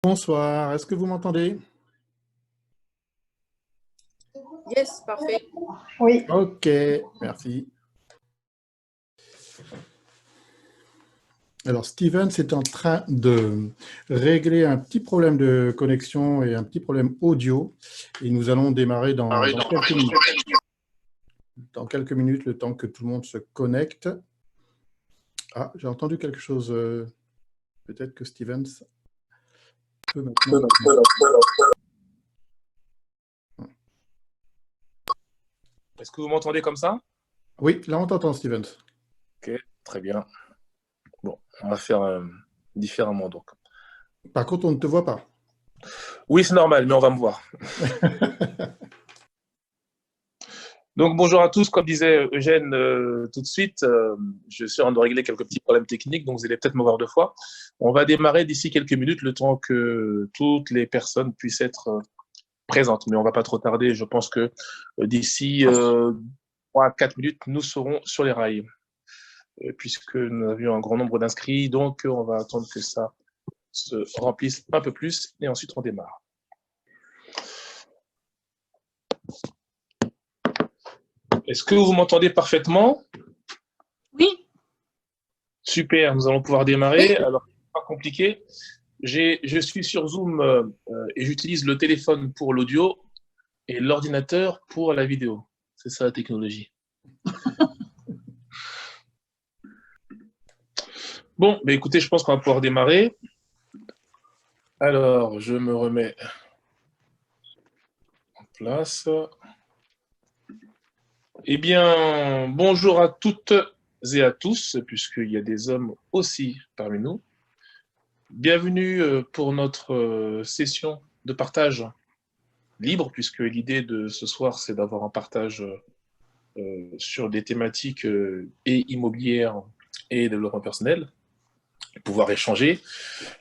Bonsoir, est-ce que vous m'entendez? Yes, parfait. Oui. Ok, merci. Alors, Steven est en train de régler un petit problème de connexion et un petit problème audio. Et nous allons démarrer dans quelques minutes. Dans quelques minutes, le temps que tout le monde se connecte. Ah, j'ai entendu quelque chose. Peut-être que Steven peut maintenant... Est-ce que vous m'entendez comme ça? Oui, là on t'entend, Steven. Ok, très bien. Bon, on va faire différemment donc. Par contre, on ne te voit pas. Oui, c'est normal, mais on va me voir. Donc, bonjour à tous. Comme disait Eugène tout de suite, je suis en train de régler quelques petits problèmes techniques, donc vous allez peut-être me voir deux fois. On va démarrer d'ici quelques minutes, le temps que toutes les personnes puissent être présentes. Mais on ne va pas trop tarder. Je pense que d'ici 3 à 4 minutes, nous serons sur les rails, puisque nous avions un grand nombre d'inscrits. Donc, on va attendre que ça se remplisse un peu plus et ensuite on démarre. Est-ce que vous m'entendez parfaitement? Oui. Super, nous allons pouvoir démarrer. Oui. Alors, pas compliqué. Je suis sur Zoom et j'utilise le téléphone pour l'audio et l'ordinateur pour la vidéo. C'est ça la technologie. Bon, bah écoutez, je pense qu'on va pouvoir démarrer. Alors, je me remets en place. Eh bien, bonjour à toutes et à tous, puisqu'il y a des hommes aussi parmi nous. Bienvenue pour notre session de partage libre, puisque l'idée de ce soir, c'est d'avoir un partage sur des thématiques et immobilières et développement personnel, pouvoir échanger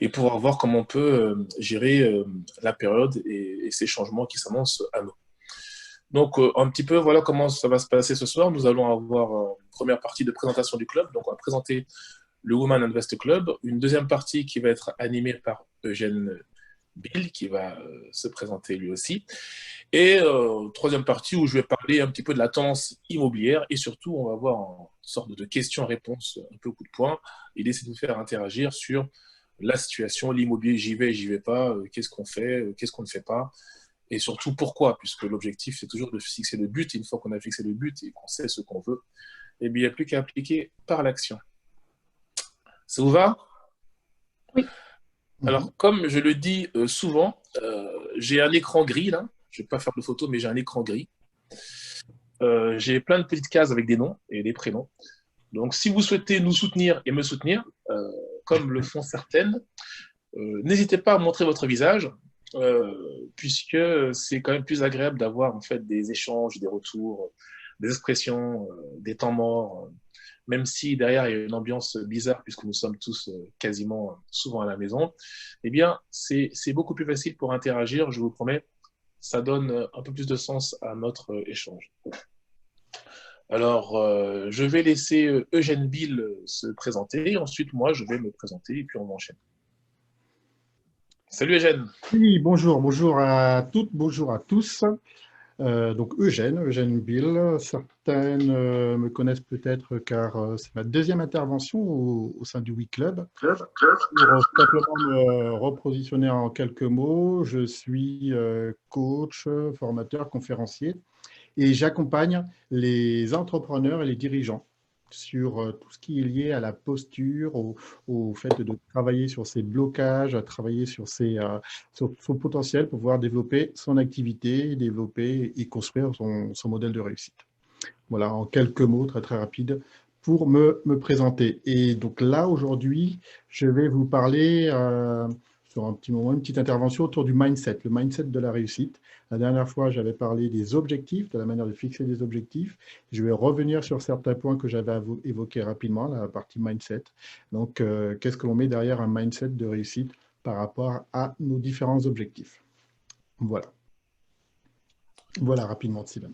et pouvoir voir comment on peut gérer la période et ces changements qui s'annoncent à nous. Donc, un petit peu, voilà comment ça va se passer ce soir. Nous allons avoir une première partie de présentation du club. Donc, on va présenter le Women Invest Club. Une deuxième partie qui va être animée par Eugène Bill, qui va se présenter lui aussi. Et troisième partie où je vais parler un petit peu de la tendance immobilière. Et surtout, on va avoir une sorte de questions-réponses un peu au coup de poing. L'idée, c'est de vous faire interagir sur la situation, l'immobilier, j'y vais pas, qu'est-ce qu'on fait, qu'est-ce qu'on ne fait pas. Et surtout, pourquoi? Puisque l'objectif, c'est toujours de fixer le but. Et une fois qu'on a fixé le but et qu'on sait ce qu'on veut, eh bien, il n'y a plus qu'à appliquer par l'action. Ça vous va? Oui. Alors, comme je le dis souvent, j'ai un écran gris, là. Je ne vais pas faire de photo, mais j'ai un écran gris. J'ai plein de petites cases avec des noms et des prénoms. Donc, si vous souhaitez nous soutenir et me soutenir, comme le font certaines, n'hésitez pas à montrer votre visage. Puisque c'est quand même plus agréable d'avoir en fait des échanges, des retours, des expressions, des temps morts, même si derrière il y a une ambiance bizarre puisque nous sommes tous quasiment souvent à la maison, eh bien c'est beaucoup plus facile pour interagir, je vous promets, ça donne un peu plus de sens à notre échange. Alors, je vais laisser Eugène Bill se présenter, et ensuite moi je vais me présenter et puis on enchaîne. Salut Eugène. Oui, bonjour à toutes, bonjour à tous. Donc Eugène Bill, certaines me connaissent peut-être car c'est ma deuxième intervention au sein du WeClub. Pour simplement me repositionner en quelques mots, je suis coach, formateur, conférencier et j'accompagne les entrepreneurs et les dirigeants sur tout ce qui est lié à la posture, au fait de travailler sur ses blocages, à travailler sur son potentiel pour pouvoir développer son activité, développer et construire son modèle de réussite. Voilà, en quelques mots, très rapides, pour me présenter. Et donc là, aujourd'hui, je vais vous parler sur un petit moment, une petite intervention autour du mindset, le mindset de la réussite. La dernière fois, j'avais parlé des objectifs, de la manière de fixer des objectifs. Je vais revenir sur certains points que j'avais évoqués rapidement, la partie mindset. Donc, qu'est-ce que l'on met derrière un mindset de réussite par rapport à nos différents objectifs? Voilà. Voilà rapidement, Steven.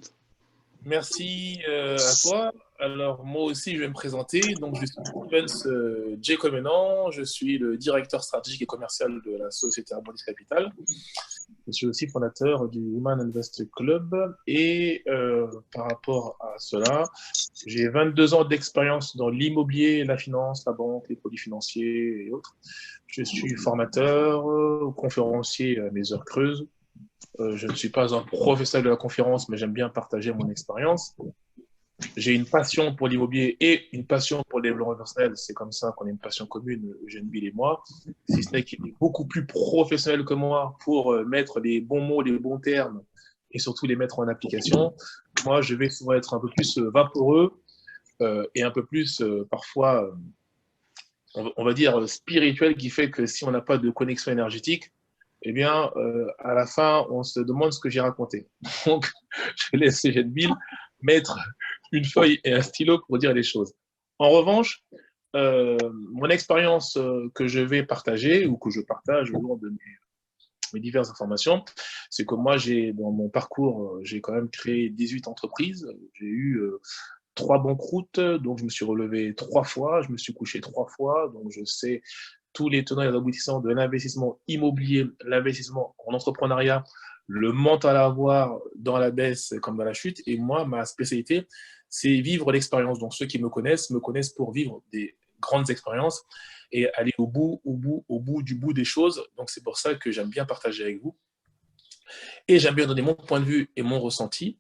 Merci à toi. Alors, moi aussi, je vais me présenter. Donc, je suis Stevens J. Comenan. Je suis le directeur stratégique et commercial de la société Harmonis Capital. Je suis aussi fondateur du Women Invest Club. Et par rapport à cela, j'ai 22 ans d'expérience dans l'immobilier, la finance, la banque, les produits financiers et autres. Je suis formateur, conférencier à mes heures creuses. Je ne suis pas un professionnel de la conférence, mais j'aime bien partager mon expérience. J'ai une passion pour l'immobilier et une passion pour le développement personnel. C'est comme ça qu'on a une passion commune, Eugène Bill et moi. Si ce n'est qu'il est beaucoup plus professionnel que moi pour mettre les bons mots, les bons termes et surtout les mettre en application. Moi, je vais souvent être un peu plus vaporeux et un peu plus parfois, on va dire, spirituel, qui fait que si on n'a pas de connexion énergétique, eh bien, à la fin, on se demande ce que j'ai raconté. Donc, je laisse Eugène Bill mettre une feuille et un stylo pour dire les choses. En revanche, mon expérience que je vais partager ou que je partage au long de mes diverses informations, c'est que moi, dans mon parcours, j'ai quand même créé 18 entreprises. J'ai eu 3 banqueroutes, donc je me suis relevé 3 fois, je me suis couché 3 fois, donc je sais tous les tenants et les aboutissants de l'investissement immobilier, l'investissement en entrepreneuriat, le mental à avoir dans la baisse comme dans la chute. Et moi, ma spécialité, c'est vivre l'expérience. Donc ceux qui me connaissent pour vivre des grandes expériences et aller au bout des choses. Donc c'est pour ça que j'aime bien partager avec vous. Et j'aime bien donner mon point de vue et mon ressenti.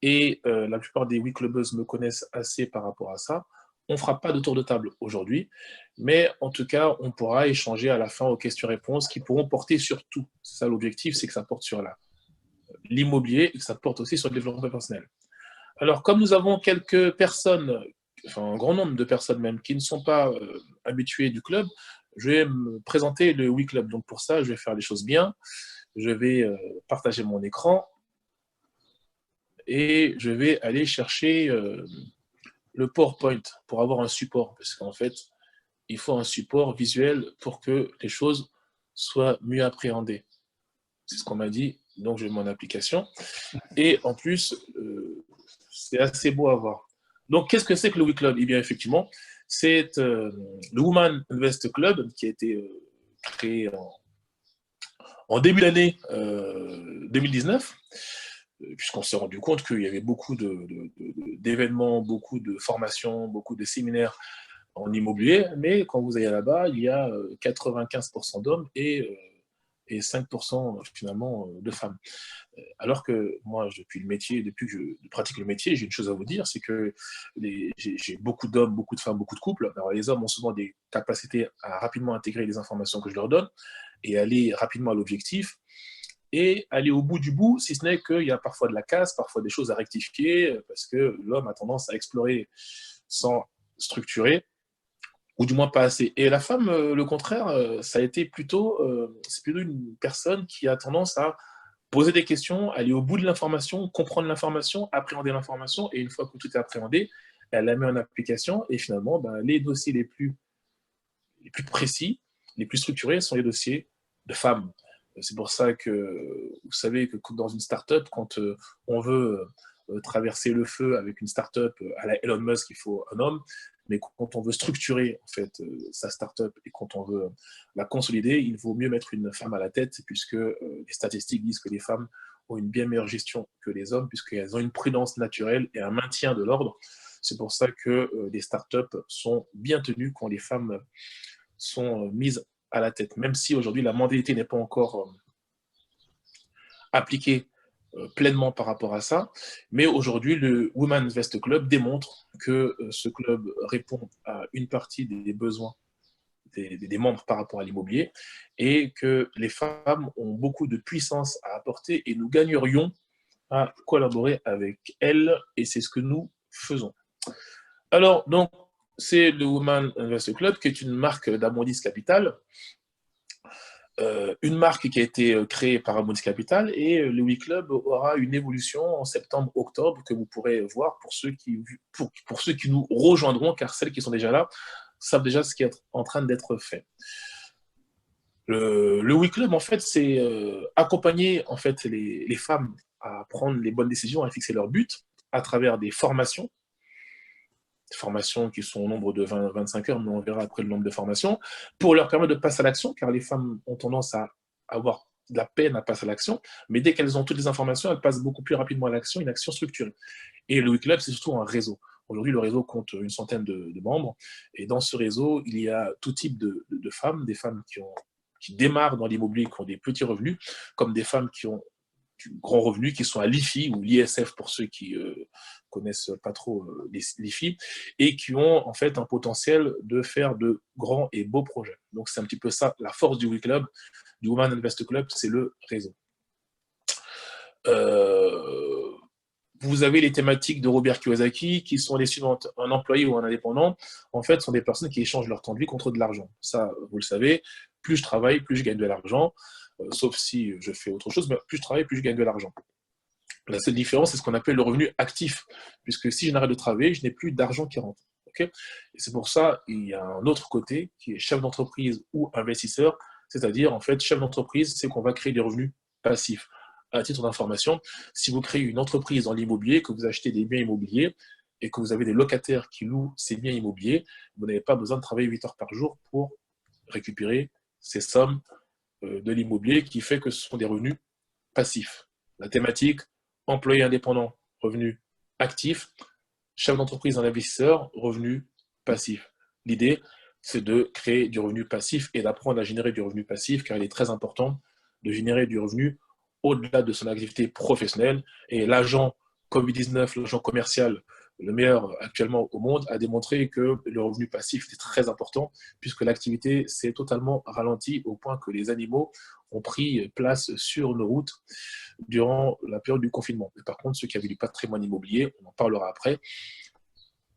Et la plupart des WeClubers me connaissent assez par rapport à ça. On ne fera pas de tour de table aujourd'hui, mais en tout cas, on pourra échanger à la fin aux questions-réponses qui pourront porter sur tout. C'est ça l'objectif, c'est que ça porte sur l'immobilier et que ça porte aussi sur le développement personnel. Alors, comme nous avons quelques personnes, enfin un grand nombre de personnes même, qui ne sont pas habituées du club, je vais me présenter le WeClub. Donc pour ça, je vais faire les choses bien. Je vais partager mon écran et je vais aller chercher le PowerPoint pour avoir un support, parce qu'en fait, il faut un support visuel pour que les choses soient mieux appréhendées. C'est ce qu'on m'a dit, donc j'ai mon application. Et en plus, c'est assez beau à voir. Donc, qu'est-ce que c'est que le WeClub? Eh bien, effectivement, c'est le Women Invest Club qui a été créé en début d'année 2019, puisqu'on s'est rendu compte qu'il y avait beaucoup d'événements, beaucoup de formations, beaucoup de séminaires en immobilier, mais quand vous allez là-bas, il y a 95% d'hommes et 5% finalement de femmes. Alors que moi, depuis que je pratique le métier, j'ai une chose à vous dire, c'est que j'ai beaucoup d'hommes, beaucoup de femmes, beaucoup de couples. Alors les hommes ont souvent des capacités à rapidement intégrer les informations que je leur donne et aller rapidement à l'objectif et aller au bout du bout, si ce n'est qu'il y a parfois de la casse, parfois des choses à rectifier, parce que l'homme a tendance à explorer sans structurer, ou du moins pas assez. Et la femme, le contraire, ça a été c'est plutôt une personne qui a tendance à poser des questions, aller au bout de l'information, comprendre l'information, appréhender l'information, et une fois que tout est appréhendé, elle la met en application, et finalement, ben, les dossiers les plus précis, les plus structurés sont les dossiers de femmes. C'est pour ça que vous savez que dans une start-up, quand on veut traverser le feu avec une start-up à la Elon Musk, il faut un homme. Mais quand on veut structurer en fait sa start-up et quand on veut la consolider, il vaut mieux mettre une femme à la tête puisque les statistiques disent que les femmes ont une bien meilleure gestion que les hommes puisqu'elles ont une prudence naturelle et un maintien de l'ordre. C'est pour ça que les start-up sont bien tenues quand les femmes sont mises à la tête, même si aujourd'hui la mentalité n'est pas encore appliquée pleinement par rapport à ça. Mais aujourd'hui, le Women Invest Club démontre que ce club répond à une partie des besoins des membres par rapport à l'immobilier et que les femmes ont beaucoup de puissance à apporter et nous gagnerions à collaborer avec elles et c'est ce que nous faisons. Alors, donc, c'est le Women Invest Club qui est une marque d'Harmonis Capital. Une marque qui a été créée par Harmonis Capital et le WeClub aura une évolution en septembre-octobre que vous pourrez voir pour ceux qui nous rejoindront, car celles qui sont déjà là savent déjà ce qui est en train d'être fait. Le WeClub, en fait, c'est accompagner en fait, les femmes à prendre les bonnes décisions, à fixer leurs buts à travers des formations qui sont au nombre de 20-25 heures, mais on verra après le nombre de formations, pour leur permettre de passer à l'action, car les femmes ont tendance à avoir de la peine à passer à l'action, mais dès qu'elles ont toutes les informations, elles passent beaucoup plus rapidement à l'action, une action structurée. Et le WeClub, c'est surtout un réseau. Aujourd'hui, le réseau compte une centaine de membres, et dans ce réseau, il y a tout type de femmes, des femmes qui démarrent dans l'immobilier, qui ont des petits revenus, comme des femmes qui ont du grand revenu, qui sont à l'IFI ou l'ISF pour ceux qui connaissent pas trop l'IFI, et qui ont en fait un potentiel de faire de grands et beaux projets. Donc c'est un petit peu ça, la force du WeClub, du Women Invest Club, c'est le réseau. Vous avez les thématiques de Robert Kiyosaki qui sont les suivantes. Un employé ou un indépendant, en fait, sont des personnes qui échangent leur temps de vie contre de l'argent. Ça, vous le savez, plus je travaille, plus je gagne de l'argent, sauf si je fais autre chose, mais plus je travaille, plus je gagne de l'argent. La seule différence, c'est ce qu'on appelle le revenu actif, puisque si je n'arrête de travailler, je n'ai plus d'argent qui rentre. Okay, et c'est pour ça qu'il y a un autre côté qui est chef d'entreprise ou investisseur, c'est-à-dire, en fait, chef d'entreprise, c'est qu'on va créer des revenus passifs. À titre d'information, si vous créez une entreprise dans l'immobilier, que vous achetez des biens immobiliers et que vous avez des locataires qui louent ces biens immobiliers, vous n'avez pas besoin de travailler 8 heures par jour pour récupérer ces sommes de l'immobilier qui fait que ce sont des revenus passifs. La thématique, employé indépendant, revenus actifs, chef d'entreprise, un investisseur, revenus passifs. L'idée, c'est de créer du revenu passif et d'apprendre à générer du revenu passif, car il est très important de générer du revenu au-delà de son activité professionnelle. Et l'agent Covid-19, l'agent commercial, le meilleur actuellement au monde, a démontré que le revenu passif est très important, puisque l'activité s'est totalement ralentie au point que les animaux ont pris place sur nos routes durant la période du confinement. Et par contre, ceux qui avaient du patrimoine immobilier, on en parlera après,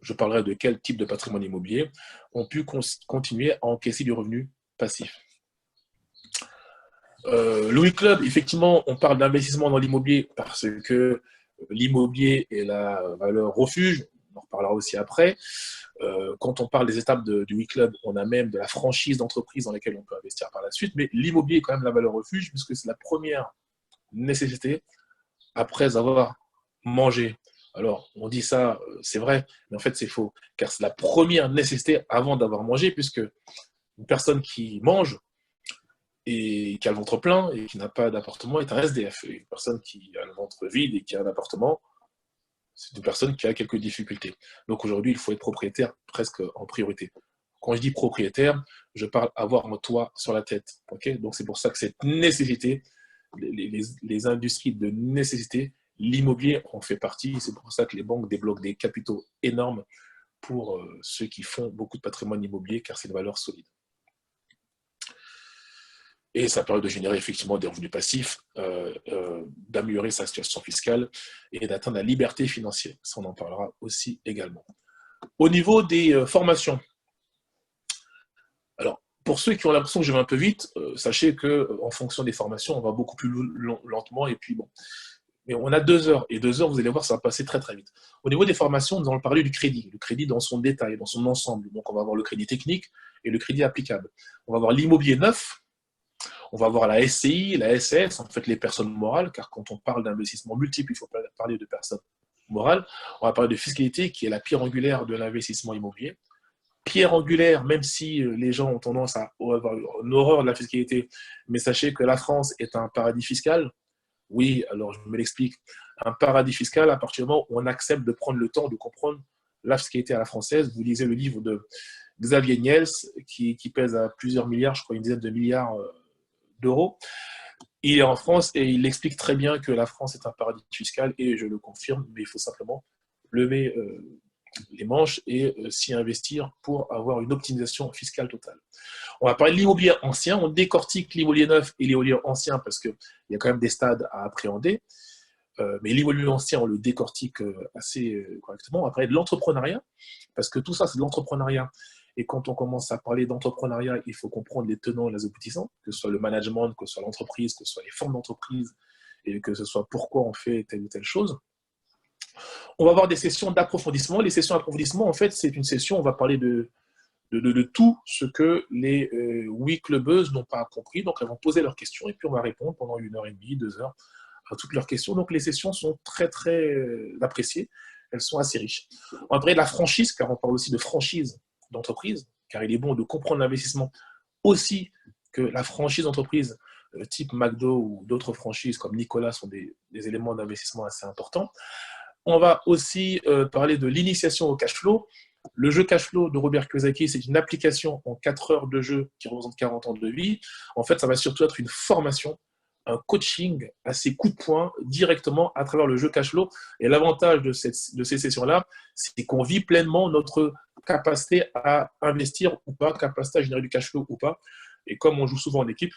je parlerai de quel type de patrimoine immobilier, ont pu continuer à encaisser du revenu passif. Le WeClub, effectivement, on parle d'investissement dans l'immobilier parce que l'immobilier est la valeur refuge, on en reparlera aussi après. Quand on parle des étapes du WeClub, on a même de la franchise d'entreprise dans laquelle on peut investir par la suite, mais l'immobilier est quand même la valeur refuge puisque c'est la première nécessité après avoir mangé. Alors, on dit ça, c'est vrai, mais en fait, c'est faux, car c'est la première nécessité avant d'avoir mangé, puisque une personne qui mange et qui a le ventre plein et qui n'a pas d'appartement est un SDF. Et une personne qui a le ventre vide et qui a un appartement, c'est une personne qui a quelques difficultés. Donc aujourd'hui, il faut être propriétaire presque en priorité. Quand je dis propriétaire, je parle avoir un toit sur la tête. Okay, donc c'est pour ça que cette nécessité, les industries de nécessité, l'immobilier en fait partie. C'est pour ça que les banques débloquent des capitaux énormes pour ceux qui font beaucoup de patrimoine immobilier, car c'est une valeur solide. Et ça permet de générer effectivement des revenus passifs, d'améliorer sa situation fiscale et d'atteindre la liberté financière. Ça, on en parlera aussi également. Au niveau des formations, alors, pour ceux qui ont l'impression que je vais un peu vite, sachez qu'en fonction des formations, on va beaucoup plus lentement, et puis bon. Mais on a 2 heures, et 2 heures, vous allez voir, ça va passer très très vite. Au niveau des formations, nous allons parler du crédit. Le crédit dans son détail, dans son ensemble. Donc, on va avoir le crédit technique et le crédit applicable. On va avoir l'immobilier neuf. On va voir la SCI, la SAS, en fait les personnes morales, car quand on parle d'investissement multiple, il faut parler de personnes morales. On va parler de fiscalité, qui est la pierre angulaire de l'investissement immobilier. Pierre angulaire, même si les gens ont tendance à avoir une horreur de la fiscalité, mais sachez que la France est un paradis fiscal. Oui, alors je me l'explique. Un paradis fiscal, à partir du moment où on accepte de prendre le temps de comprendre la fiscalité à la française. Vous lisez le livre de Xavier Niels, qui pèse à plusieurs milliards, je crois une dizaine de milliards d'euros. Il est en France et il explique très bien que la France est un paradis fiscal et je le confirme, mais il faut simplement lever les manches et s'y investir pour avoir une optimisation fiscale totale. On va parler de l'immobilier ancien, on décortique l'immobilier neuf et l'immobilier ancien parce qu'il y a quand même des stades à appréhender, mais l'immobilier ancien, on le décortique assez correctement. Après, de l'entrepreneuriat, parce que tout ça, c'est de l'entrepreneuriat. Et quand on commence à parler d'entrepreneuriat, il faut comprendre les tenants et les aboutissants, que ce soit le management, que ce soit l'entreprise, que ce soit les formes d'entreprise, et que ce soit pourquoi on fait telle ou telle chose. On va avoir des sessions d'approfondissement. Les sessions d'approfondissement, en fait, c'est une session, on va parler de tout ce que les WeClubeuses n'ont pas compris. Donc, elles vont poser leurs questions et puis on va répondre pendant 1h30, 2 heures à toutes leurs questions. Donc, les sessions sont très, très appréciées. Elles sont assez riches. On va parler de la franchise, car on parle aussi de franchise d'entreprise, car il est bon de comprendre l'investissement aussi que la franchise d'entreprise type McDo ou d'autres franchises comme Nicolas sont des éléments d'investissement assez importants. On va aussi parler de l'initiation au cash flow. Le jeu cash flow de Robert Kiyosaki, c'est une application en 4 heures de jeu qui représente 40 ans de vie. En fait, ça va surtout être une formation, un coaching à ses coups de poing directement à travers le jeu cash flow. Et l'avantage de ces sessions-là, c'est qu'on vit pleinement notre capacité à investir ou pas, capacité à générer du cash flow ou pas. Et comme on joue souvent en équipe,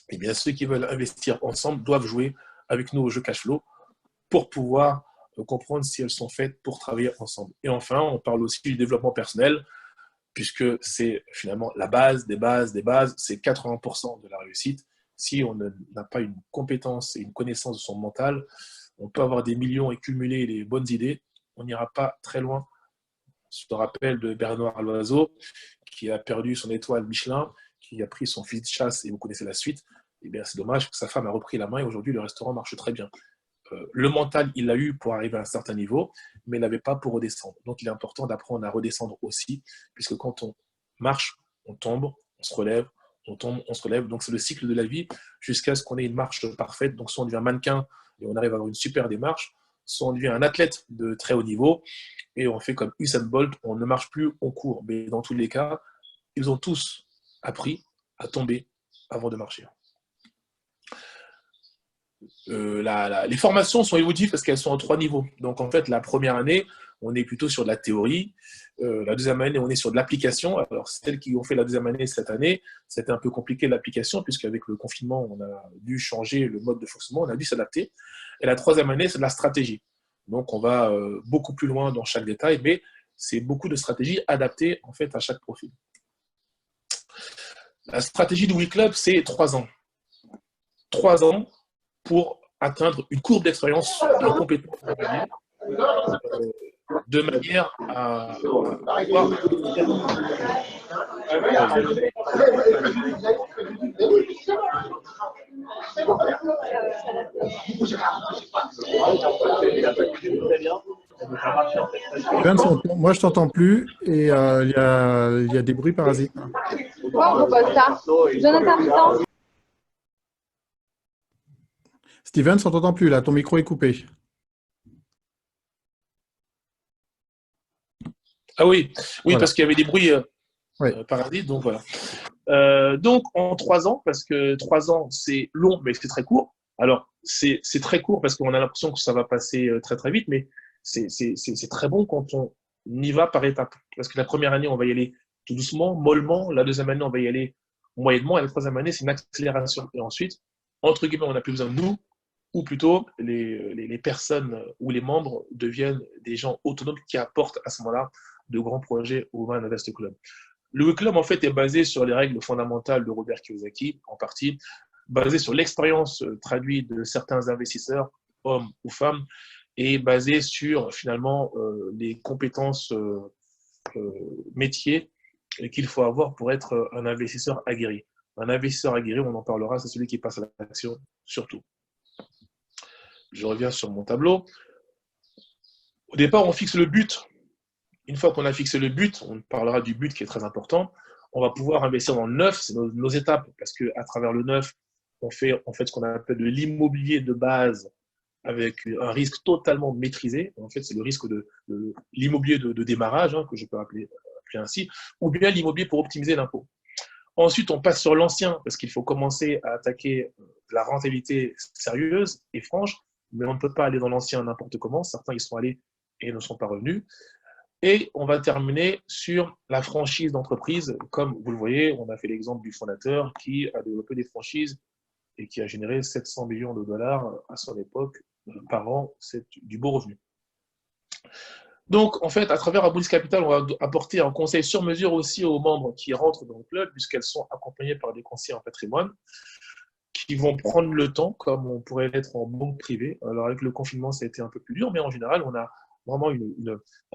eh bien, ceux qui veulent investir ensemble doivent jouer avec nous au jeu cash flow pour pouvoir comprendre si elles sont faites pour travailler ensemble. Et enfin, on parle aussi du développement personnel, puisque c'est finalement la base des bases des bases, c'est 80% de la réussite. Si on n'a pas une compétence et une connaissance de son mental, on peut avoir des millions et cumuler les bonnes idées, on n'ira pas très loin. Je te rappelle de Bernard Loiseau, qui a perdu son étoile Michelin, qui a pris son fusil de chasse, et vous connaissez la suite. Eh bien, c'est dommage que sa femme a repris la main et aujourd'hui, le restaurant marche très bien. Le mental, il l'a eu pour arriver à un certain niveau, mais il n'avait pas pour redescendre. Donc, il est important d'apprendre à redescendre aussi, puisque quand on marche, on tombe, on se relève, on tombe, on se relève. Donc, c'est le cycle de la vie jusqu'à ce qu'on ait une marche parfaite. Donc, soit on devient mannequin et on arrive à avoir une super démarche, soit on devient un athlète de très haut niveau et on fait comme Usain Bolt, on ne marche plus, on court. Mais dans tous les cas, ils ont tous appris à tomber avant de marcher. Les formations sont évolutives parce qu'elles sont en 3 niveaux. Donc, en fait, la première année, on est plutôt sur de la théorie. La deuxième année, on est sur de l'application. Alors, celles qui ont fait la deuxième année cette année, c'était un peu compliqué l'application, puisqu'avec le confinement, on a dû changer le mode de fonctionnement, on a dû s'adapter. Et la troisième année, c'est de la stratégie. Donc, on va beaucoup plus loin dans chaque détail, mais c'est beaucoup de stratégies adaptées en fait, à chaque profil. La stratégie du WeClub, c'est 3 ans. 3 ans pour atteindre une courbe d'expérience de compétences de manière à pouvoir... Moi, je t'entends plus et il y a des bruits parasites. Steven, on t'entend plus là, ton micro est coupé. Ah oui, Voilà. Parce qu'il y avait des bruits parasites, donc voilà. Donc en 3 ans, parce que 3 ans c'est long, mais c'est très court. Alors c'est très court parce qu'on a l'impression que ça va passer très très vite, mais c'est très bon quand on y va par étapes. Parce que la première année, on va y aller tout doucement, mollement. La deuxième année, on va y aller moyennement. Et la troisième année, c'est une accélération. Et ensuite, entre guillemets, on n'a plus besoin de nous, ou plutôt les personnes ou les membres deviennent des gens autonomes qui apportent à ce moment-là de grands projets au Van Invest Club. Le WeClub, en fait, est basé sur les règles fondamentales de Robert Kiyosaki, en partie, basé sur l'expérience traduite de certains investisseurs, hommes ou femmes, et basé sur, finalement, les compétences métiers qu'il faut avoir pour être un investisseur aguerri. Un investisseur aguerri, on en parlera, c'est celui qui passe à l'action, surtout. Je reviens sur mon tableau. Au départ, on fixe le but. Une fois qu'on a fixé le but, on parlera du but qui est très important, on va pouvoir investir dans le neuf, c'est nos étapes, parce qu'à travers le neuf, on fait en fait ce qu'on appelle de l'immobilier de base avec un risque totalement maîtrisé. En fait, c'est le risque de l'immobilier de démarrage, que je peux appeler ainsi, ou bien l'immobilier pour optimiser l'impôt. Ensuite, on passe sur l'ancien, parce qu'il faut commencer à attaquer la rentabilité sérieuse et franche, mais on ne peut pas aller dans l'ancien n'importe comment. Certains y sont allés et ne sont pas revenus. Et on va terminer sur la franchise d'entreprise. Comme vous le voyez, on a fait l'exemple du fondateur qui a développé des franchises et qui a généré 700 millions de dollars à son époque par an. C'est du beau revenu. Donc, en fait, à travers Abundis Capital, on va apporter un conseil sur mesure aussi aux membres qui rentrent dans le club, puisqu'elles sont accompagnées par des conseillers en patrimoine qui vont prendre le temps, comme on pourrait l'être en banque privée. Alors, avec le confinement, ça a été un peu plus dur, mais en général, on a vraiment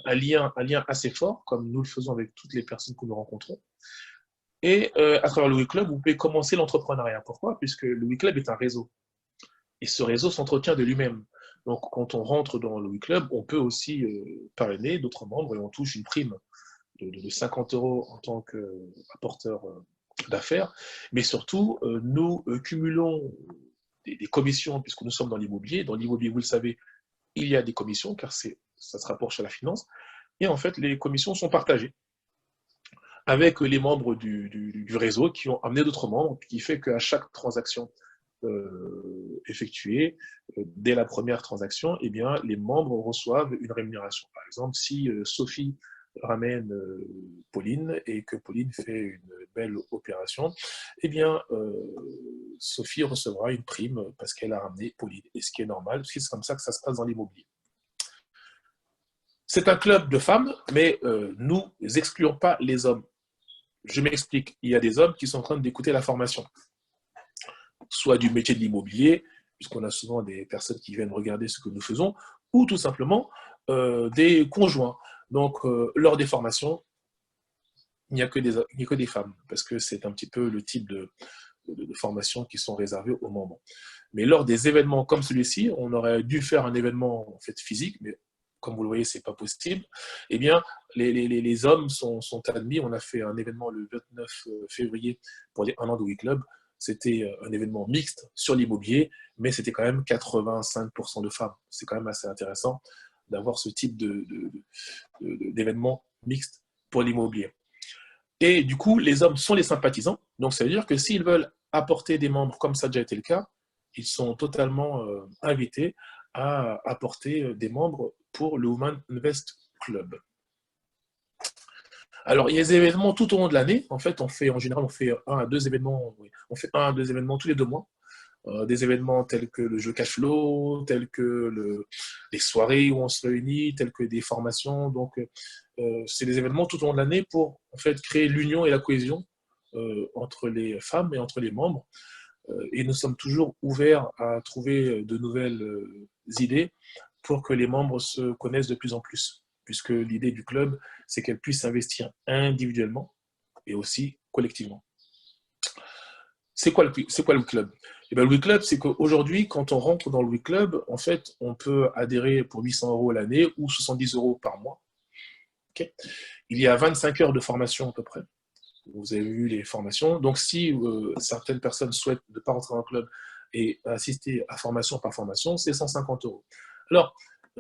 un lien assez fort, comme nous le faisons avec toutes les personnes que nous rencontrons. Et à travers le WeClub, vous pouvez commencer l'entrepreneuriat. Pourquoi? Puisque le WeClub est un réseau. Et ce réseau s'entretient de lui-même. Donc, quand on rentre dans le WeClub, on peut aussi parrainer d'autres membres et on touche une prime de 50 € en tant qu'apporteur d'affaires. Mais surtout, nous cumulons des commissions, puisque nous sommes dans l'immobilier. Dans l'immobilier, vous le savez, il y a des commissions, car ça se rapproche à la finance. Et en fait, les commissions sont partagées avec les membres du réseau qui ont amené d'autres membres, qui fait qu'à chaque transaction effectuée, dès la première transaction, eh bien, les membres reçoivent une rémunération. Par exemple, si Sophie ramène Pauline et que Pauline fait une belle opération, eh bien, Sophie recevra une prime parce qu'elle a ramené Pauline. Et ce qui est normal, parce que c'est comme ça que ça se passe dans l'immobilier. C'est un club de femmes, mais nous excluons pas les hommes. Je m'explique. Il y a des hommes qui sont en train d'écouter la formation, soit du métier de l'immobilier, puisqu'on a souvent des personnes qui viennent regarder ce que nous faisons, ou tout simplement des conjoints. Donc, lors des formations, il n'y a que des femmes, parce que c'est un petit peu le type de formations qui sont réservées aux membres. Mais lors des événements comme celui-ci, on aurait dû faire un événement en fait, physique, mais comme vous le voyez, ce n'est pas possible. Eh bien, les hommes sont admis. On a fait un événement le 29 février pour les 1 an de WeClub. C'était un événement mixte sur l'immobilier, mais c'était quand même 85% de femmes. C'est quand même assez intéressant d'avoir ce type d'événement mixte pour l'immobilier. Et du coup, les hommes sont les sympathisants. Donc, ça veut dire que s'ils veulent apporter des membres, comme ça a déjà été le cas, ils sont totalement invités à apporter des membres pour le Women Invest Club. Alors, il y a des événements tout au long de l'année. En fait, en général, on fait 1 à 2 événements. Oui, on fait 1 à 2 événements tous les 2 mois. Des événements tels que le jeu cash flow, tels que les soirées où on se réunit, tels que des formations. Donc, c'est des événements tout au long de l'année pour en fait créer l'union et la cohésion entre les femmes et entre les membres. Et nous sommes toujours ouverts à trouver de nouvelles idées pour que les membres se connaissent de plus en plus, puisque l'idée du club, c'est qu'elles puissent investir individuellement et aussi collectivement. C'est quoi le club? Et bien, le WeClub, c'est qu'aujourd'hui, quand on rentre dans le WeClub, en fait, on peut adhérer pour 800 € l'année ou 70 € par mois. Okay. Il y a 25 heures de formation à peu près. Vous avez vu les formations. Donc, si certaines personnes souhaitent ne pas rentrer dans le club et assister à formation par formation, c'est 150 €. Alors,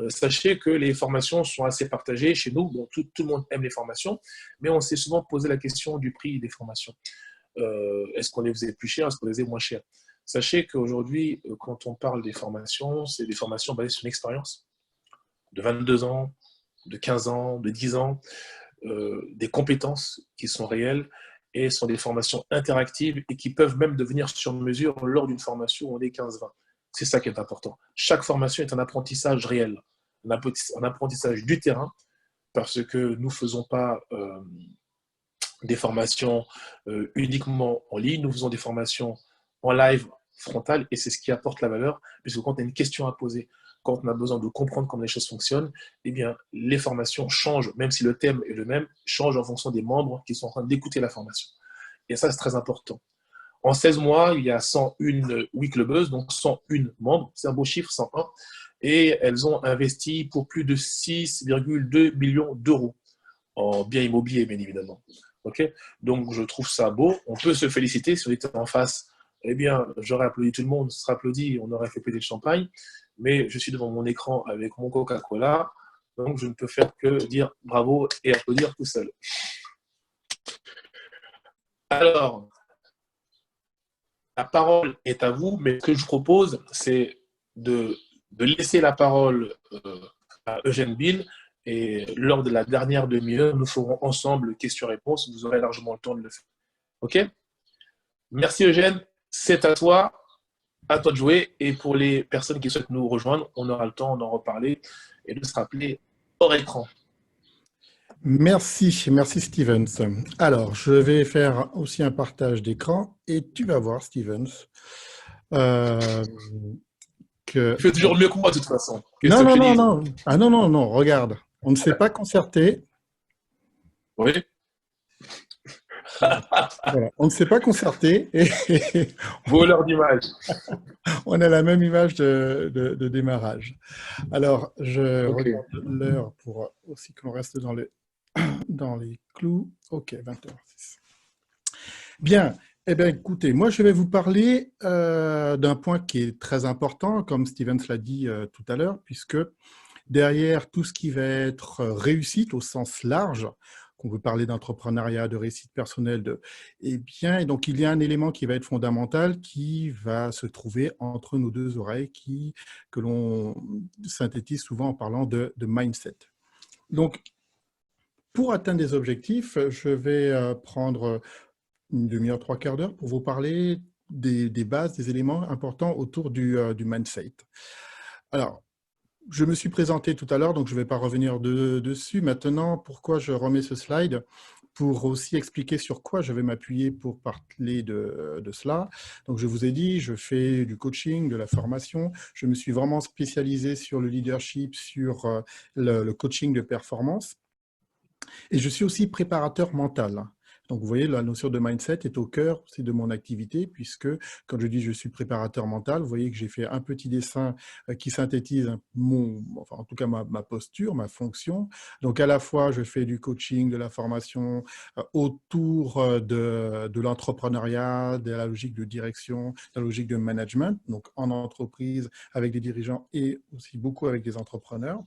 sachez que les formations sont assez partagées chez nous. Bon, tout le monde aime les formations, mais on s'est souvent posé la question du prix des formations. Est-ce qu'on les faisait plus cher, est-ce qu'on les faisait moins cher? Sachez qu'aujourd'hui, quand on parle des formations, c'est des formations basées sur une expérience de 22 ans, de 15 ans, de 10 ans, des compétences qui sont réelles et sont des formations interactives et qui peuvent même devenir sur mesure lors d'une formation où on est 15-20. C'est ça qui est important. Chaque formation est un apprentissage réel, un apprentissage du terrain, parce que nous ne faisons pas des formations uniquement en ligne, nous faisons des formations en live frontal et c'est ce qui apporte la valeur, puisque quand on a une question à poser, quand on a besoin de comprendre comment les choses fonctionnent, eh bien, les formations changent, même si le thème est le même, changent en fonction des membres qui sont en train d'écouter la formation. Et ça, c'est très important. En 16 mois, il y a 101 WeClubeuses, donc 101 membres, c'est un beau chiffre, 101, et elles ont investi pour plus de 6,2 millions d'euros en biens immobiliers, bien évidemment. Okay, donc, je trouve ça beau. On peut se féliciter. Si on était en face, eh bien, j'aurais applaudi tout le monde, se serait applaudi, on aurait fait péter le champagne. Mais je suis devant mon écran avec mon Coca-Cola, donc je ne peux faire que dire bravo et applaudir tout seul. Alors, la parole est à vous, mais ce que je propose, c'est de laisser la parole à Eugène Bill. Et lors de la dernière demi-heure, nous ferons ensemble questions-réponses. Vous aurez largement le temps de le faire. OK? Merci Eugène. C'est à toi de jouer. Et pour les personnes qui souhaitent nous rejoindre, on aura le temps d'en reparler et de se rappeler hors écran. Merci Stevens. Alors, je vais faire aussi un partage d'écran et tu vas voir, Stevens, que... Tu fais toujours mieux que moi, de toute façon. Non. Ah non, regarde. On ne s'est pas concerté. Oui. Voilà. On ne s'est pas concerté et Voleur d'image. on a la même image de démarrage. Alors, je Ok. regarde l'heure pour aussi qu'on reste dans les clous. Ok, 20h06. Bien. Eh bien, écoutez, moi, je vais vous parler d'un point qui est très important, comme Stevens l'a dit tout à l'heure, puisque derrière tout ce qui va être réussite au sens large, qu'on peut parler d'entrepreneuriat, de réussite personnelle, eh bien, et donc il y a un élément qui va être fondamental qui va se trouver entre nos deux oreilles, que l'on synthétise souvent en parlant de mindset. Donc, pour atteindre des objectifs, je vais prendre une demi-heure, trois quarts d'heure pour vous parler des bases, des éléments importants autour du mindset. Alors, je me suis présenté tout à l'heure, donc je ne vais pas revenir dessus. Maintenant, pourquoi je remets ce slide? Pour aussi expliquer sur quoi je vais m'appuyer pour parler de cela. Donc, je vous ai dit, je fais du coaching, de la formation. Je me suis vraiment spécialisé sur le leadership, sur le coaching de performance. Et je suis aussi préparateur mental. Donc, vous voyez, la notion de mindset est au cœur aussi de mon activité, puisque quand je dis je suis préparateur mental, vous voyez que j'ai fait un petit dessin qui synthétise en tout cas ma posture, ma fonction. Donc, à la fois, je fais du coaching, de la formation autour de l'entrepreneuriat, de la logique de direction, de la logique de management, donc en entreprise avec des dirigeants et aussi beaucoup avec des entrepreneurs.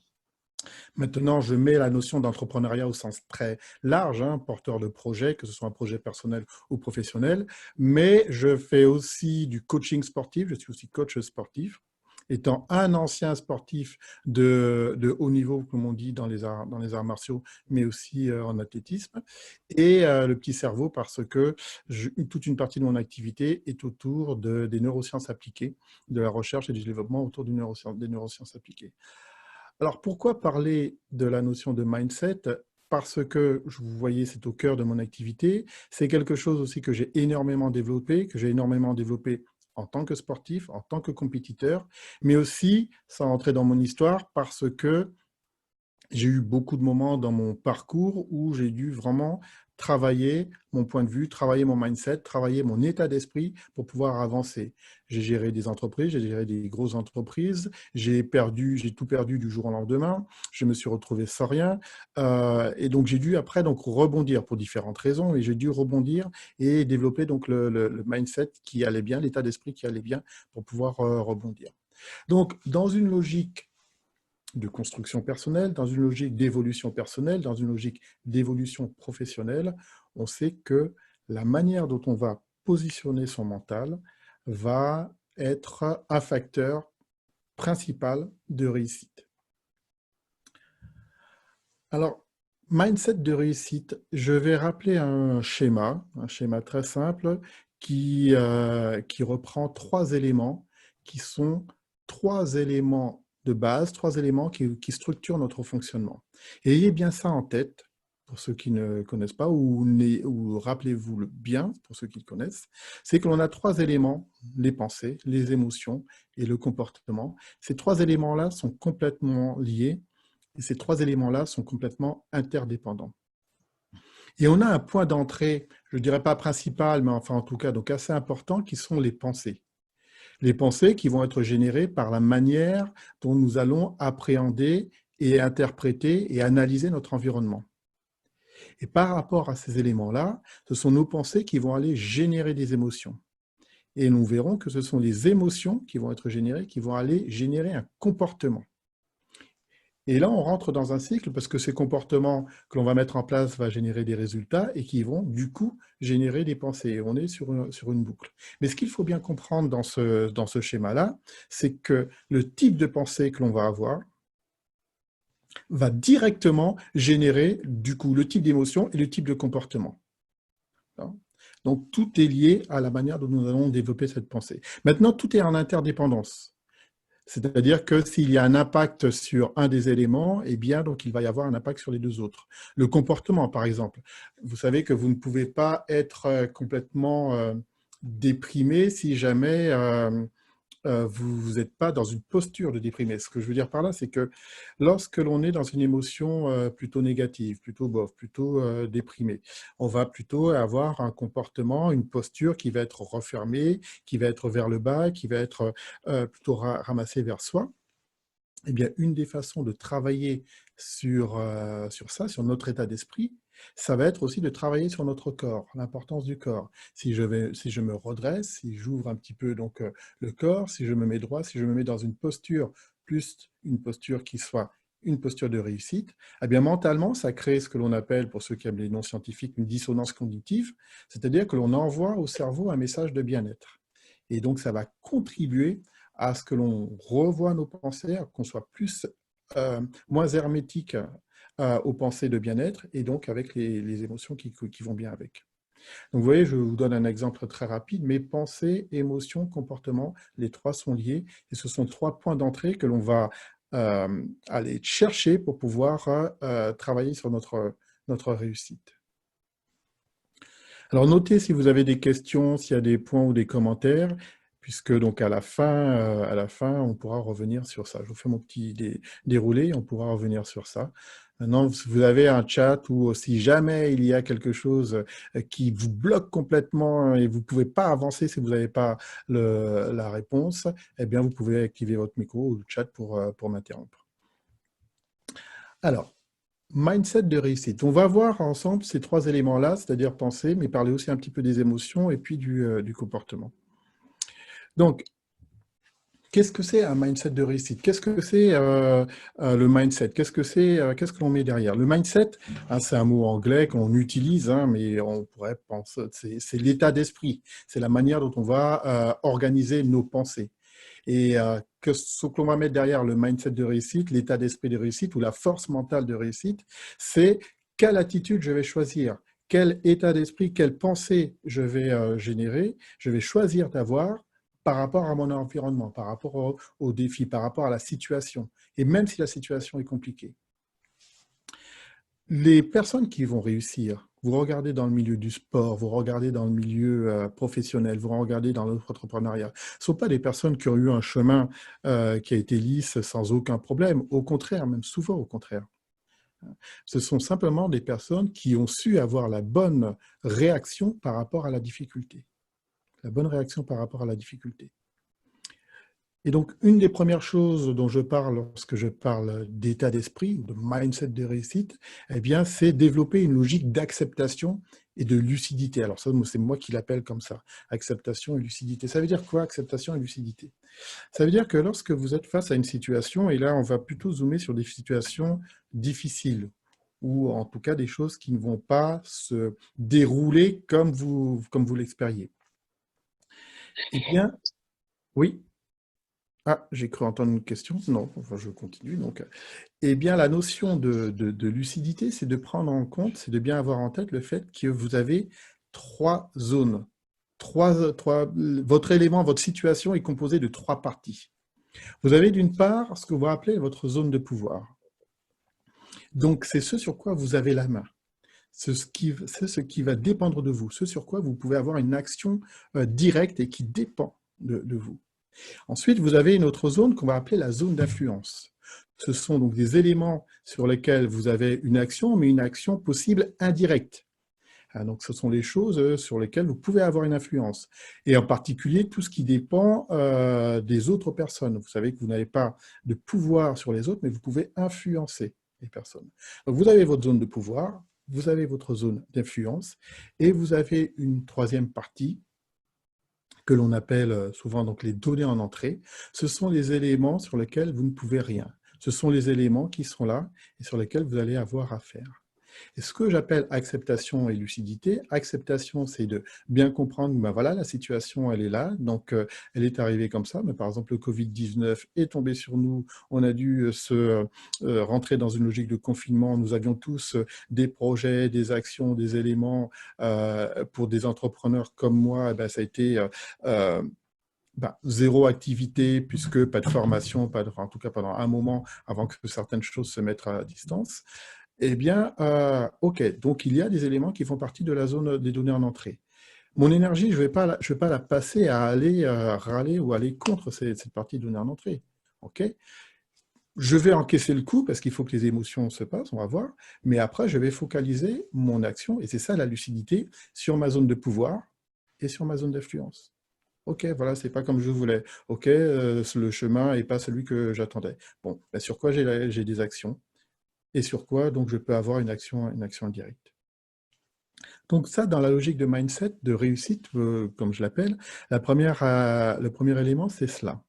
Maintenant, je mets la notion d'entrepreneuriat au sens très large, porteur de projet, que ce soit un projet personnel ou professionnel, mais je fais aussi du coaching sportif, je suis aussi coach sportif, étant un ancien sportif de haut niveau, comme on dit dans les arts martiaux, mais aussi en athlétisme, et le petit cerveau parce que toute une partie de mon activité est autour des neurosciences appliquées, de la recherche et du développement autour des neurosciences appliquées. Alors, pourquoi parler de la notion de mindset? Parce que, vous voyez, c'est au cœur de mon activité. C'est quelque chose aussi que j'ai énormément développé, en tant que sportif, en tant que compétiteur, mais aussi, sans entrer dans mon histoire, parce que j'ai eu beaucoup de moments dans mon parcours où j'ai dû vraiment travailler mon point de vue, travailler mon mindset, travailler mon état d'esprit pour pouvoir avancer. J'ai géré des entreprises, j'ai géré des grosses entreprises, j'ai tout perdu du jour au lendemain, je me suis retrouvé sans rien et donc j'ai dû après rebondir pour différentes raisons et j'ai dû rebondir et développer donc le mindset qui allait bien, l'état d'esprit qui allait bien pour pouvoir rebondir. Donc dans une logique de construction personnelle, dans une logique d'évolution personnelle, dans une logique d'évolution professionnelle, on sait que la manière dont on va positionner son mental va être un facteur principal de réussite. Alors, mindset de réussite, je vais rappeler un schéma très simple qui reprend trois éléments qui sont trois éléments de base, trois éléments qui structurent notre fonctionnement. Et ayez bien ça en tête, pour ceux qui ne connaissent pas, ou rappelez-vous bien, pour ceux qui le connaissent, c'est que l'on a trois éléments, les pensées, les émotions et le comportement. Ces trois éléments-là sont complètement liés et ces trois éléments-là sont complètement interdépendants. Et on a un point d'entrée, je ne dirais pas principal, mais enfin en tout cas donc assez important, qui sont les pensées. Les pensées qui vont être générées par la manière dont nous allons appréhender et interpréter et analyser notre environnement. Et par rapport à ces éléments-là, ce sont nos pensées qui vont aller générer des émotions. Et nous verrons que ce sont les émotions qui vont être générées, qui vont aller générer un comportement. Et là, on rentre dans un cycle parce que ces comportements que l'on va mettre en place vont générer des résultats et qui vont, du coup, générer des pensées. Et on est sur une boucle. Mais ce qu'il faut bien comprendre dans ce schéma-là, c'est que le type de pensée que l'on va avoir va directement générer, du coup, le type d'émotion et le type de comportement. Donc, tout est lié à la manière dont nous allons développer cette pensée. Maintenant, tout est en interdépendance. C'est-à-dire que s'il y a un impact sur un des éléments, eh bien, donc, il va y avoir un impact sur les deux autres. Le comportement, par exemple. Vous savez que vous ne pouvez pas être complètement déprimé si jamais vous n'êtes pas dans une posture de déprimé. Ce que je veux dire par là, c'est que lorsque l'on est dans une émotion plutôt négative, plutôt bof, plutôt déprimé, on va plutôt avoir un comportement, une posture qui va être refermée, qui va être vers le bas, qui va être plutôt ramassée vers soi. Eh bien, une des façons de travailler sur ça, sur notre état d'esprit, ça va être aussi de travailler sur notre corps, l'importance du corps. Si je me redresse, si j'ouvre un petit peu donc, le corps, si je me mets droit, si je me mets dans une posture, plus une posture qui soit une posture de réussite, eh bien mentalement, ça crée ce que l'on appelle, pour ceux qui aiment les noms scientifiques, une dissonance cognitive, c'est-à-dire que l'on envoie au cerveau un message de bien-être. Et donc, ça va contribuer à ce que l'on revoie nos pensées, qu'on soit moins hermétique aux pensées de bien-être et donc avec les émotions qui vont bien avec. Donc, vous voyez, je vous donne un exemple très rapide, mais pensées, émotions, comportements, les trois sont liés et ce sont trois points d'entrée que l'on va aller chercher pour pouvoir travailler sur notre réussite. Alors, notez si vous avez des questions, s'il y a des points ou des commentaires, puisque donc à la fin, on pourra revenir sur ça. Je vous fais mon petit déroulé, on pourra revenir sur ça. Maintenant, vous avez un chat où si jamais il y a quelque chose qui vous bloque complètement et vous ne pouvez pas avancer si vous n'avez pas la réponse, eh bien, vous pouvez activer votre micro ou le chat pour m'interrompre. Alors, mindset de réussite. On va voir ensemble ces trois éléments-là, c'est-à-dire penser, mais parler aussi un petit peu des émotions et puis du comportement. Donc, qu'est-ce que c'est un mindset de réussite? Qu'est-ce que c'est le mindset? Qu'est-ce que l'on met derrière? Le mindset, hein, c'est un mot anglais qu'on utilise, hein, mais on pourrait penser, c'est l'état d'esprit, c'est la manière dont on va organiser nos pensées. Et ce qu'on va mettre derrière le mindset de réussite, l'état d'esprit de réussite ou la force mentale de réussite, c'est quelle attitude je vais choisir, quel état d'esprit, quelle pensée je vais générer, je vais choisir d'avoir par rapport à mon environnement, par rapport aux défis, par rapport à la situation, et même si la situation est compliquée. Les personnes qui vont réussir, vous regardez dans le milieu du sport, vous regardez dans le milieu professionnel, vous regardez dans l'entrepreneuriat, ne sont pas des personnes qui ont eu un chemin qui a été lisse sans aucun problème. Au contraire, même souvent au contraire. Ce sont simplement des personnes qui ont su avoir la bonne réaction par rapport à la difficulté. La bonne réaction par rapport à la difficulté. Et donc, une des premières choses dont je parle lorsque je parle d'état d'esprit, de mindset de réussite, eh bien, c'est développer une logique d'acceptation et de lucidité. Alors ça, c'est moi qui l'appelle comme ça, acceptation et lucidité. Ça veut dire quoi, acceptation et lucidité? Ça veut dire que lorsque vous êtes face à une situation, et là, on va plutôt zoomer sur des situations difficiles, ou en tout cas des choses qui ne vont pas se dérouler comme vous l'expériez. Eh bien, oui. Ah, j'ai cru entendre une question. Non, enfin, je continue. Donc, eh bien, la notion de lucidité, c'est de prendre en compte, c'est de bien avoir en tête le fait que vous avez trois zones. Votre élément, votre situation est composée de trois parties. Vous avez d'une part ce que vous appelez votre zone de pouvoir. Donc, c'est ce sur quoi vous avez la main. C'est ce qui va dépendre de vous, ce sur quoi vous pouvez avoir une action directe et qui dépend de vous. Ensuite, vous avez une autre zone qu'on va appeler la zone d'influence. Ce sont donc des éléments sur lesquels vous avez une action, mais une action possible indirecte. Donc, ce sont les choses sur lesquelles vous pouvez avoir une influence. Et en particulier, tout ce qui dépend des autres personnes. Vous savez que vous n'avez pas de pouvoir sur les autres, mais vous pouvez influencer les personnes. Donc, vous avez votre zone de pouvoir, vous avez votre zone d'influence, et vous avez une troisième partie que l'on appelle souvent donc les données en entrée. Ce sont les éléments sur lesquels vous ne pouvez rien. Ce sont les éléments qui sont là et sur lesquels vous allez avoir à faire. Et ce que j'appelle acceptation et lucidité, acceptation, c'est de bien comprendre, ben voilà, la situation, elle est là, donc elle est arrivée comme ça, mais par exemple, le Covid-19 est tombé sur nous, on a dû rentrer dans une logique de confinement, nous avions tous des projets, des actions, des éléments, pour des entrepreneurs comme moi, eh ben, ça a été zéro activité, puisque pas de formation, en tout cas pendant un moment, avant que certaines choses se mettent à distance. Eh bien, OK, donc il y a des éléments qui font partie de la zone des données en entrée. Mon énergie, je vais pas la passer à aller râler ou aller contre cette partie de en entrée. OK? Je vais encaisser le coup parce qu'il faut que les émotions se passent, on va voir, mais après, je vais focaliser mon action, et c'est ça la lucidité, sur ma zone de pouvoir et sur ma zone d'influence. Ok, voilà, c'est pas comme je voulais. Ok, le chemin n'est pas celui que j'attendais. Bon, ben sur quoi j'ai des actions et sur quoi donc je peux avoir une action directe. Donc ça, dans la logique de mindset, de réussite, comme je l'appelle, le premier élément, c'est cela.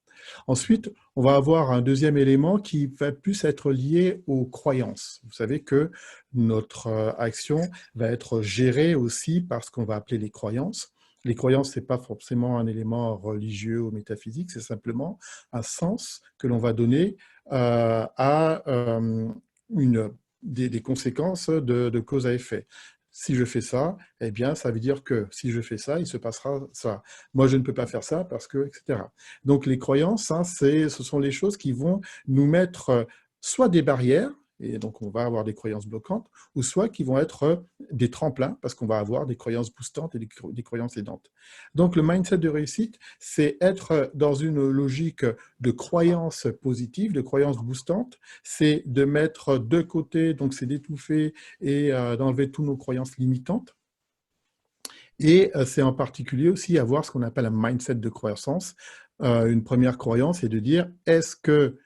Ensuite, on va avoir un deuxième élément qui va plus être lié aux croyances. Vous savez que notre action va être gérée aussi par ce qu'on va appeler les croyances. Les croyances, ce n'est pas forcément un élément religieux ou métaphysique, c'est simplement un sens que l'on va donner à des conséquences de cause à effet. Si je fais ça, eh bien, ça veut dire que si je fais ça, il se passera ça. Moi, je ne peux pas faire ça parce que, etc. Donc, les croyances, hein, ce sont les choses qui vont nous mettre soit des barrières, et donc on va avoir des croyances bloquantes, ou soit qui vont être des tremplins, parce qu'on va avoir des croyances boostantes et des croyances aidantes. Donc, le mindset de réussite, c'est être dans une logique de croyances positives, de croyances boostantes, c'est de mettre de côté, donc c'est d'étouffer et d'enlever toutes nos croyances limitantes. Et c'est en particulier aussi avoir ce qu'on appelle un mindset de croissance. Une première croyance est de dire, est-ce que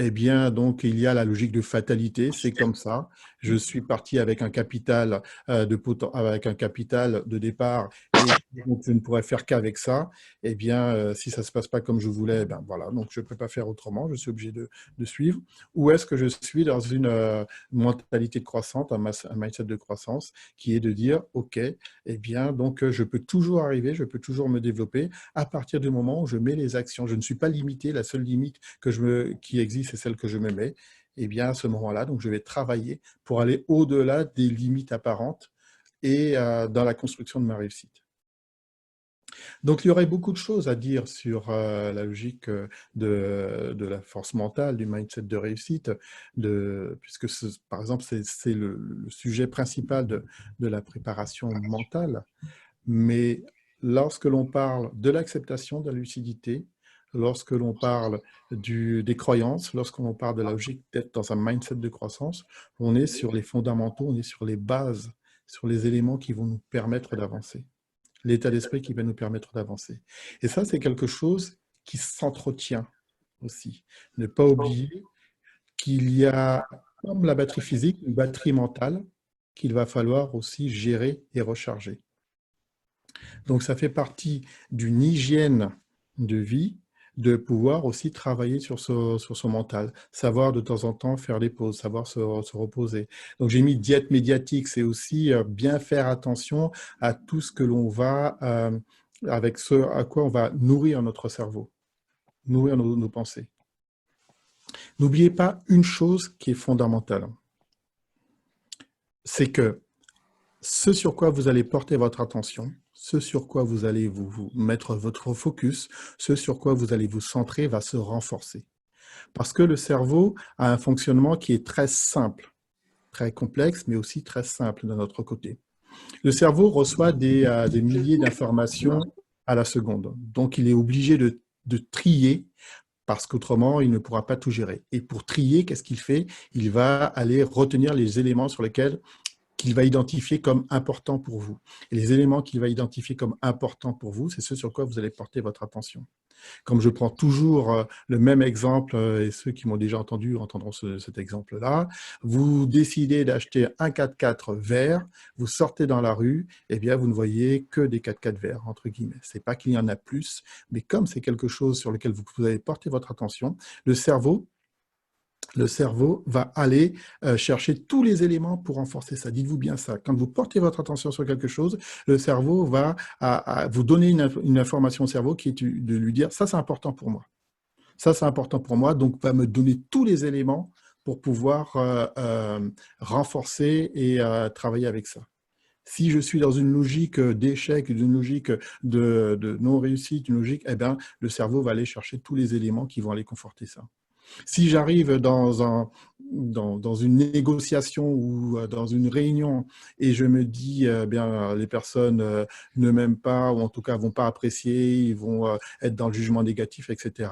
eh bien, donc, il y a la logique de fatalité, c'est comme ça. Je suis parti avec un capital, avec un capital de départ et donc je ne pourrais faire qu'avec ça. Eh bien, si ça ne se passe pas comme je voulais, ben voilà, donc je ne peux pas faire autrement, je suis obligé de suivre. Ou est-ce que je suis dans une mentalité de croissance, un mindset de croissance, qui est de dire, OK, eh bien, donc je peux toujours arriver, je peux toujours me développer à partir du moment où je mets les actions. Je ne suis pas limité, la seule limite qui existe, c'est celle que je me mets. Et bien à ce moment-là, donc je vais travailler pour aller au-delà des limites apparentes et dans la construction de ma réussite. Donc, il y aurait beaucoup de choses à dire sur la logique de la force mentale, du mindset de réussite, puisque, par exemple, c'est le sujet principal de la préparation mentale. Mais lorsque l'on parle de l'acceptation, de la lucidité, lorsque l'on parle des croyances, lorsque l'on parle de la logique d'être dans un mindset de croissance, on est sur les fondamentaux, on est sur les bases, sur les éléments qui vont nous permettre d'avancer. L'état d'esprit qui va nous permettre d'avancer. Et ça, c'est quelque chose qui s'entretient aussi. Ne pas oublier qu'il y a, comme la batterie physique, une batterie mentale qu'il va falloir aussi gérer et recharger. Donc, ça fait partie d'une hygiène de vie de pouvoir aussi travailler sur son mental, savoir de temps en temps faire des pauses, savoir se reposer. Donc, j'ai mis diète médiatique, c'est aussi bien faire attention à tout ce que l'on va, avec ce à quoi on va nourrir notre cerveau, nourrir nos pensées. N'oubliez pas une chose qui est fondamentale, c'est que ce sur quoi vous allez porter votre attention, ce sur quoi vous allez vous mettre votre focus, ce sur quoi vous allez vous centrer va se renforcer. Parce que le cerveau a un fonctionnement qui est très simple, très complexe, mais aussi très simple de notre côté. Le cerveau reçoit des milliers d'informations à la seconde. Donc, il est obligé de trier parce qu'autrement, il ne pourra pas tout gérer. Et pour trier, qu'est-ce qu'il fait? Il va aller retenir les éléments sur lesquels qu'il va identifier comme importants pour vous. Et les éléments qu'il va identifier comme importants pour vous, c'est ceux sur quoi vous allez porter votre attention. Comme je prends toujours le même exemple, et ceux qui m'ont déjà entendu entendront cet exemple-là, vous décidez d'acheter un 4x4 vert, vous sortez dans la rue, eh bien vous ne voyez que des 4x4 verts, entre guillemets. Ce n'est pas qu'il y en a plus, mais comme c'est quelque chose sur lequel vous allez porter votre attention, le cerveau va aller chercher tous les éléments pour renforcer ça. Dites-vous bien ça. Quand vous portez votre attention sur quelque chose, le cerveau va vous donner une information au cerveau qui est de lui dire « ça, c'est important pour moi ». Ça, c'est important pour moi, donc va me donner tous les éléments pour pouvoir renforcer et travailler avec ça. Si je suis dans une logique d'échec, une logique de non-réussite, une logique, eh bien, le cerveau va aller chercher tous les éléments qui vont aller conforter ça. Si j'arrive dans une négociation ou dans une réunion et je me dis, bien, les personnes ne m'aiment pas ou en tout cas ne vont pas apprécier, ils vont être dans le jugement négatif, etc.,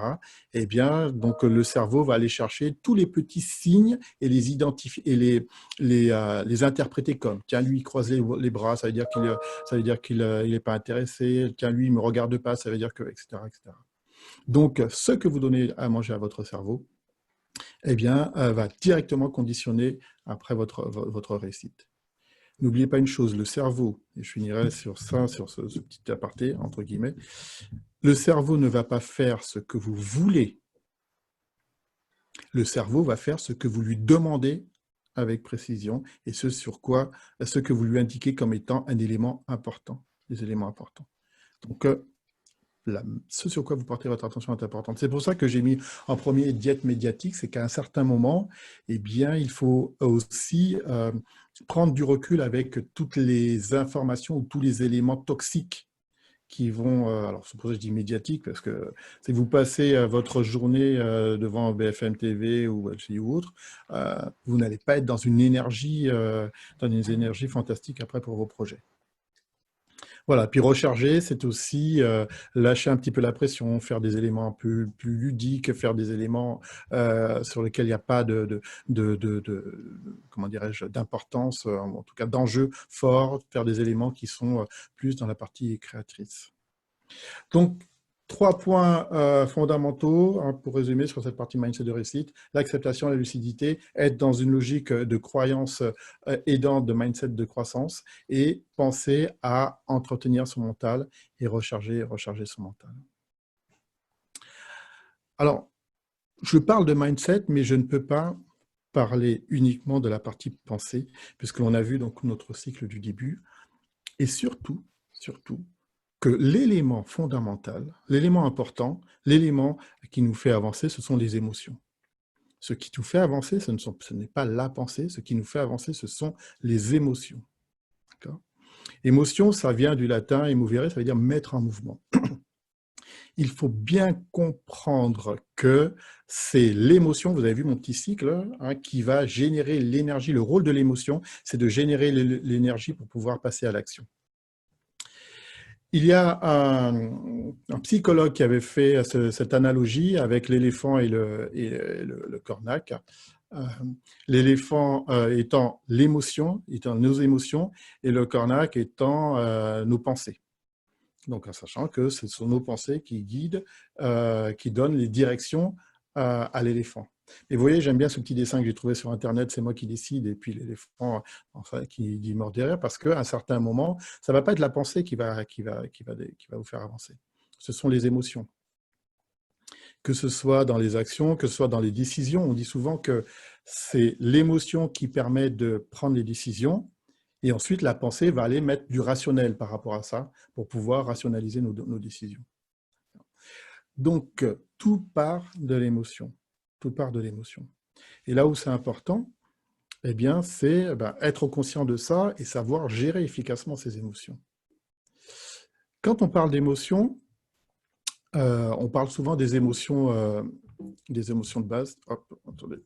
eh bien, donc le cerveau va aller chercher tous les petits signes et les identifier et les interpréter comme, tiens, lui, il croise les bras, ça veut dire qu'il n'est pas intéressé, tiens, lui, il ne me regarde pas, ça veut dire que, etc., etc. Donc, ce que vous donnez à manger à votre cerveau, eh bien, va directement conditionner après votre réussite. N'oubliez pas une chose, le cerveau, et je finirai sur ça, sur ce petit aparté, entre guillemets, le cerveau ne va pas faire ce que vous voulez, le cerveau va faire ce que vous lui demandez avec précision et ce que vous lui indiquez comme étant un élément important, des éléments importants. Donc, ce sur quoi vous portez votre attention est important. C'est pour ça que j'ai mis en premier diète médiatique, c'est qu'à un certain moment, eh bien, il faut aussi prendre du recul avec toutes les informations ou tous les éléments toxiques qui vont, alors c'est pour ça que je dis médiatique, parce que si vous passez votre journée devant BFM TV ou LCI ou autre, vous n'allez pas être dans une énergie fantastique après pour vos projets. Voilà, puis recharger, c'est aussi lâcher un petit peu la pression, faire des éléments un peu plus ludiques, faire des éléments sur lesquels il n'y a pas comment dirais-je, d'importance, en tout cas d'enjeux forts, faire des éléments qui sont plus dans la partie créatrice. Donc, 3 points fondamentaux pour résumer sur cette partie mindset de réussite. L'acceptation, la lucidité, être dans une logique de croyance aidante, de mindset de croissance et penser à entretenir son mental et recharger son mental. Alors, je parle de mindset, mais je ne peux pas parler uniquement de la partie pensée, puisque l'on a vu donc notre cycle du début. Et surtout, que l'élément fondamental, l'élément important, l'élément qui nous fait avancer, ce sont les émotions. Ce qui nous fait avancer, ce n'est pas la pensée, ce qui nous fait avancer, ce sont les émotions. Émotion, ça vient du latin emovere, ça veut dire mettre en mouvement. Il faut bien comprendre que c'est l'émotion, vous avez vu mon petit cycle, hein, qui va générer l'énergie. Le rôle de l'émotion, c'est de générer l'énergie pour pouvoir passer à l'action. Il y a un psychologue qui avait fait cette analogie avec l'éléphant et le cornac. L'éléphant étant l'émotion, étant nos émotions, et le cornac étant nos pensées. Donc, en sachant que ce sont nos pensées qui guident, qui donnent les directions à l'éléphant. Et vous voyez, j'aime bien ce petit dessin que j'ai trouvé sur Internet, c'est moi qui décide, et puis l'éléphant enfin, qui dit mort derrière, parce qu'à un certain moment, ça ne va pas être la pensée qui va vous faire avancer. Ce sont les émotions. Que ce soit dans les actions, que ce soit dans les décisions, on dit souvent que c'est l'émotion qui permet de prendre les décisions, et ensuite la pensée va aller mettre du rationnel par rapport à ça, pour pouvoir rationaliser nos décisions. Donc, tout part de l'émotion. Tout part de l'émotion. Et là où c'est important, eh bien, c'est être conscient de ça et savoir gérer efficacement ses émotions. Quand on parle d'émotions, on parle souvent des émotions de base. Hop, attendez.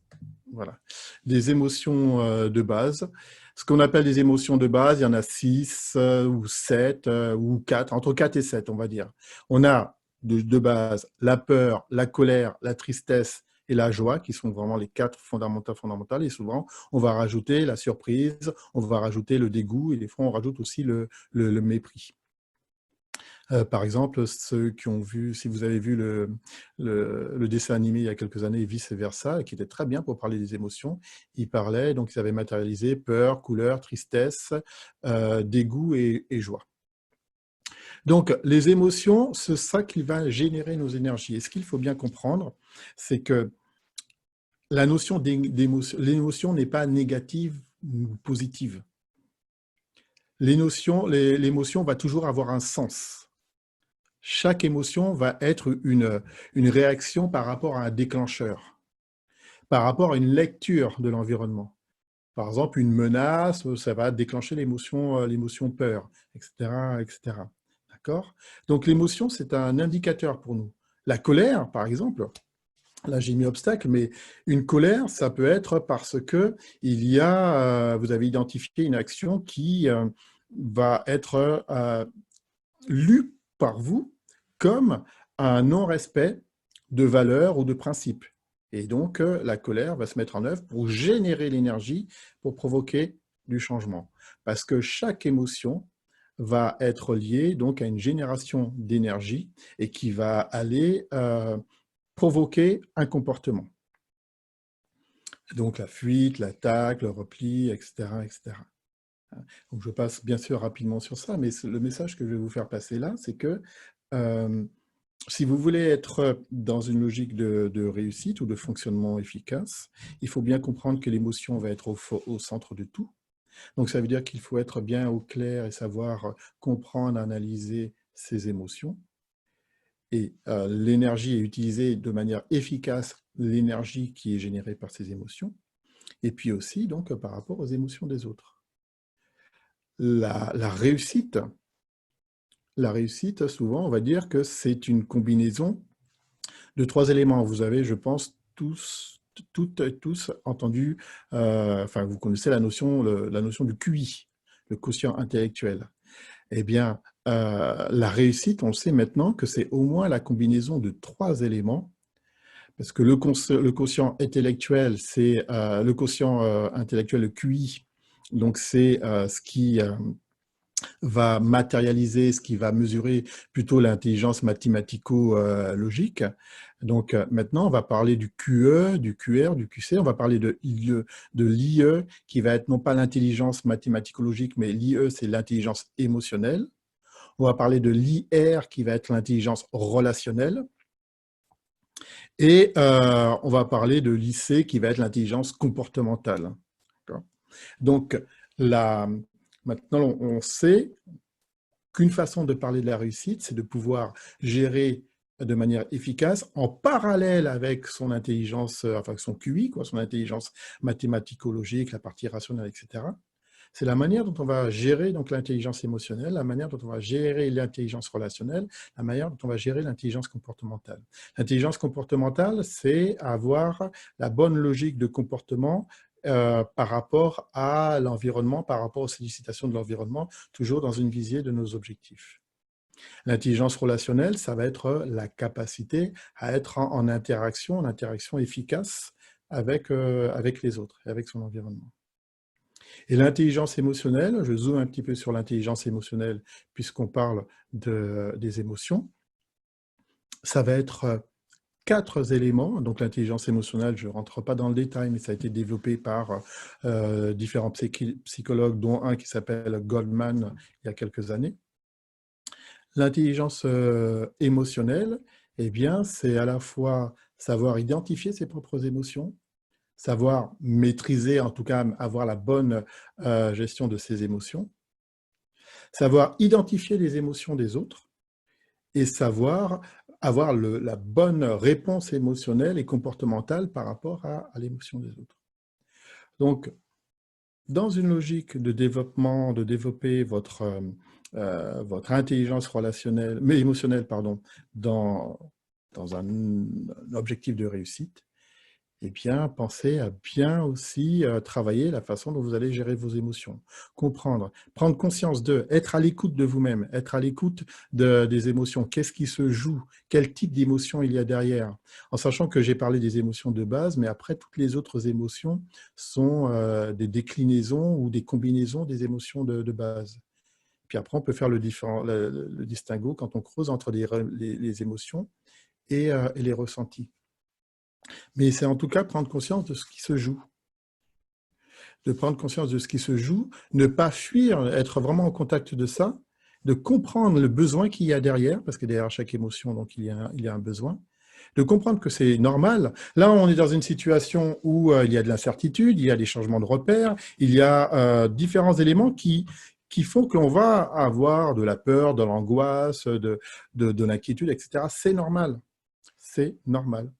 Voilà. Des émotions de base. Ce qu'on appelle des émotions de base, il y en a 6 ou 7 ou 4, entre 4 et 7, on va dire. On a de base la peur, la colère, la tristesse et la joie, qui sont vraiment les 4 fondamentales. Et souvent, on va rajouter la surprise, on va rajouter le dégoût, et des fois, on rajoute aussi le mépris. Par exemple, ceux qui ont vu, si vous avez vu le dessin animé il y a quelques années, Vice Versa, qui était très bien pour parler des émotions, ils parlaient, donc ils avaient matérialisé peur, couleur, tristesse, dégoût et joie. Donc, les émotions, c'est ça qui va générer nos énergies. Et ce qu'il faut bien comprendre, c'est que la notion d'émotion, l'émotion n'est pas négative ou positive. L'émotion va toujours avoir un sens. Chaque émotion va être une réaction par rapport à un déclencheur, par rapport à une lecture de l'environnement. Par exemple, une menace, ça va déclencher l'émotion peur, etc., etc. D'accord ? Donc, l'émotion, c'est un indicateur pour nous. La colère, par exemple, là j'ai mis obstacle, mais une colère, ça peut être parce que vous avez identifié une action qui va être lue par vous comme un non-respect de valeurs ou de principes. Et donc, la colère va se mettre en œuvre pour générer l'énergie, pour provoquer du changement. Parce que chaque émotion va être liée donc à une génération d'énergie et qui va aller provoquer un comportement. Donc, la fuite, l'attaque, le repli, etc., etc. Donc, je passe bien sûr rapidement sur ça, mais le message que je vais vous faire passer là, c'est que si vous voulez être dans une logique de réussite ou de fonctionnement efficace, il faut bien comprendre que l'émotion va être au centre de tout. Donc, ça veut dire qu'il faut être bien au clair et savoir comprendre, analyser ses émotions. Et l'énergie est utilisée de manière efficace, l'énergie qui est générée par ces émotions. Et puis aussi, donc, par rapport aux émotions des autres. La réussite, souvent, on va dire que c'est une combinaison de 3 éléments. Vous avez, je pense, toutes et tous entendu, enfin, vous connaissez la notion du QI, le quotient intellectuel. Eh bien, la réussite, on le sait maintenant que c'est au moins la combinaison de 3 éléments, parce que le quotient intellectuel, c'est le quotient intellectuel, le QI, donc c'est ce qui va matérialiser, ce qui va mesurer plutôt l'intelligence mathématico-logique. Donc maintenant, on va parler du QE, du QR, du QC, on va parler de l'IE, qui va être non pas l'intelligence mathématico-logique, mais l'IE, c'est l'intelligence émotionnelle. On va parler de l'IR, qui va être l'intelligence relationnelle. Et on va parler de l'IC, qui va être l'intelligence comportementale. Donc, maintenant, on sait qu'une façon de parler de la réussite, c'est de pouvoir gérer de manière efficace, en parallèle avec son intelligence, enfin son QI, son intelligence mathématico-logique, la partie rationnelle, etc. C'est la manière dont on va gérer donc l'intelligence émotionnelle, la manière dont on va gérer l'intelligence relationnelle, la manière dont on va gérer l'intelligence comportementale. L'intelligence comportementale, c'est avoir la bonne logique de comportement par rapport à l'environnement, par rapport aux sollicitations de l'environnement, toujours dans une visée de nos objectifs. L'intelligence relationnelle, ça va être la capacité à être en interaction efficace avec les autres et avec son environnement. Et l'intelligence émotionnelle, je zoome un petit peu sur l'intelligence émotionnelle puisqu'on parle des émotions, ça va être 4 éléments. Donc l'intelligence émotionnelle, je ne rentre pas dans le détail, mais ça a été développé par différents psychologues, dont un qui s'appelle Goldman il y a quelques années. L'intelligence émotionnelle, eh bien, c'est à la fois savoir identifier ses propres émotions, savoir maîtriser, en tout cas avoir la bonne gestion de ses émotions, savoir identifier les émotions des autres et savoir avoir la bonne réponse émotionnelle et comportementale par rapport à l'émotion des autres. Donc, dans une logique de développement, de développer votre intelligence relationnelle, mais émotionnelle, pardon, dans un objectif de réussite, eh bien, pensez à bien aussi travailler la façon dont vous allez gérer vos émotions. Comprendre, prendre conscience être à l'écoute de vous-même, être à l'écoute des émotions. Qu'est-ce qui se joue? Quel type d'émotion il y a derrière? En sachant que j'ai parlé des émotions de base, mais après, toutes les autres émotions sont des déclinaisons ou des combinaisons des émotions de base. Puis après, on peut faire le distinguo quand on creuse entre les émotions et les ressentis. Mais c'est en tout cas prendre conscience de ce qui se joue. De prendre conscience de ce qui se joue, ne pas fuir, être vraiment en contact de ça, de comprendre le besoin qu'il y a derrière, parce que derrière chaque émotion, donc, il y a un besoin, de comprendre que c'est normal. Là, on est dans une situation où il y a de l'incertitude, il y a des changements de repères, il y a différents éléments qui font qu'on va avoir de la peur, de l'angoisse, de l'inquiétude, etc. C'est normal. C'est normal.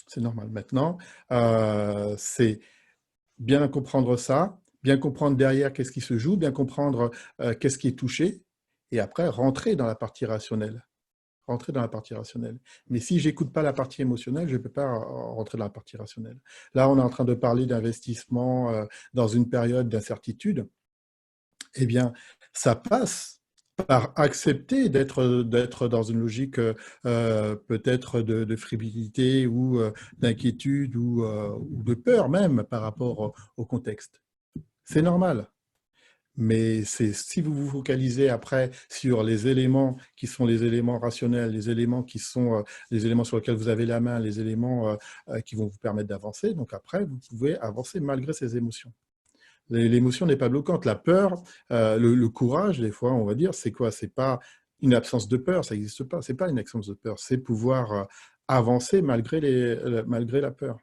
C'est normal. Maintenant, c'est bien comprendre ça, bien comprendre derrière qu'est-ce qui se joue, bien comprendre qu'est-ce qui est touché, et après rentrer dans la partie rationnelle. rentrer dans la partie rationnelle. Mais si je n'écoute pas la partie émotionnelle, je ne peux pas rentrer dans la partie rationnelle. Là, on est en train de parler d'investissement dans une période d'incertitude. Eh bien, ça passe par accepter d'être dans une logique peut-être de fébrilité ou d'inquiétude ou de peur même par rapport au contexte. C'est normal. Mais si vous vous focalisez après sur les éléments qui sont les éléments rationnels, les éléments qui sont les éléments sur lesquels vous avez la main, les éléments qui vont vous permettre d'avancer, donc après, vous pouvez avancer malgré ces émotions. L'émotion n'est pas bloquante. La peur, le courage, des fois, on va dire, c'est quoi? C'est pas une absence de peur, ça n'existe pas. C'est pas une absence de peur, c'est pouvoir avancer malgré la peur,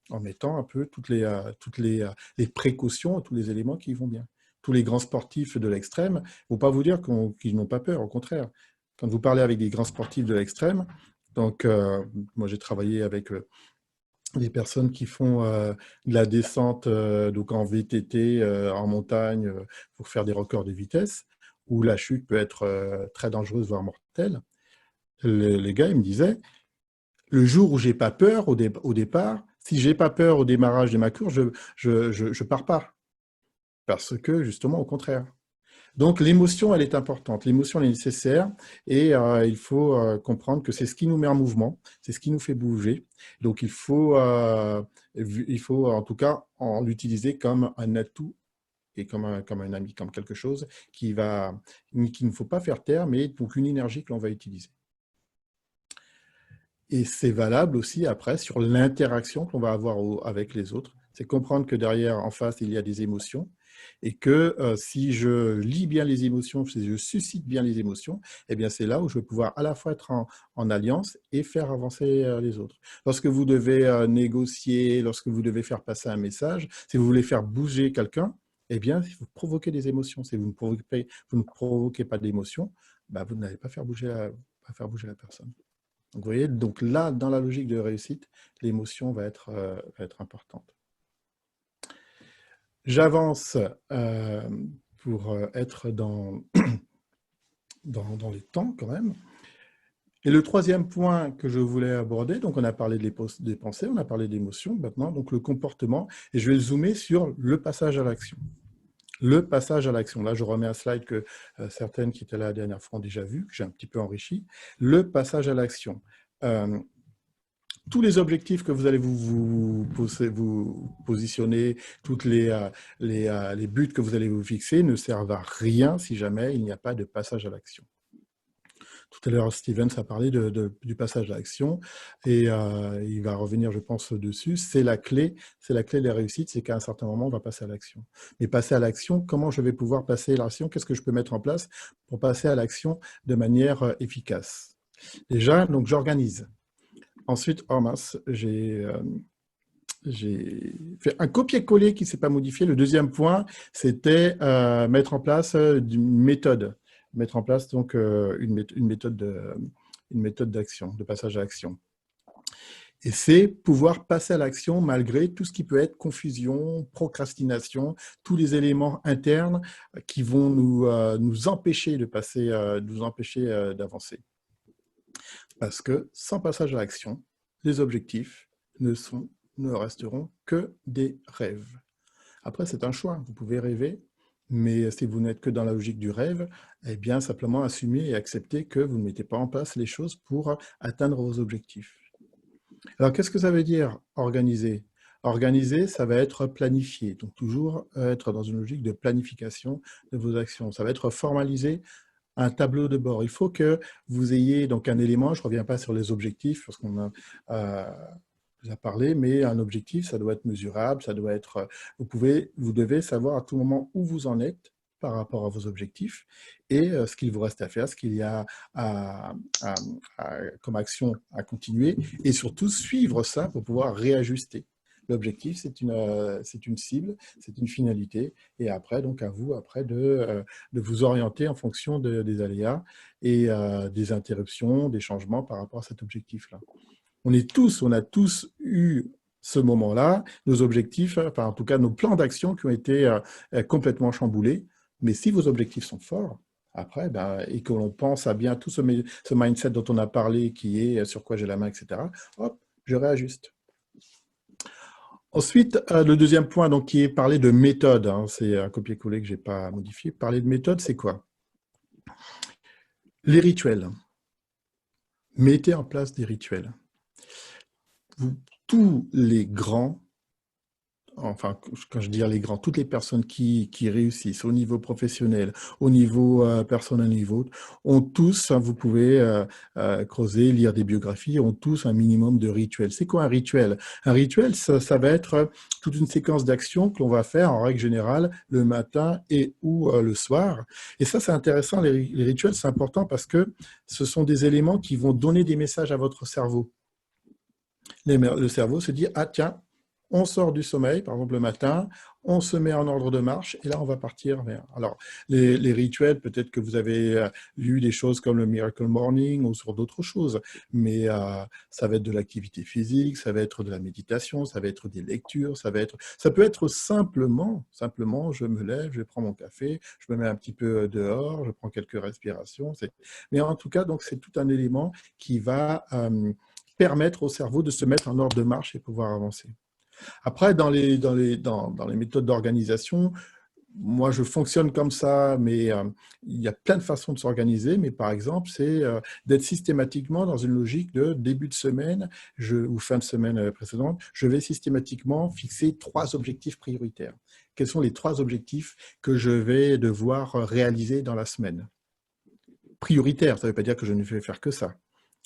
en mettant un peu toutes les précautions, tous les éléments qui vont bien. Tous les grands sportifs de l'extrême ne vont pas vous dire qu'ils n'ont pas peur, au contraire. Quand vous parlez avec des grands sportifs de l'extrême, donc moi j'ai travaillé avec des personnes qui font de la descente donc en VTT, en montagne, pour faire des records de vitesse, où la chute peut être très dangereuse, voire mortelle. Les gars, ils me disaient, le jour où j'ai pas peur au départ, si j'ai pas peur au démarrage de ma course, je pars pas. Parce que, justement, au contraire. Donc, l'émotion, elle est importante. L'émotion, elle est nécessaire et il faut comprendre que c'est ce qui nous met en mouvement, c'est ce qui nous fait bouger. Donc, il faut en tout cas, l'utiliser comme un atout et comme un ami, comme quelque chose qu'il ne faut pas faire taire, mais donc une énergie que l'on va utiliser. Et c'est valable aussi après sur l'interaction qu'on va avoir avec les autres. C'est comprendre que derrière, en face, il y a des émotions et que si je lis bien les émotions, si je suscite bien les émotions, eh bien c'est là où je vais pouvoir à la fois être en alliance et faire avancer les autres. Lorsque vous devez négocier, lorsque vous devez faire passer un message, si vous voulez faire bouger quelqu'un, eh bien, si vous provoquez des émotions, si vous ne provoquez pas d'émotions, bah, vous n'allez pas faire bouger la personne. Donc, vous voyez, donc là, dans la logique de réussite, l'émotion va être importante. J'avance pour être dans les temps quand même. Et le troisième point que je voulais aborder, donc on a parlé des pensées, on a parlé d'émotions, maintenant donc le comportement, et je vais zoomer sur le passage à l'action. Le passage à l'action. Là, je remets un slide que certaines qui étaient là la dernière fois ont déjà vu, que j'ai un petit peu enrichi. Le passage à l'action. Tous les objectifs que vous allez vous positionner, tous les buts que vous allez vous fixer ne servent à rien si jamais il n'y a pas de passage à l'action. Tout à l'heure, Stevens a parlé du passage à l'action et il va revenir, je pense, dessus. C'est la clé de la réussite, c'est qu'à un certain moment, on va passer à l'action. Mais passer à l'action, comment je vais pouvoir passer à l'action? Qu'est-ce que je peux mettre en place pour passer à l'action de manière efficace? Déjà, donc j'organise. Ensuite, oh mince, j'ai fait un copier-coller qui ne s'est pas modifié. Le deuxième point, c'était mettre en place une méthode. Mettre en place donc une méthode d'action, de passage à l'action. Et c'est pouvoir passer à l'action malgré tout ce qui peut être confusion, procrastination, tous les éléments internes qui vont nous empêcher de passer, nous empêcher d'avancer. Parce que sans passage à l'action, les objectifs ne resteront que des rêves. Après, c'est un choix. Vous pouvez rêver, mais si vous n'êtes que dans la logique du rêve, eh bien, simplement assumer et accepter que vous ne mettez pas en place les choses pour atteindre vos objectifs. Alors, qu'est-ce que ça veut dire organiser? Organiser, ça va être planifier. Donc, toujours être dans une logique de planification de vos actions. Ça va être formaliser un tableau de bord. Il faut que vous ayez donc un élément, je ne reviens pas sur les objectifs, parce qu'on a parlé, mais un objectif, ça doit être mesurable, ça doit être, vous devez savoir à tout moment où vous en êtes par rapport à vos objectifs et ce qu'il vous reste à faire, ce qu'il y a comme action à continuer et surtout suivre ça pour pouvoir réajuster. L'objectif, c'est une cible, c'est une finalité, et après, donc à vous, après, de vous orienter en fonction des aléas et des interruptions, des changements par rapport à cet objectif-là. On a tous eu ce moment-là, nos objectifs, enfin en tout cas nos plans d'action qui ont été complètement chamboulés, mais si vos objectifs sont forts, après, ben, et que l'on pense à bien tout ce mindset dont on a parlé, qui est sur quoi j'ai la main, etc., hop, je réajuste. Ensuite, le deuxième point, donc, qui est parler de méthode, hein, c'est un copier-coller que je n'ai pas modifié. Parler de méthode, c'est quoi? Les rituels. Mettez en place des rituels. Tous les grands, enfin, quand je dis les grands, toutes les personnes qui réussissent au niveau professionnel, au niveau personnel, ont tous, hein, vous pouvez creuser, lire des biographies, ont tous un minimum de rituels. C'est quoi un rituel? Un rituel, ça va être toute une séquence d'actions que l'on va faire en règle générale le matin et ou le soir. Et ça, c'est intéressant, les rituels, c'est important parce que ce sont des éléments qui vont donner des messages à votre cerveau. Le cerveau se dit, ah tiens, on sort du sommeil, par exemple le matin, on se met en ordre de marche, et là, on va partir vers... Alors, les rituels, peut-être que vous avez lu des choses comme le Miracle Morning ou sur d'autres choses, mais ça va être de l'activité physique, ça va être de la méditation, ça va être des lectures, ça peut être simplement, je me lève, je prends mon café, je me mets un petit peu dehors, je prends quelques respirations. Mais en tout cas, donc c'est tout un élément qui va permettre au cerveau de se mettre en ordre de marche et pouvoir avancer. Après, dans les méthodes d'organisation, moi, je fonctionne comme ça, mais il y a plein de façons de s'organiser. Mais par exemple, c'est d'être systématiquement dans une logique de début de semaine ou fin de semaine précédente. Je vais systématiquement fixer 3 objectifs prioritaires. Quels sont les 3 objectifs que je vais devoir réaliser dans la semaine? Prioritaire, ça ne veut pas dire que je ne vais faire que ça.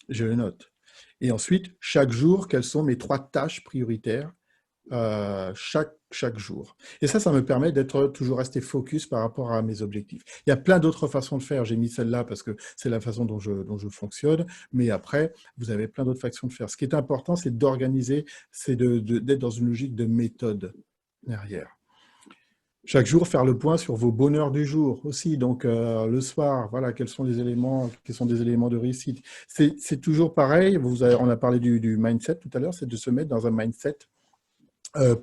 Je le note. Et ensuite, chaque jour, quelles sont mes 3 tâches prioritaires chaque jour. Et ça me permet d'être toujours resté focus par rapport à mes objectifs. Il y a plein d'autres façons de faire. J'ai mis celle-là parce que c'est la façon dont je fonctionne. Mais après, vous avez plein d'autres façons de faire. Ce qui est important, c'est d'organiser, c'est d'être dans une logique de méthode derrière. Chaque jour, faire le point sur vos bonheurs du jour aussi. Donc, le soir, voilà, quels sont des éléments de réussite. C'est toujours pareil. On a parlé du mindset tout à l'heure, c'est de se mettre dans un mindset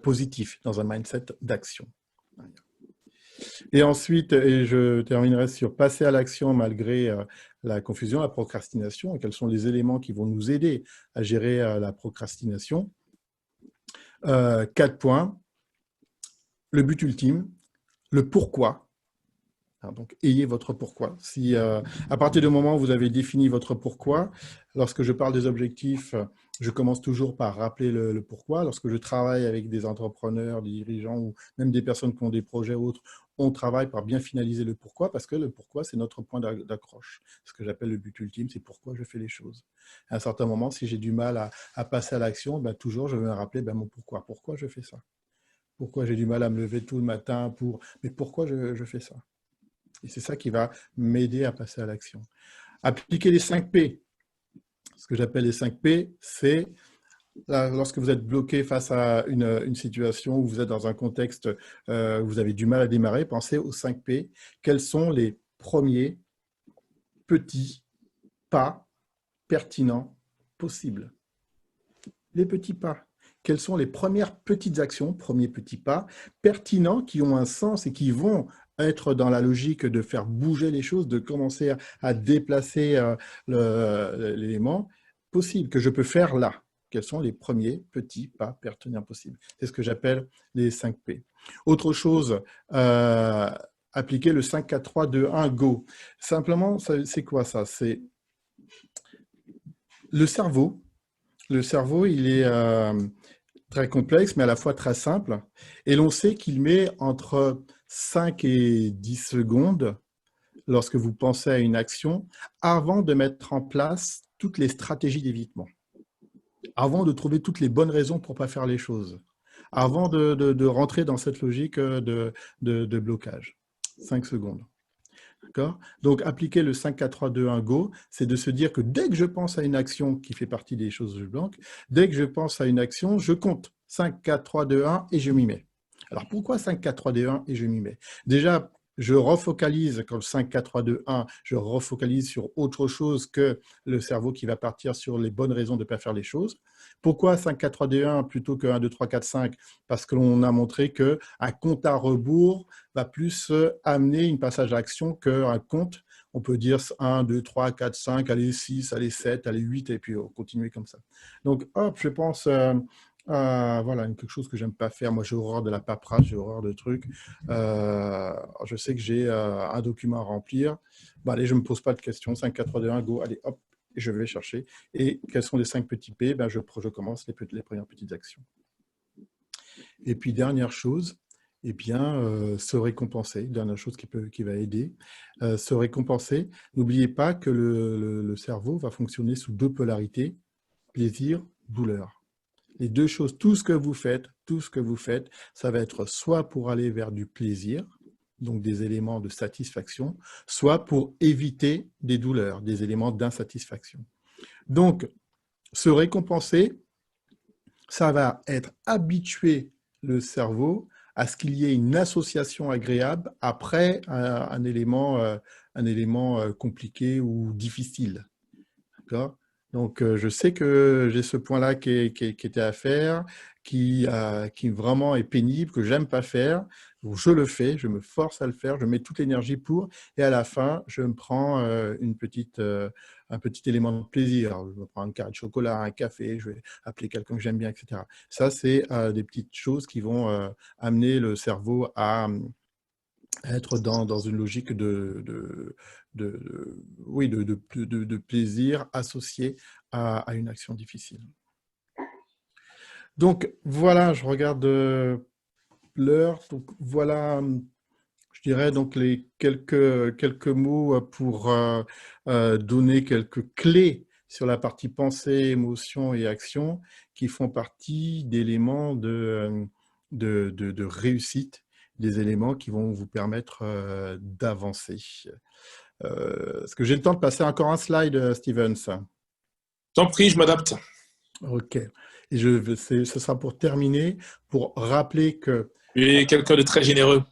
positif, dans un mindset d'action. Et ensuite, et je terminerai sur passer à l'action malgré la confusion, la procrastination, et quels sont les éléments qui vont nous aider à gérer la procrastination. 4 points. Le but ultime, le pourquoi. Donc, ayez votre pourquoi. Si, à partir du moment où vous avez défini votre pourquoi, lorsque je parle des objectifs, je commence toujours par rappeler le pourquoi. Lorsque je travaille avec des entrepreneurs, des dirigeants ou même des personnes qui ont des projets ou autres, on travaille par bien finaliser le pourquoi parce que le pourquoi, c'est notre point d'accroche. Ce que j'appelle le but ultime, c'est pourquoi je fais les choses. À un certain moment, si j'ai du mal à passer à l'action, ben, toujours je vais me rappeler mon pourquoi. Pourquoi je fais ça? Pourquoi j'ai du mal à me lever tout le matin mais pourquoi je fais ça? Et c'est ça qui va m'aider à passer à l'action. Appliquer les 5 P. Ce que j'appelle les 5 P, c'est lorsque vous êtes bloqué face à une situation où vous êtes dans un contexte où vous avez du mal à démarrer, pensez aux 5 P. Quels sont les premiers petits pas pertinents possibles? Les petits pas. Quelles sont les premières petites actions, premiers petits pas pertinents qui ont un sens et qui vont être dans la logique de faire bouger les choses, de commencer à déplacer l'élément possible que je peux faire là. Quels sont les premiers petits pas pertinents possibles? C'est ce que j'appelle les 5 P. Autre chose, appliquer le 5, 4, 3, 2, 1, go. Simplement, c'est quoi ça? C'est le cerveau. Le cerveau, il est très complexe, mais à la fois très simple. Et l'on sait qu'il met entre 5 et 10 secondes, lorsque vous pensez à une action, avant de mettre en place toutes les stratégies d'évitement, avant de trouver toutes les bonnes raisons pour ne pas faire les choses, avant de rentrer dans cette logique de blocage. 5 secondes. Donc, appliquer le 5, 4, 3, 2, 1, go, c'est de se dire que dès que je pense à une action qui fait partie des choses que je bloque, dès que je pense à une action, je compte 5, 4, 3, 2, 1 et je m'y mets. Alors, pourquoi 5, 4, 3, 2, 1 et je m'y mets? Déjà, je refocalise, comme 5, 4, 3, 2, 1, je refocalise sur autre chose que le cerveau qui va partir sur les bonnes raisons de ne pas faire les choses. Pourquoi 5, 4, 3, 2, 1 plutôt que 1, 2, 3, 4, 5? Parce que l'on a montré qu'un compte à rebours va plus amener une passage à l'action qu'un compte. On peut dire 1, 2, 3, 4, 5, allez 6, allez 7, allez 8, et puis continuer comme ça. Donc, hop, je pense... voilà, quelque chose que j'aime pas faire. Moi, j'ai horreur de la paperasse, j'ai horreur de trucs. Je sais que j'ai un document à remplir. Bah, allez, je ne me pose pas de questions. 5, 4, 3, 2, 1, go, allez, hop, et je vais chercher. Et quels sont les 5 petits P? Ben, je commence les premières petites actions. Et puis, dernière chose, eh bien, se récompenser. Dernière chose qui va aider. Se récompenser. N'oubliez pas que le cerveau va fonctionner sous 2 polarités, plaisir, douleur. Les 2 choses, tout ce que vous faites, ça va être soit pour aller vers du plaisir, donc des éléments de satisfaction, soit pour éviter des douleurs, des éléments d'insatisfaction. Donc, se récompenser, ça va être habituer le cerveau à ce qu'il y ait une association agréable après un élément compliqué ou difficile. D'accord ? Donc, je sais que j'ai ce point-là qui était à faire, qui vraiment est pénible, que j'aime pas faire. Donc, je le fais, je me force à le faire, je mets toute l'énergie pour, et à la fin, je me prends un petit élément de plaisir. Je me prends un carré de chocolat, un café, je vais appeler quelqu'un que j'aime bien, etc. Ça, c'est des petites choses qui vont amener le cerveau à être dans une logique de plaisir associé à une action difficile. Donc, voilà, je regarde l'heure. Donc, voilà, je dirais donc les quelques mots pour donner quelques clés sur la partie pensée, émotion et action qui font partie d'éléments de réussite, des éléments qui vont vous permettre d'avancer. Est-ce que j'ai le temps de passer encore un slide, Stevens? T'en prie, je m'adapte. Ok. Et ce sera pour terminer, pour rappeler que... Tu es quelqu'un de très généreux.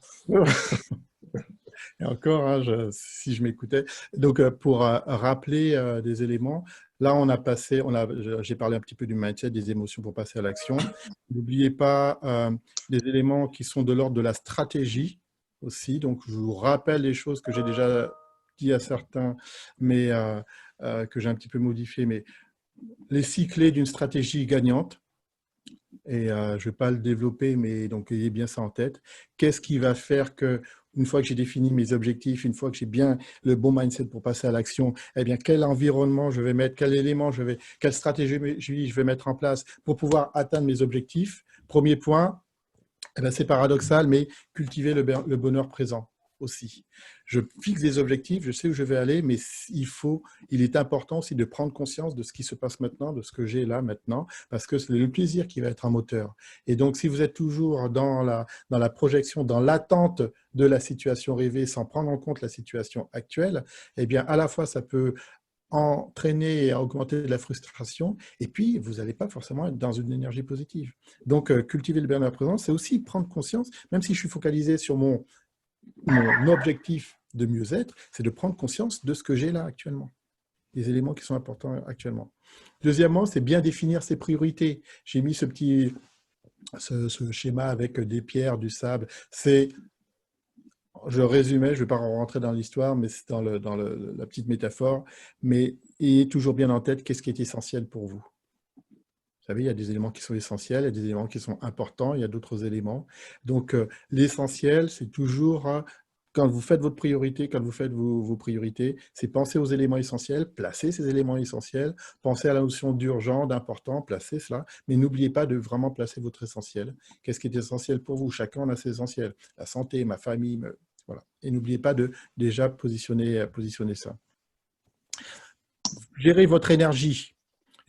Et encore, hein, si je m'écoutais. Donc, pour rappeler des éléments, là, j'ai parlé un petit peu du mindset, des émotions pour passer à l'action. N'oubliez pas des éléments qui sont de l'ordre de la stratégie aussi. Donc, je vous rappelle les choses que j'ai déjà dit à certains, mais que j'ai un petit peu modifié. Mais les 6 clés d'une stratégie gagnante. Et je ne vais pas le développer, mais donc ayez bien ça en tête. Qu'est-ce qui va faire que, une fois que j'ai défini mes objectifs, une fois que j'ai bien le bon mindset pour passer à l'action, eh bien, quel environnement je vais mettre, quel élément quelle stratégie je vais mettre en place pour pouvoir atteindre mes objectifs? Premier point, eh bien, c'est paradoxal, mais cultiver le bonheur présent aussi. Je fixe des objectifs, je sais où je vais aller, mais il est important aussi de prendre conscience de ce qui se passe maintenant, de ce que j'ai là maintenant, parce que c'est le plaisir qui va être un moteur. Et donc, si vous êtes toujours dans la projection, dans l'attente de la situation rêvée, sans prendre en compte la situation actuelle, eh bien, à la fois, ça peut entraîner et augmenter la frustration, et puis vous n'allez pas forcément être dans une énergie positive. Donc, cultiver le bien-être présent, c'est aussi prendre conscience, même si je suis focalisé sur mon objectif de mieux-être, c'est de prendre conscience de ce que j'ai là actuellement, des éléments qui sont importants actuellement. Deuxièmement, c'est bien définir ses priorités. J'ai mis ce schéma avec des pierres, du sable. Je résumais, je ne vais pas rentrer dans l'histoire, mais c'est dans la petite métaphore, mais ayez toujours bien en tête qu'est-ce qui est essentiel pour vous. Vous savez, il y a des éléments qui sont essentiels, il y a des éléments qui sont importants, il y a d'autres éléments. Donc, l'essentiel, c'est toujours, quand vous faites votre priorité, quand vous faites vos priorités, c'est penser aux éléments essentiels, placer ces éléments essentiels, penser à la notion d'urgent, d'important, placer cela, mais n'oubliez pas de vraiment placer votre essentiel. Qu'est-ce qui est essentiel pour vous? Chacun a ses essentiels. La santé, ma famille, voilà. Et n'oubliez pas de déjà positionner ça. Gérer votre énergie.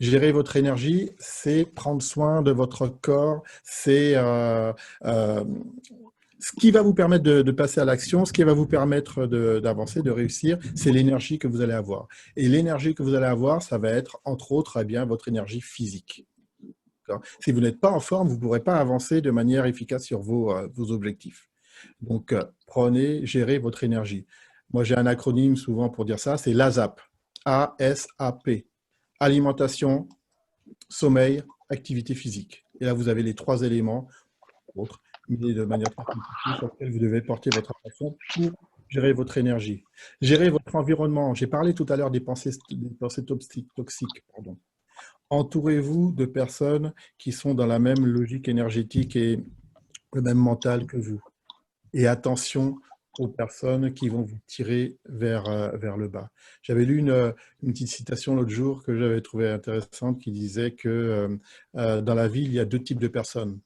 Gérer votre énergie, c'est prendre soin de votre corps, c'est ce qui va vous permettre de passer à l'action, ce qui va vous permettre d'avancer, de réussir, c'est l'énergie que vous allez avoir. Et l'énergie que vous allez avoir, ça va être, entre autres, eh bien, votre énergie physique. Si vous n'êtes pas en forme, vous ne pourrez pas avancer de manière efficace sur vos objectifs. Donc, prenez, gérez votre énergie. Moi, j'ai un acronyme souvent pour dire ça, c'est l'ASAP. A-S-A-P. Alimentation, sommeil, activité physique. Et là, vous avez les 3 éléments, autres, mais de manière très spécifique, sur lesquels vous devez porter votre attention pour gérer votre énergie. Gérer votre environnement. J'ai parlé tout à l'heure des pensées toxiques. Pardon. Entourez-vous de personnes qui sont dans la même logique énergétique et le même mental que vous. Et attention aux personnes qui vont vous tirer vers le bas. J'avais lu une petite citation l'autre jour que j'avais trouvée intéressante qui disait que dans la vie, il y a 2 types de personnes,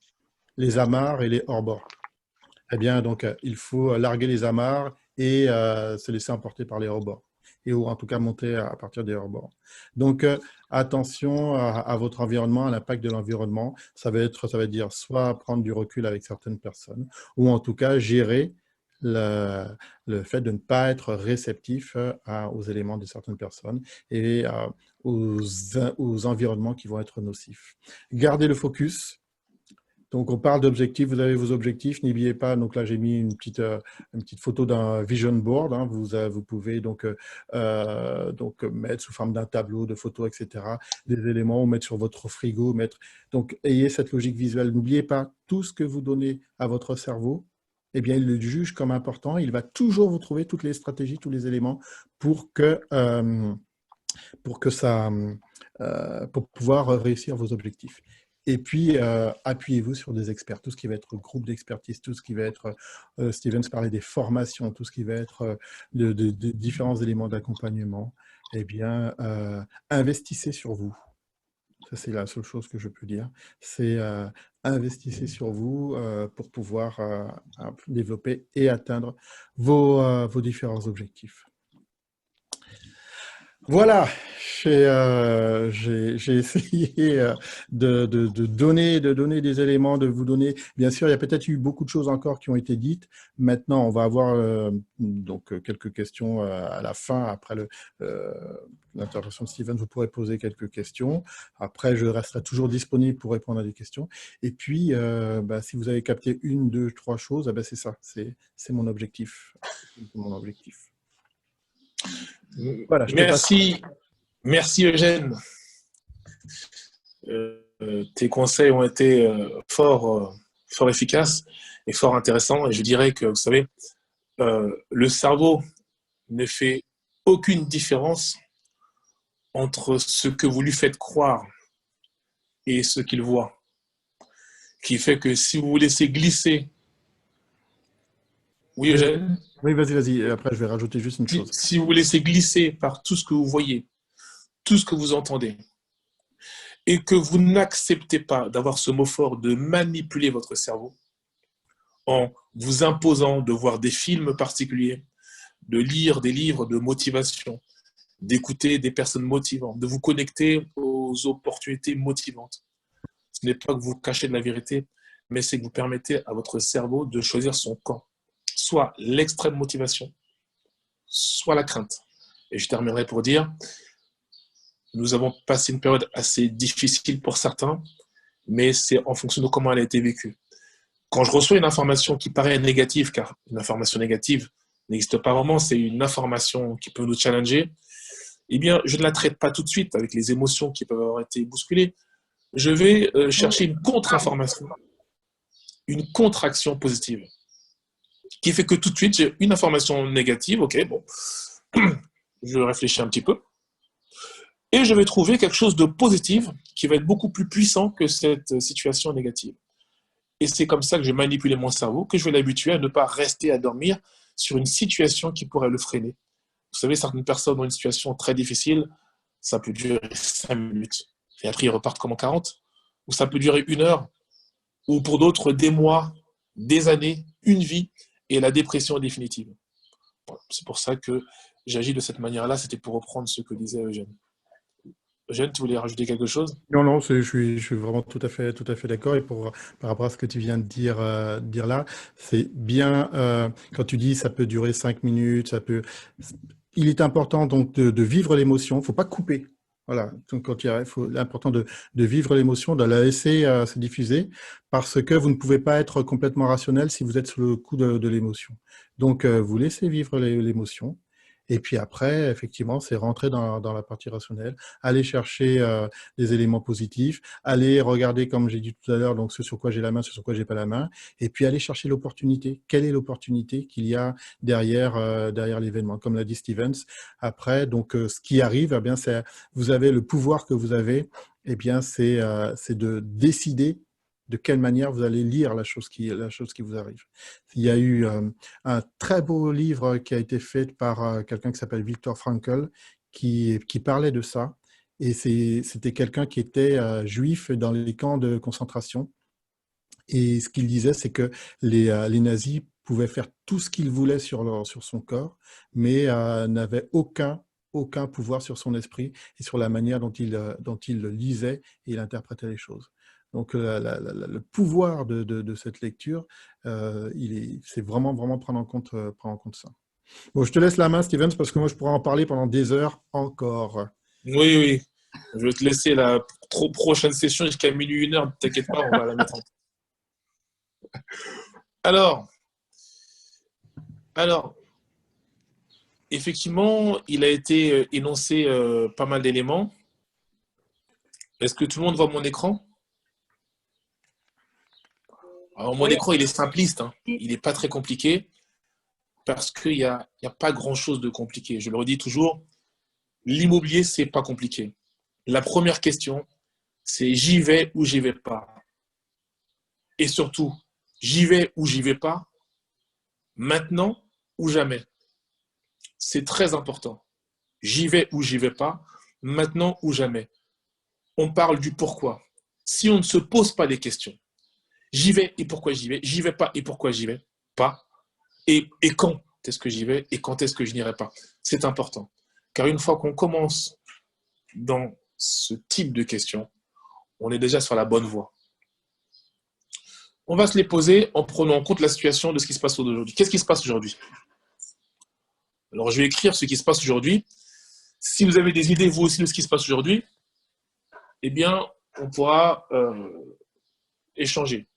les amarres et les hors-bord. Eh bien, donc, il faut larguer les amarres et se laisser emporter par les hors-bords. Et ou en tout cas monter à partir des hors-bords. Donc, attention à votre environnement, à l'impact de l'environnement. Ça va dire soit prendre du recul avec certaines personnes, ou en tout cas gérer le fait de ne pas être réceptif aux éléments de certaines personnes et aux environnements qui vont être nocifs. Gardez le focus. Donc, on parle d'objectifs. Vous avez vos objectifs. N'oubliez pas, donc là, j'ai mis une petite photo d'un vision board. Hein. Vous pouvez donc mettre sous forme d'un tableau de photos, etc., des éléments, ou mettre sur votre frigo. Donc, ayez cette logique visuelle. N'oubliez pas, tout ce que vous donnez à votre cerveau, eh bien, il le juge comme important. Il va toujours vous trouver toutes les stratégies, tous les éléments pour pouvoir réussir vos objectifs. Et puis, appuyez-vous sur des experts, tout ce qui va être groupe d'expertise, tout ce qui va être, Stevens parlait des formations, tout ce qui va être de différents éléments d'accompagnement, eh bien, investissez sur vous. Ça, c'est la seule chose que je peux dire. C'est investissez sur vous pour pouvoir développer et atteindre vos différents objectifs. Voilà, j'ai essayé de donner des éléments, de vous donner. Bien sûr, il y a peut-être eu beaucoup de choses encore qui ont été dites. Maintenant, on va avoir donc quelques questions à la fin, après l'intervention de Steven. Vous pourrez poser quelques questions. Après, je resterai toujours disponible pour répondre à des questions. Et puis, si vous avez capté 1, 2, 3 choses, c'est ça, c'est mon objectif. C'est mon objectif. Voilà, merci Eugène. Tes conseils ont été fort efficaces et fort intéressants. Et je dirais que, vous savez, le cerveau ne fait aucune différence entre ce que vous lui faites croire et ce qu'il voit. Qui fait que si vous vous laissez glisser... Oui, Eugène ? Oui, vas-y. Après, je vais rajouter juste une chose. Si vous vous laissez glisser par tout ce que vous voyez, tout ce que vous entendez, et que vous n'acceptez pas d'avoir ce mot fort de manipuler votre cerveau en vous imposant de voir des films particuliers, de lire des livres de motivation, d'écouter des personnes motivantes, de vous connecter aux opportunités motivantes. Ce n'est pas que vous cachez de la vérité, mais c'est que vous permettez à votre cerveau de choisir son camp. Soit l'extrême motivation, soit la crainte. Et je terminerai pour dire, nous avons passé une période assez difficile pour certains, mais c'est en fonction de comment elle a été vécue. Quand je reçois une information qui paraît négative, car une information négative n'existe pas vraiment, c'est une information qui peut nous challenger, eh bien, je ne la traite pas tout de suite avec les émotions qui peuvent avoir été bousculées. Je vais chercher une contre-information, une contre-action positive, qui fait que tout de suite, j'ai une information négative, ok, bon, je réfléchis un petit peu, et je vais trouver quelque chose de positif qui va être beaucoup plus puissant que cette situation négative. Et c'est comme ça que je vais manipuler mon cerveau, que je vais l'habituer à ne pas rester à dormir sur une situation qui pourrait le freiner. Vous savez, certaines personnes ont une situation très difficile, ça peut durer 5 minutes, et après ils repartent comme en 40, ou ça peut durer 1 heure, ou pour d'autres, des mois, des années, une vie, et la dépression est définitive. Bon, c'est pour ça que j'agis de cette manière-là, c'était pour reprendre ce que disait Eugène. Eugène, tu voulais rajouter quelque chose ? Non, je suis vraiment tout à fait d'accord. Et par rapport à ce que tu viens de dire là, c'est bien quand tu dis ça peut durer 5 minutes, il est important donc de vivre l'émotion. Il ne faut pas couper. Voilà, donc quand l'important de vivre l'émotion, de la laisser se diffuser, parce que vous ne pouvez pas être complètement rationnel si vous êtes sous le coup de l'émotion. Donc, vous laissez vivre l'émotion, et puis après, effectivement, c'est rentrer dans la partie rationnelle, aller chercher des éléments positifs, aller regarder, comme j'ai dit tout à l'heure, donc ce sur quoi j'ai la main, ce sur quoi j'ai pas la main, et puis aller chercher l'opportunité. Quelle est l'opportunité qu'il y a derrière l'événement? Comme l'a dit Stevens, après, donc ce qui arrive, eh bien, vous avez le pouvoir que vous avez, eh bien, c'est de décider de quelle manière vous allez lire la chose qui vous arrive. Il y a eu un très beau livre qui a été fait par quelqu'un qui s'appelle Viktor Frankl, qui parlait de ça. Et c'était quelqu'un qui était juif dans les camps de concentration. Et ce qu'il disait, c'est que les nazis pouvaient faire tout ce qu'ils voulaient sur son corps, mais n'avaient aucun pouvoir sur son esprit et sur la manière dont il lisait et il interprétait les choses. Donc, le pouvoir de cette lecture, c'est vraiment prendre en compte ça. Bon, je te laisse la main, Stevens, parce que moi, je pourrais en parler pendant des heures encore. Oui, oui. Je vais te laisser la prochaine session jusqu'à minuit, 1h. Ne t'inquiète pas, on va la mettre en place. Alors, effectivement, il a été énoncé pas mal d'éléments. Est-ce que tout le monde voit mon écran? Alors, mon écran, il est simpliste. Hein. Il n'est pas très compliqué parce qu'il n'y a pas grand-chose de compliqué. Je le redis toujours, l'immobilier, c'est pas compliqué. La première question, c'est j'y vais ou j'y vais pas. Et surtout, j'y vais ou j'y vais pas, maintenant ou jamais. C'est très important. J'y vais ou j'y vais pas, maintenant ou jamais. On parle du pourquoi. Si on ne se pose pas les questions, j'y vais et pourquoi j'y vais pas et pourquoi j'y vais pas, et quand est-ce que j'y vais et quand est-ce que je n'irai pas. C'est important. Car une fois qu'on commence dans ce type de questions, on est déjà sur la bonne voie. On va se les poser en prenant en compte la situation de ce qui se passe aujourd'hui. Qu'est-ce qui se passe aujourd'hui? Alors, je vais écrire ce qui se passe aujourd'hui. Si vous avez des idées, vous aussi, de ce qui se passe aujourd'hui, eh bien, on pourra échanger.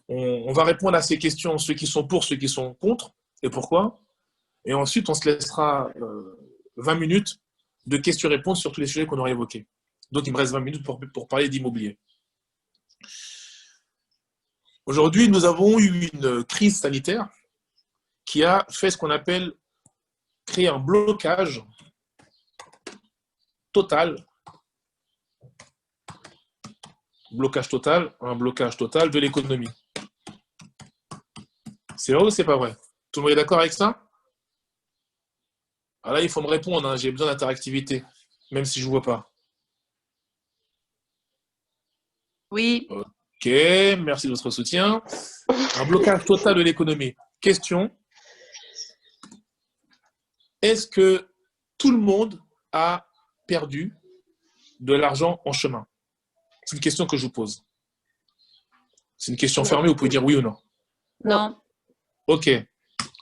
On va répondre à ces questions, ceux qui sont pour, ceux qui sont contre, et pourquoi. Et ensuite, on se laissera 20 minutes de questions-réponses sur tous les sujets qu'on aura évoqués. Donc, il me reste 20 minutes pour parler d'immobilier. Aujourd'hui, nous avons eu une crise sanitaire qui a fait ce qu'on appelle créer un blocage total. Un blocage total de l'économie. C'est vrai ou c'est pas vrai? Tout le monde est d'accord avec ça? Alors là, il faut me répondre, hein, j'ai besoin d'interactivité, même si je ne vois pas. Oui. Ok, merci de votre soutien. Un blocage total de l'économie. Question. Est-ce que tout le monde a perdu de l'argent en chemin? C'est une question que je vous pose. C'est une question fermée, vous pouvez dire oui ou non. Non. Ok.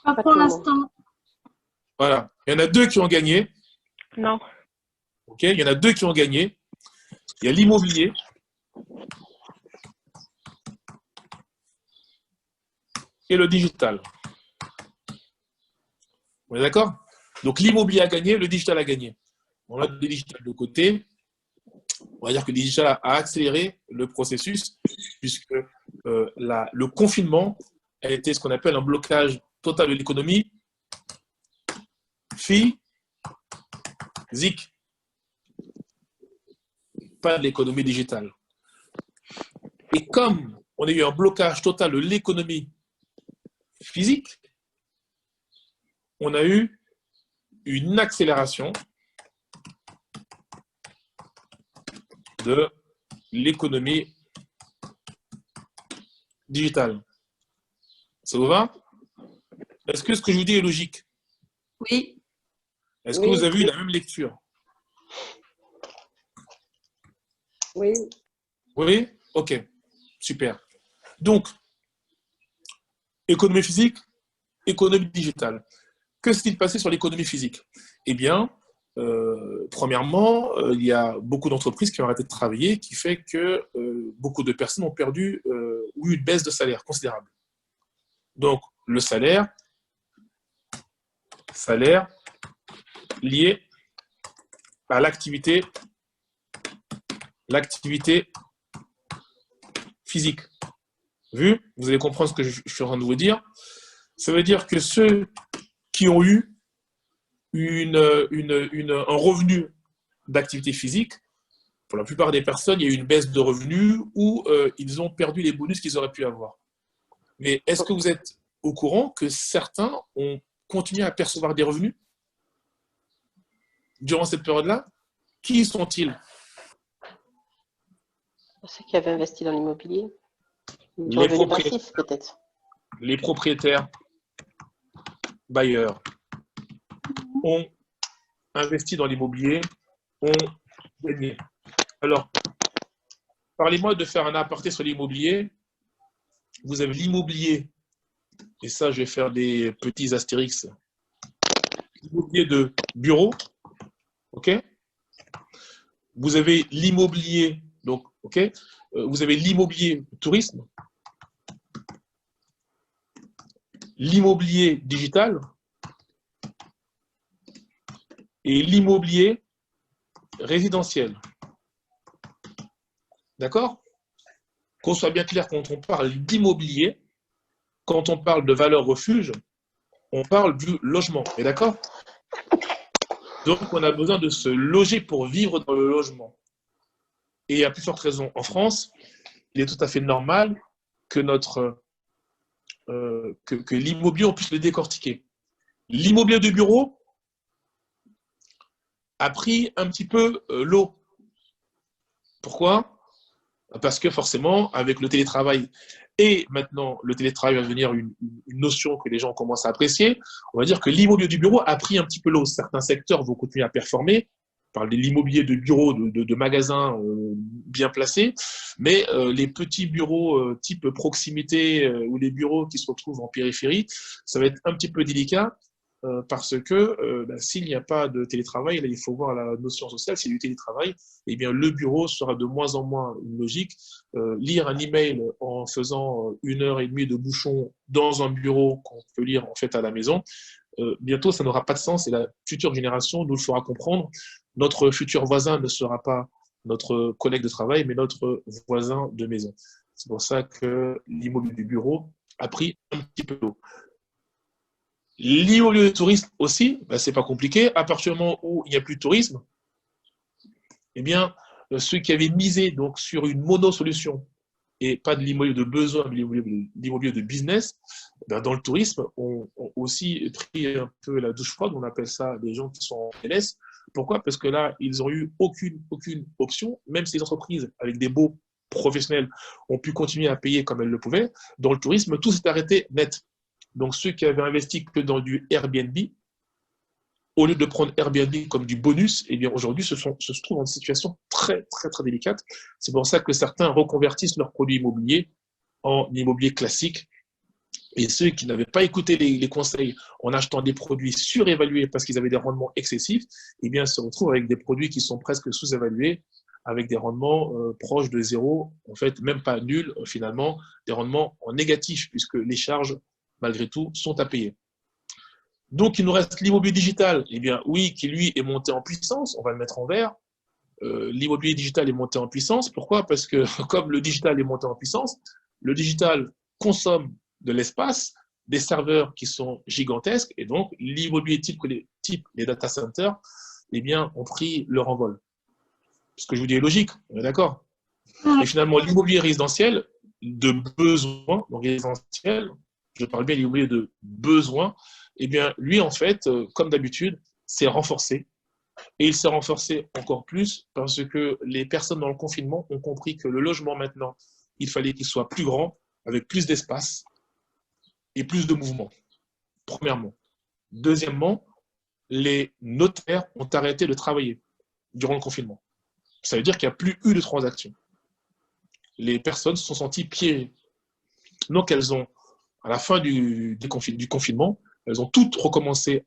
Pas pour l'instant. Voilà. Il y en a deux qui ont gagné. Non. Ok. Il y en a deux qui ont gagné. Il y a l'immobilier. Et le digital. Vous êtes d'accord? Donc l'immobilier a gagné, le digital a gagné. On a le digital de côté. On va dire que le digital a accéléré le processus puisque le confinement a été ce qu'on appelle un blocage total de l'économie physique. Pas de l'économie digitale. Et comme on a eu un blocage total de l'économie physique, on a eu une accélération de l'économie digitale. Ça vous va? Est-ce que ce que je vous dis est logique? Oui. Est-ce que vous avez eu la même lecture? Oui. Oui? Ok, super. Donc, économie physique, économie digitale. Que s'est-il passé sur l'économie physique? Eh bien, Premièrement, il y a beaucoup d'entreprises qui ont arrêté de travailler, qui fait que beaucoup de personnes ont perdu ou eu une baisse de salaire considérable. Donc, le salaire lié à l'activité physique. Vu? Vous allez comprendre ce que je suis en train de vous dire. Ça veut dire que ceux qui ont eu un revenu d'activité physique, pour la plupart des personnes, il y a eu une baisse de revenus ou ils ont perdu les bonus qu'ils auraient pu avoir. Mais est-ce que vous êtes au courant que certains ont continué à percevoir des revenus durant cette période-là? Qui sont-ils? Ceux qui avaient investi dans l'immobilier. Peut-être. Les propriétaires, bailleurs, ont investi dans l'immobilier, ont gagné. Alors, parlez-moi de faire un aparté sur l'immobilier. Vous avez l'immobilier, et ça, je vais faire des petits astérix. L'immobilier de bureau, ok? Vous avez l'immobilier, donc, ok? Vous avez l'immobilier tourisme, l'immobilier digital et l'immobilier résidentiel. D'accord? Qu'on soit bien clair, quand on parle d'immobilier, quand on parle de valeur refuge, on parle du logement. Et d'accord? Donc, on a besoin de se loger pour vivre dans le logement. Et à plus forte raison, en France, il est tout à fait normal que que l'immobilier, on puisse le décortiquer. L'immobilier de bureau a pris un petit peu l'eau. Pourquoi? Parce que forcément, avec le télétravail, et maintenant le télétravail va devenir une notion que les gens commencent à apprécier, on va dire que l'immobilier du bureau a pris un petit peu l'eau. Certains secteurs vont continuer à performer. On parle de l'immobilier de bureaux, de magasins bien placés, mais les petits bureaux type proximité ou les bureaux qui se retrouvent en périphérie, ça va être un petit peu délicat. Parce que s'il n'y a pas de télétravail, là, il faut voir la notion sociale. S'il y a du télétravail, eh bien, le bureau sera de moins en moins une logique. Lire un email en faisant 1h30 de bouchon dans un bureau qu'on peut lire en fait à la maison, bientôt ça n'aura pas de sens et la future génération nous le fera comprendre. Notre futur voisin ne sera pas notre collègue de travail, mais notre voisin de maison. C'est pour ça que l'immobilier du bureau a pris un petit peu d'eau. L'immobilier de tourisme aussi, c'est pas compliqué. À partir du moment où il n'y a plus de tourisme, eh bien, ceux qui avaient misé donc sur une mono-solution et pas de l'immobilier de besoin, mais l'immobilier de business, dans le tourisme, ont aussi pris un peu la douche froide. On appelle ça des gens qui sont en PLS. Pourquoi? Parce que là, ils n'ont eu aucune option, même si les entreprises avec des beaux professionnels ont pu continuer à payer comme elles le pouvaient. Dans le tourisme, tout s'est arrêté net. Donc, ceux qui avaient investi que dans du Airbnb, au lieu de prendre Airbnb comme du bonus, eh bien aujourd'hui, se trouvent dans une situation très, très, très délicate. C'est pour ça que certains reconvertissent leurs produits immobiliers en immobilier classique. Et ceux qui n'avaient pas écouté les conseils en achetant des produits surévalués parce qu'ils avaient des rendements excessifs, eh bien, se retrouvent avec des produits qui sont presque sous-évalués, avec des rendements proches de zéro, en fait, même pas nuls, finalement, des rendements en négatif, puisque les charges malgré tout, sont à payer. Donc, il nous reste l'immobilier digital. Eh bien, oui, qui lui est monté en puissance. On va le mettre en vert. L'immobilier digital est monté en puissance. Pourquoi? Parce que comme le digital est monté en puissance, le digital consomme de l'espace, des serveurs qui sont gigantesques, et donc l'immobilier type les data centers, eh bien, ont pris leur envol. Ce que je vous dis est logique, on est d'accord. Et finalement, l'immobilier résidentiel de besoin, donc résidentiel, je parle bien de l'immobilier de besoin, eh bien, lui, en fait, comme d'habitude, s'est renforcé. Et il s'est renforcé encore plus parce que les personnes dans le confinement ont compris que le logement, maintenant, il fallait qu'il soit plus grand, avec plus d'espace et plus de mouvement, premièrement. Deuxièmement, les notaires ont arrêté de travailler durant le confinement. Ça veut dire qu'il n'y a plus eu de transactions. Les personnes se sont senties piégées. Donc, elles ont, à la fin du confinement, elles ont toutes recommencé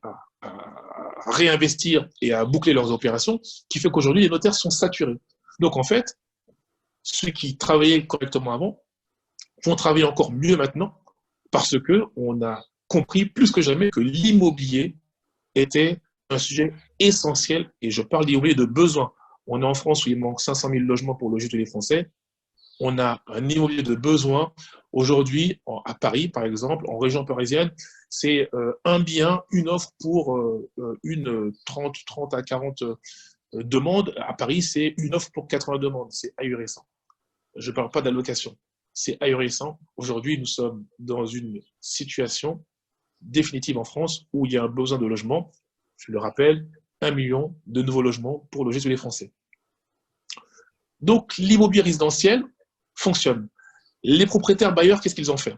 réinvestir et à boucler leurs opérations, qui fait qu'aujourd'hui, les notaires sont saturés. Donc, en fait, ceux qui travaillaient correctement avant vont travailler encore mieux maintenant parce qu'on a compris plus que jamais que l'immobilier était un sujet essentiel, et je parle d'immobilier de besoin. On est en France où il manque 500 000 logements pour loger tous les Français. On a un immobilier de besoin. Aujourd'hui, à Paris, par exemple, en région parisienne, c'est un bien, une offre pour une 30 à 40 demandes. À Paris, c'est une offre pour 80 demandes. C'est ahurissant. Je ne parle pas d'allocation. C'est ahurissant. Aujourd'hui, nous sommes dans une situation définitive en France où il y a un besoin de logement. Je le rappelle, 1 million de nouveaux logements pour loger tous les Français. Donc, l'immobilier résidentiel fonctionne. Les propriétaires bailleurs, qu'est-ce qu'ils ont fait?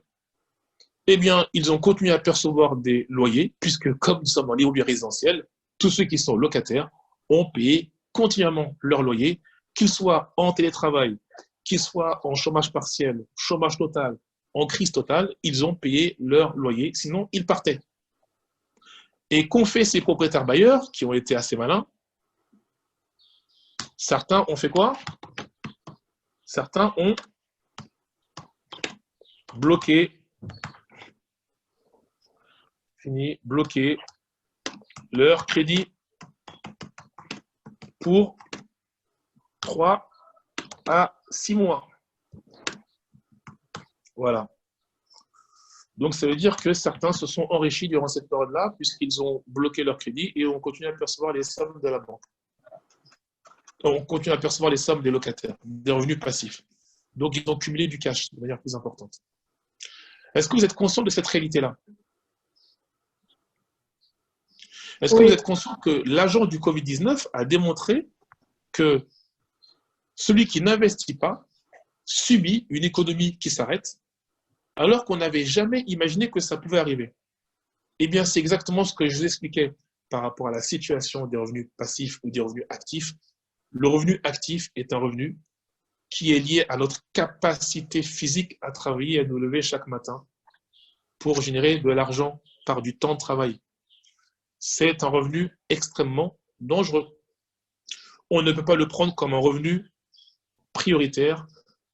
Eh bien, ils ont continué à percevoir des loyers, puisque comme nous sommes dans l'immobilier résidentiel, tous ceux qui sont locataires ont payé continuellement leur loyer, qu'ils soient en télétravail, qu'ils soient en chômage partiel, chômage total, en crise totale, ils ont payé leur loyer, sinon ils partaient. Et qu'ont fait ces propriétaires bailleurs, qui ont été assez malins? Certains ont fait quoi? Certains ont bloqué leur crédit pour 3 à 6 mois. Voilà. Donc, ça veut dire que certains se sont enrichis durant cette période-là, puisqu'ils ont bloqué leur crédit et ont continué à percevoir les sommes de la banque. On continue à percevoir les sommes des locataires, des revenus passifs. Donc, ils ont cumulé du cash de manière plus importante. Est-ce que vous êtes conscient de cette réalité-là? Est-ce que vous êtes conscient que l'agent du Covid-19 a démontré que celui qui n'investit pas subit une économie qui s'arrête, alors qu'on n'avait jamais imaginé que ça pouvait arriver? Eh bien, c'est exactement ce que je vous expliquais par rapport à la situation des revenus passifs ou des revenus actifs. Le revenu actif est un revenu qui est lié à notre capacité physique à travailler et à nous lever chaque matin pour générer de l'argent par du temps de travail. C'est un revenu extrêmement dangereux. On ne peut pas le prendre comme un revenu prioritaire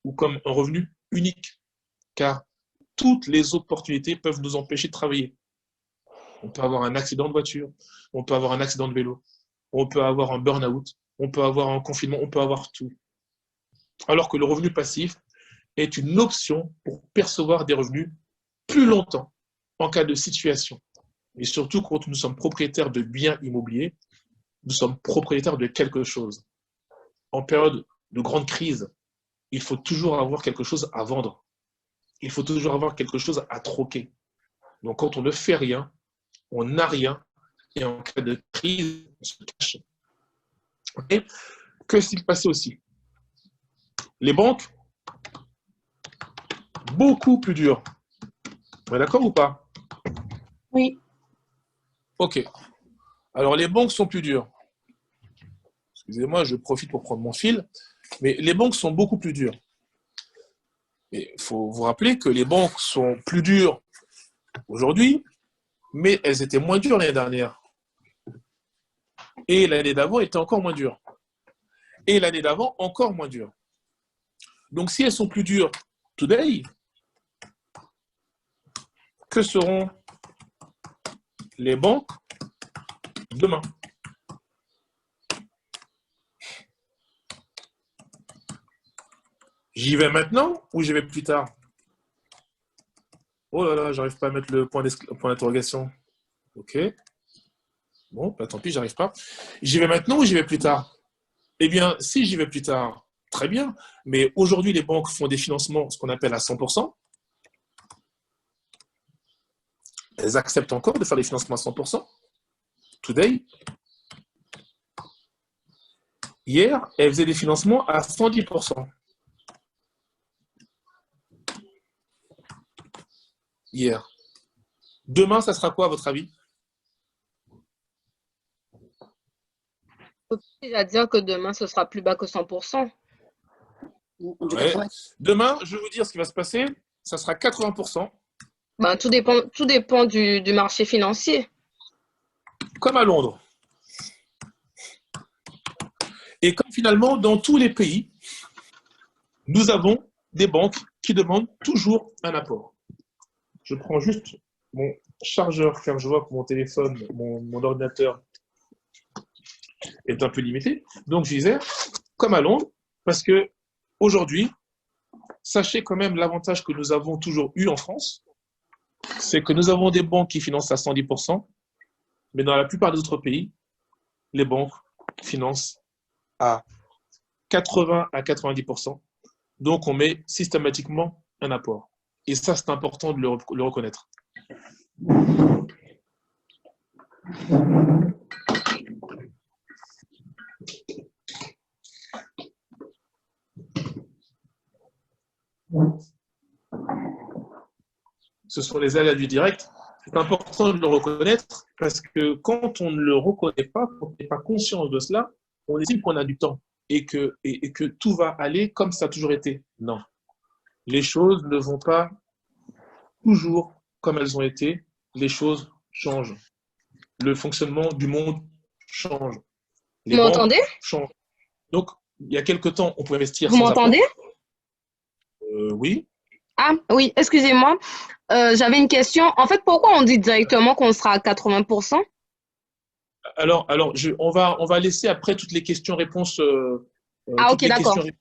ou comme un revenu unique, car toutes les opportunités peuvent nous empêcher de travailler. On peut avoir un accident de voiture, on peut avoir un accident de vélo, on peut avoir un burn-out, on peut avoir un confinement, on peut avoir tout. Alors que le revenu passif est une option pour percevoir des revenus plus longtemps en cas de situation. Et surtout quand nous sommes propriétaires de biens immobiliers, nous sommes propriétaires de quelque chose. En période de grande crise, il faut toujours avoir quelque chose à vendre. Il faut toujours avoir quelque chose à troquer. Donc quand on ne fait rien, on n'a rien. Et en cas de crise, on se cache. Okay? Que s'est-il passé aussi? Les banques, beaucoup plus dures. On est d'accord ou pas? Oui. Ok. Alors les banques sont plus dures. Excusez-moi, je profite pour prendre mon fil. Mais les banques sont beaucoup plus dures. Il faut vous rappeler que les banques sont plus dures aujourd'hui, mais elles étaient moins dures l'année dernière. Et l'année d'avant était encore moins dure. Et l'année d'avant, encore moins dure. Donc si elles sont plus dures today, que seront les banques demain? J'y vais maintenant ou j'y vais plus tard? Oh là là, j'arrive pas à mettre le point d'interrogation. Ok. Bon, bah, tant pis, j'arrive pas. J'y vais maintenant ou j'y vais plus tard? Eh bien, si j'y vais plus tard, très bien. Mais aujourd'hui, les banques font des financements, ce qu'on appelle à 100%. Elles acceptent encore de faire des financements à 100%. Today. Hier, elles faisaient des financements à 110%. Hier. Demain, ça sera quoi à votre avis? Il va dire que demain, ce sera plus bas que 100%. Ouais. Demain, je vais vous dire ce qui va se passer. Ça sera 80%. Ben, tout dépend du marché financier. Comme à Londres. Et comme finalement, dans tous les pays, nous avons des banques qui demandent toujours un apport. Je prends juste mon chargeur car je vois que mon téléphone, mon ordinateur est un peu limité. Donc je disais, comme à Londres, parce que aujourd'hui, sachez quand même l'avantage que nous avons toujours eu en France, c'est que nous avons des banques qui financent à 110%, mais dans la plupart des autres pays, les banques financent à 80 à 90%. Donc on met systématiquement un apport. Et ça, c'est important de le reconnaître. Ce sont les aléas du direct. C'est important de le reconnaître parce que quand on ne le reconnaît pas, quand on n'est pas conscient de cela, on estime qu'on a du temps et que tout va aller comme ça a toujours été. Non. Les choses ne vont pas toujours comme elles ont été. Les choses changent. Le fonctionnement du monde change. Les Vous banques m'entendez? changent. Donc, il y a quelque temps, on pouvait investir Vous sans apport. m'entendez? Oui. Ah oui, excusez-moi. J'avais une question. En fait, pourquoi on dit directement qu'on sera à 80%? Alors on va laisser après toutes les questions-réponses Ah, toutes ok, les d'accord. questions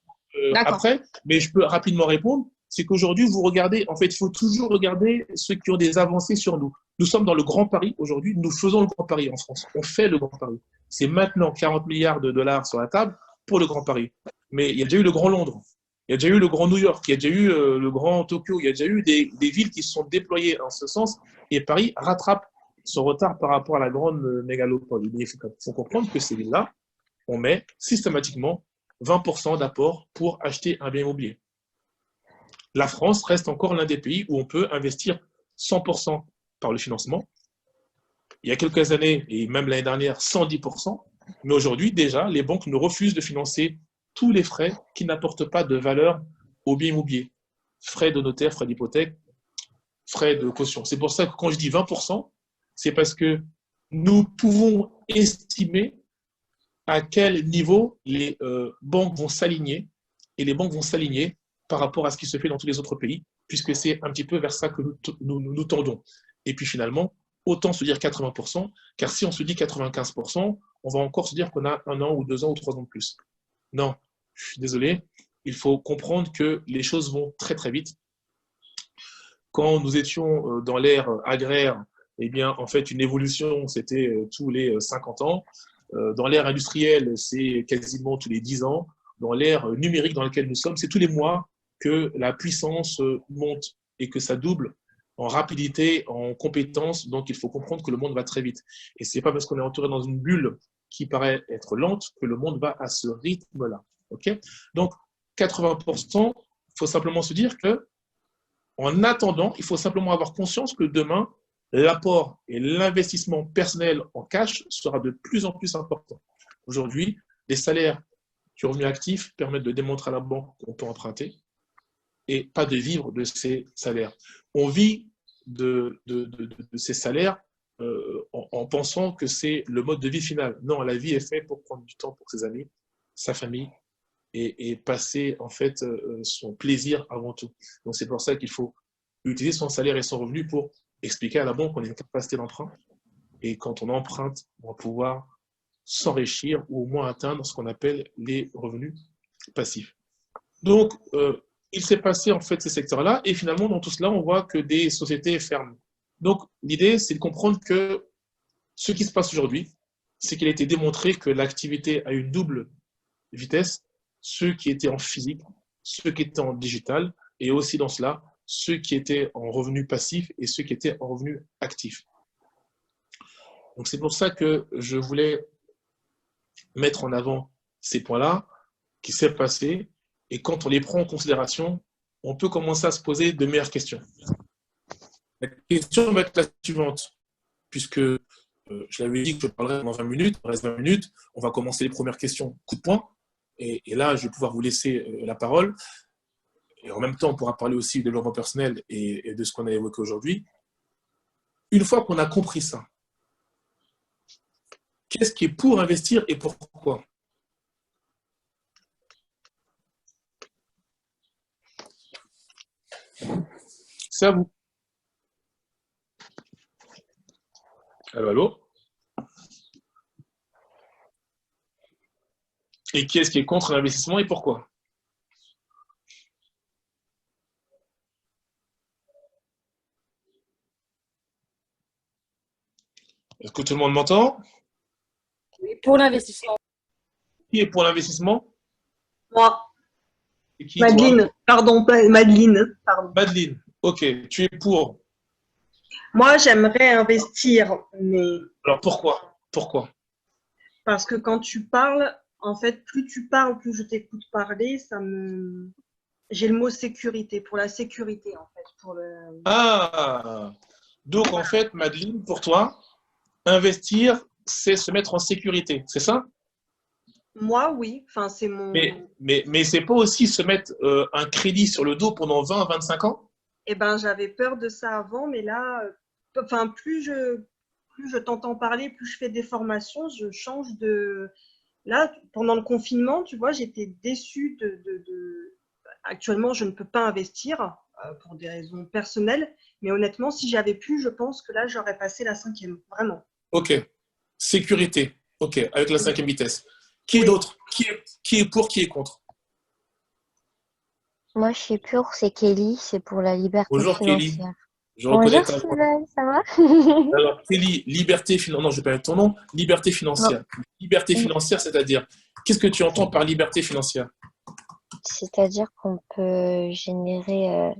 D'accord. après, mais je peux rapidement répondre. C'est qu'aujourd'hui, vous regardez, en fait, il faut toujours regarder ceux qui ont des avancées sur nous. Nous sommes dans le Grand Paris aujourd'hui, nous faisons le Grand Paris en France. On fait le Grand Paris. C'est maintenant 40 milliards de dollars sur la table pour le Grand Paris. Mais il y a déjà eu le Grand Londres, il y a déjà eu le Grand New York, il y a déjà eu le Grand Tokyo, il y a déjà eu des villes qui se sont déployées en ce sens, et Paris rattrape son retard par rapport à la grande mégalopole. Il faut comprendre que ces villes-là, on met systématiquement 20% d'apport pour acheter un bien immobilier. La France reste encore l'un des pays où on peut investir 100% par le financement. Il y a quelques années, et même l'année dernière, 110%. Mais aujourd'hui, déjà, les banques nous refusent de financer tous les frais qui n'apportent pas de valeur au bien immobilier. Frais de notaire, frais d'hypothèque, frais de caution. C'est pour ça que quand je dis 20%, c'est parce que nous pouvons estimer à quel niveau les banques vont s'aligner, et les banques vont s'aligner par rapport à ce qui se fait dans tous les autres pays, puisque c'est un petit peu vers ça que nous tendons. Et puis finalement, autant se dire 80%, car si on se dit 95%, on va encore se dire qu'on a 1 an ou 2 ans ou 3 ans de plus. Non, je suis désolé, il faut comprendre que les choses vont très très vite. Quand nous étions dans l'ère agraire, eh bien, en fait, une évolution, c'était tous les 50 ans. Dans l'ère industrielle, c'est quasiment tous les 10 ans. Dans l'ère numérique dans laquelle nous sommes, c'est tous les mois que la puissance monte et que ça double en rapidité, en compétence. Donc, il faut comprendre que le monde va très vite. Et ce n'est pas parce qu'on est entouré dans une bulle qui paraît être lente que le monde va à ce rythme-là. Okay? Donc, 80%, il faut simplement se dire que en attendant, il faut simplement avoir conscience que demain, l'apport et l'investissement personnel en cash sera de plus en plus important. Aujourd'hui, les salaires du revenu actif permettent de démontrer à la banque qu'on peut emprunter et pas de vivre de ces salaires. On vit de ces salaires en pensant que c'est le mode de vie final. Non, la vie est faite pour prendre du temps pour ses amis, sa famille, et passer en fait son plaisir avant tout. Donc c'est pour ça qu'il faut utiliser son salaire et son revenu pour expliquer à la banque qu'on a une capacité d'emprunt, et quand on emprunte, on va pouvoir s'enrichir ou au moins atteindre ce qu'on appelle les revenus passifs. Donc il s'est passé en fait ces secteurs-là, et finalement dans tout cela on voit que des sociétés ferment. Donc l'idée c'est de comprendre que ce qui se passe aujourd'hui, c'est qu'il a été démontré que l'activité a une double vitesse, ceux qui étaient en physique, ceux qui étaient en digital, et aussi dans cela, ceux qui étaient en revenu passif et ceux qui étaient en revenu actif. Donc c'est pour ça que je voulais mettre en avant ces points-là, qui s'est passé, et quand on les prend en considération, on peut commencer à se poser de meilleures questions. La question va être la suivante, puisque je l'avais dit que je parlerai dans 20 minutes, il reste 20 minutes, on va commencer les premières questions coup de poing. Et là, je vais pouvoir vous laisser la parole. Et en même temps, on pourra parler aussi du développement personnel et de ce qu'on a évoqué aujourd'hui. Une fois qu'on a compris ça, qu'est-ce qui est pour investir et pourquoi? C'est à vous. Allô, allô? Et qui est-ce qui est contre l'investissement et pourquoi? Est-ce que tout le monde m'entend? Oui, pour l'investissement. Qui est pour l'investissement? Moi, Et qui, toi? Madeleine, pardon, pas Madeleine, pardon. Madeleine. Ok, tu es pour. Moi, j'aimerais investir, mais Alors pourquoi? Pourquoi? parce que quand tu parles, en fait, plus tu parles, plus je t'écoute parler, j'ai le mot sécurité, pour la sécurité, en fait, pour le... Ah! Donc en fait, Madeleine, pour toi, investir, c'est se mettre en sécurité, c'est ça? Moi, oui, enfin, c'est mon... Mais c'est pas aussi se mettre un crédit sur le dos pendant 20 à 25 ans? Eh ben, j'avais peur de ça avant, mais là, enfin, plus je t'entends parler, plus je fais des formations, je change de... Là, pendant le confinement, tu vois, j'étais déçue Actuellement, je ne peux pas investir pour des raisons personnelles, mais honnêtement, si j'avais pu, je pense que là, j'aurais passé la 5e, vraiment. Ok. Sécurité. Ok, avec la 5e vitesse. Qui est Oui. d'autre? Qui est pour, qui est contre? Moi, je suis pure, c'est Kelly, c'est pour la liberté Bonjour Kelly. financière. Je reconnais Bonjour ta voix. Steven, ça va? Alors Kelly, liberté financière. Non, je vais pas mettre ton nom. Liberté financière. Liberté financière, c'est-à-dire, qu'est-ce que tu entends par liberté financière? C'est-à-dire qu'on peut générer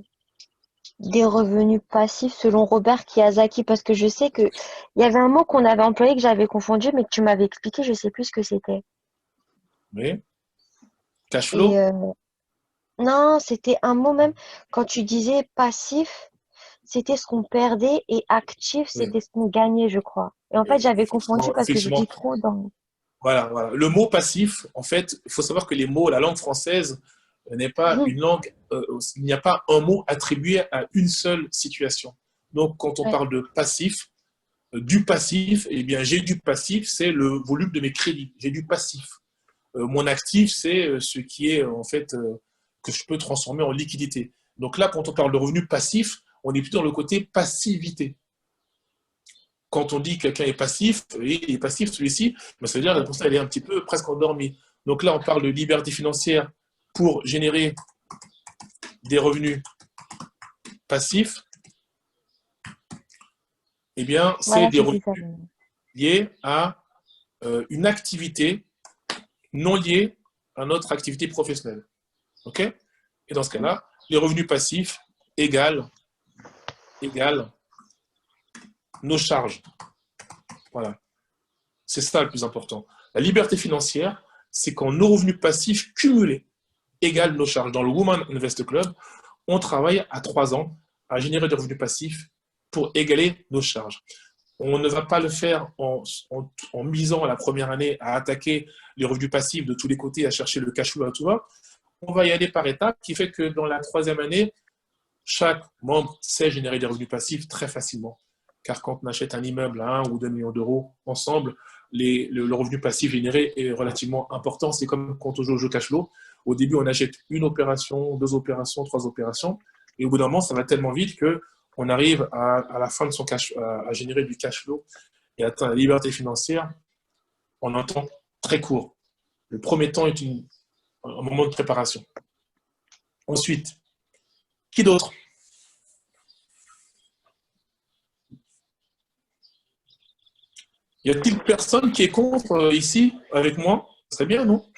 des revenus passifs selon Robert Kiyosaki, parce que je sais que il y avait un mot qu'on avait employé que j'avais confondu, mais que tu m'avais expliqué, je sais plus ce que c'était. Oui. Cash Et flow? non, c'était un mot même quand tu disais passif, c'était ce qu'on perdait et actif, Oui. c'était ce qu'on gagnait, je crois. Et en fait, j'avais confondu parce que je Effectivement. dis trop dans. Voilà, voilà. Le mot passif, en fait, il faut savoir que les mots, la langue française n'est pas une langue, il n'y a pas un mot attribué à une seule situation. Donc, quand on Ouais. parle de passif, du passif, eh bien, j'ai du passif, c'est le volume de mes crédits. J'ai du passif. Mon actif, c'est ce qui est, en fait, que je peux transformer en liquidité. Donc là, quand on parle de revenu passif, on est plutôt dans le côté passivité. Quand on dit que quelqu'un est passif, et il est passif celui-ci, ben ça veut dire que la personne elle est un petit peu presque endormie. Donc là, on parle de liberté financière pour générer des revenus passifs. Eh bien, c'est Voilà, des c'était revenus ça. liés à une activité non liée à notre activité professionnelle. OK? Et dans ce cas-là, les revenus passifs égale nos charges. Voilà. C'est ça le plus important. La liberté financière, c'est quand nos revenus passifs cumulés égalent nos charges. Dans le Women Invest Club, on travaille à 3 ans à générer des revenus passifs pour égaler nos charges. On ne va pas le faire en misant la première année à attaquer les revenus passifs de tous les côtés, à chercher le cash flow à tout va. On va y aller par étapes, qui fait que dans la 3e année, chaque membre sait générer des revenus passifs très facilement. Car quand on achète un immeuble à 1 ou 2 millions d'euros ensemble, le revenu passif généré est relativement important. C'est comme quand on joue au jeu cash flow. Au début, on achète une opération, 2 opérations, 3 opérations. Et au bout d'un moment, ça va tellement vite qu'on arrive à la fin de son cash, à générer du cash flow et atteindre la liberté financière en un temps très court. Le premier temps est un moment de préparation. Ensuite, qui d'autre? Y a-t-il personne qui est contre ici avec moi? Ce serait bien, non?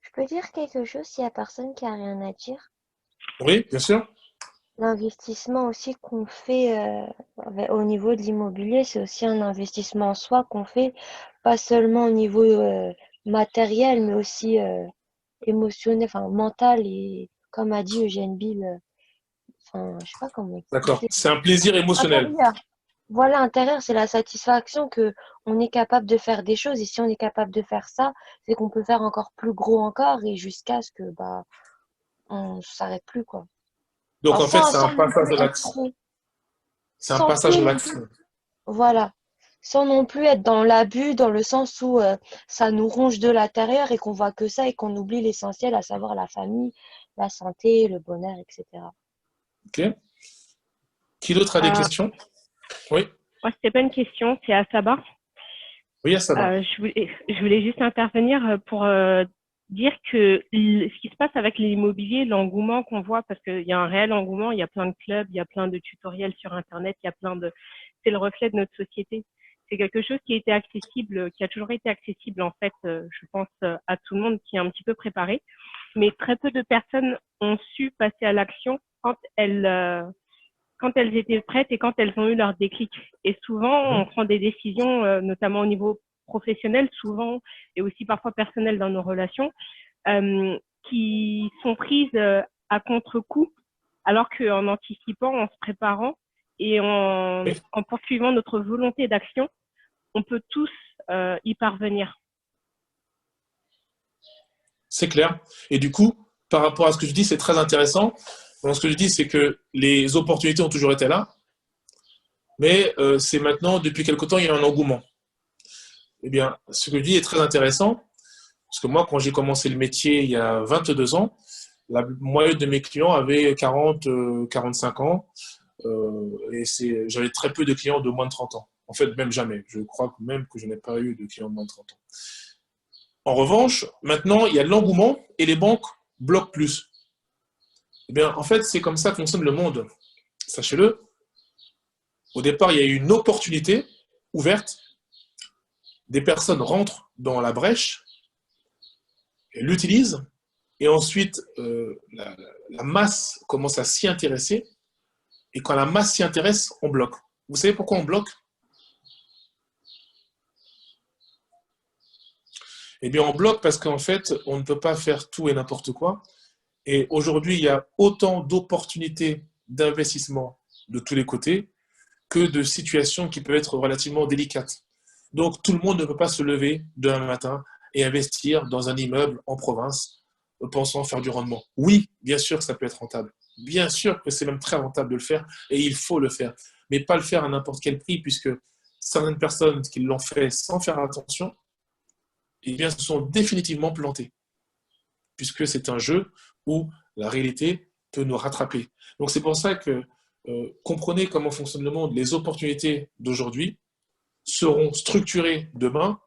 Je peux dire quelque chose s'il y a personne qui a rien à dire? Oui, bien sûr. L'investissement aussi qu'on fait au niveau de l'immobilier, c'est aussi un investissement en soi qu'on fait, pas seulement au niveau matériel, mais aussi émotionnel, enfin mental et comme a dit Eugène Bill, enfin je sais pas comment D'accord. expliquer. C'est un plaisir émotionnel. Intérieur. Voilà, intérieur, c'est la satisfaction que on est capable de faire des choses et si on est capable de faire ça, c'est qu'on peut faire encore plus gros encore et jusqu'à ce que bah on s'arrête plus quoi. Donc, Enfin, en fait, c'est un non passage plus à être l'action. trop, C'est un sans passage à plus non plus. l'action. Voilà. sans non plus être dans l'abus, dans le sens où ça nous ronge de l'intérieur et qu'on voit que ça et qu'on oublie l'essentiel, à savoir la famille, la santé, le bonheur, etc. Ok. Qui d'autre a des questions? Oui. Moi, c'était pas une question, c'est à Sabah. Oui, ça va. Je voulais juste intervenir pour dire que ce qui se passe avec l'immobilier, l'engouement qu'on voit, parce qu'il y a un réel engouement, il y a plein de clubs, il y a plein de tutoriels sur Internet, il y a plein de... C'est le reflet de notre société. C'est quelque chose qui a été accessible, qui a toujours été accessible, en fait, je pense, à tout le monde qui est un petit peu préparé. Mais très peu de personnes ont su passer à l'action quand elles étaient prêtes et quand elles ont eu leur déclic. Et souvent, on prend des décisions, notamment au niveau professionnel, souvent, et aussi parfois personnel dans nos relations, qui sont prises à contre-coup, alors qu'en anticipant, en se préparant et en poursuivant notre volonté d'action, on peut tous y parvenir. C'est clair. Et du coup, par rapport à ce que je dis, c'est très intéressant. Donc, ce que je dis, c'est que les opportunités ont toujours été là, mais c'est maintenant, depuis quelque temps, il y a un engouement. Eh bien, ce que je dis est très intéressant, parce que moi, quand j'ai commencé le métier il y a 22 ans, la moyenne de mes clients avait 40, 45 ans, et j'avais très peu de clients de moins de 30 ans. En fait, même jamais. Je crois même que je n'ai pas eu de clients de moins de 30 ans. En revanche, maintenant, il y a l'engouement et les banques bloquent plus. Eh bien, en fait, c'est comme ça que fonctionne le monde. Sachez-le. Au départ, il y a eu une opportunité ouverte. Des personnes rentrent dans la brèche, l'utilisent, et ensuite, la masse commence à s'y intéresser. Et quand la masse s'y intéresse, on bloque. Vous savez pourquoi on bloque? Eh bien, on bloque parce qu'en fait, on ne peut pas faire tout et n'importe quoi. Et aujourd'hui, il y a autant d'opportunités d'investissement de tous les côtés que de situations qui peuvent être relativement délicates. Donc, tout le monde ne peut pas se lever demain matin et investir dans un immeuble en province pensant faire du rendement. Oui, bien sûr que ça peut être rentable. Bien sûr que c'est même très rentable de le faire et il faut le faire. Mais pas le faire à n'importe quel prix puisque certaines personnes qui l'ont fait sans faire attention, eh bien, se sont définitivement plantées. Puisque c'est un jeu où la réalité peut nous rattraper. Donc c'est pour ça que comprenez comment fonctionne le monde. Les opportunités d'aujourd'hui seront structurées demain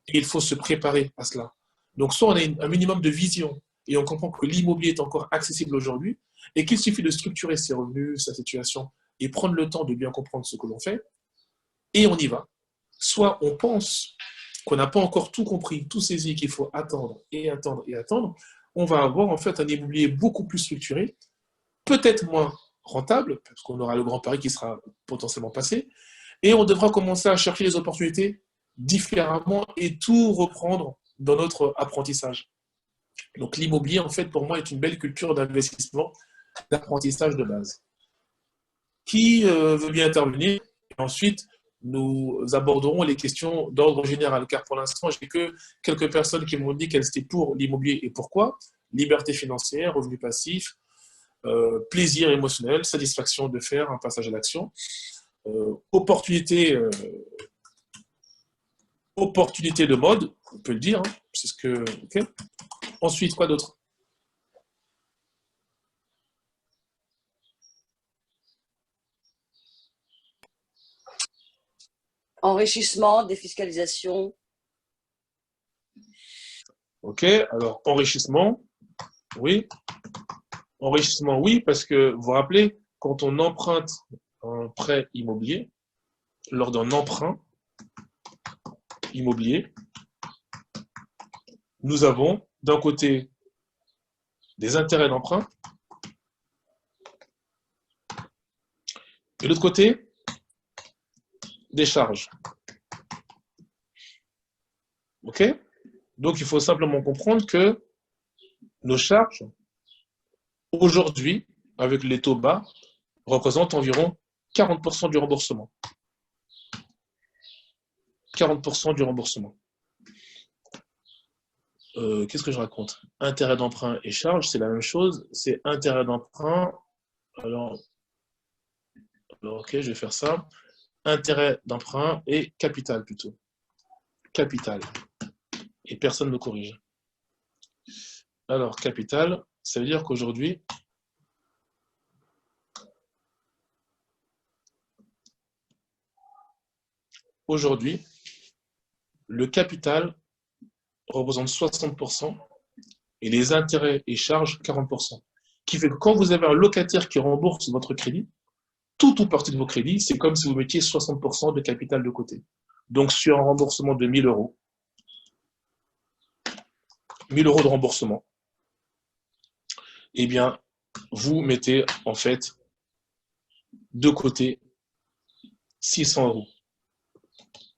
et il faut se préparer à cela. Donc soit on a un minimum de vision et on comprend que l'immobilier est encore accessible aujourd'hui et qu'il suffit de structurer ses revenus, sa situation et prendre le temps de bien comprendre ce que l'on fait et on y va. Soit on pense qu'on n'a pas encore tout compris, tout saisi, qu'il faut attendre et attendre et attendre, on va avoir en fait un immobilier beaucoup plus structuré, peut-être moins rentable, parce qu'on aura le grand pari qui sera potentiellement passé, et on devra commencer à chercher les opportunités différemment et tout reprendre dans notre apprentissage. Donc l'immobilier, en fait, pour moi, est une belle culture d'investissement, d'apprentissage de base. Qui veut bien intervenir? Et ensuite, nous aborderons les questions d'ordre général, car pour l'instant, j'ai que quelques personnes qui m'ont dit qu'elles étaient pour l'immobilier et pourquoi. Liberté financière, revenus passifs, plaisir émotionnel, satisfaction de faire un passage à l'action, opportunité de mode, on peut le dire, hein, c'est ce que... Okay. Ensuite, quoi d'autre? Enrichissement, défiscalisation. Ok, alors enrichissement, oui. Enrichissement, oui, parce que vous vous rappelez, quand on emprunte un prêt immobilier, lors d'un emprunt immobilier, nous avons d'un côté des intérêts d'emprunt et de l'autre côté des charges. Ok? Donc, il faut simplement comprendre que nos charges, aujourd'hui, avec les taux bas, représentent environ 40% du remboursement. 40% du remboursement. Qu'est-ce que je raconte? Intérêt d'emprunt et charges, c'est la même chose. C'est intérêt d'emprunt. Alors, ok, je vais faire ça. intérêt d'emprunt et capital plutôt. Capital. Et personne ne me corrige. Alors, capital, ça veut dire qu'aujourd'hui, le capital représente 60% et les intérêts et charges 40%. Qui fait que quand vous avez un locataire qui rembourse votre crédit, tout ou partie de vos crédits, c'est comme si vous mettiez 60% de capital de côté. Donc, sur un remboursement de 1 000 euros, 1 000 euros de remboursement, eh bien, vous mettez en fait de côté 600 euros.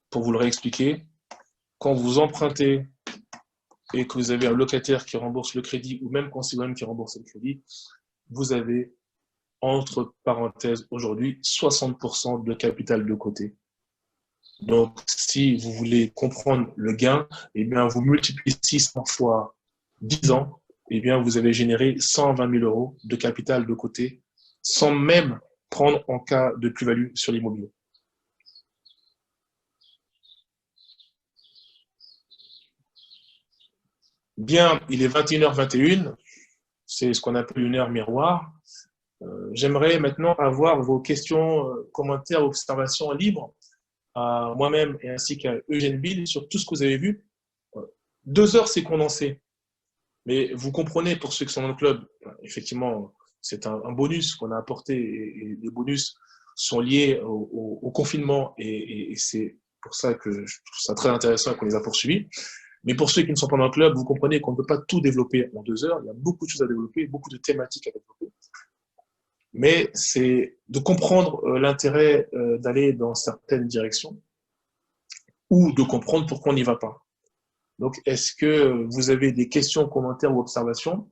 Pour vous le réexpliquer, quand vous empruntez et que vous avez un locataire qui rembourse le crédit, ou même quand c'est vous-même qui rembourse le crédit, vous avez, entre parenthèses, aujourd'hui, 60% de capital de côté. Donc, si vous voulez comprendre le gain, eh bien, vous multipliez 600 fois 10 ans, eh bien, vous avez généré 120 000 euros de capital de côté, sans même prendre en cas de plus-value sur l'immobilier. Bien, il est 21h21, c'est ce qu'on appelle une heure miroir. J'aimerais maintenant avoir vos questions, commentaires, observations libres à moi-même et ainsi qu'à Eugène Bill sur tout ce que vous avez vu. 2 heures, c'est condensé. Mais vous comprenez, pour ceux qui sont dans le club, effectivement, c'est un bonus qu'on a apporté et les bonus sont liés au confinement et c'est pour ça que je trouve ça très intéressant qu'on les a poursuivis. Mais pour ceux qui ne sont pas dans le club, vous comprenez qu'on ne peut pas tout développer en 2 heures. Il y a beaucoup de choses à développer, beaucoup de thématiques à développer. Mais c'est de comprendre l'intérêt d'aller dans certaines directions ou de comprendre pourquoi on n'y va pas. Donc, est-ce que vous avez des questions, commentaires ou observations?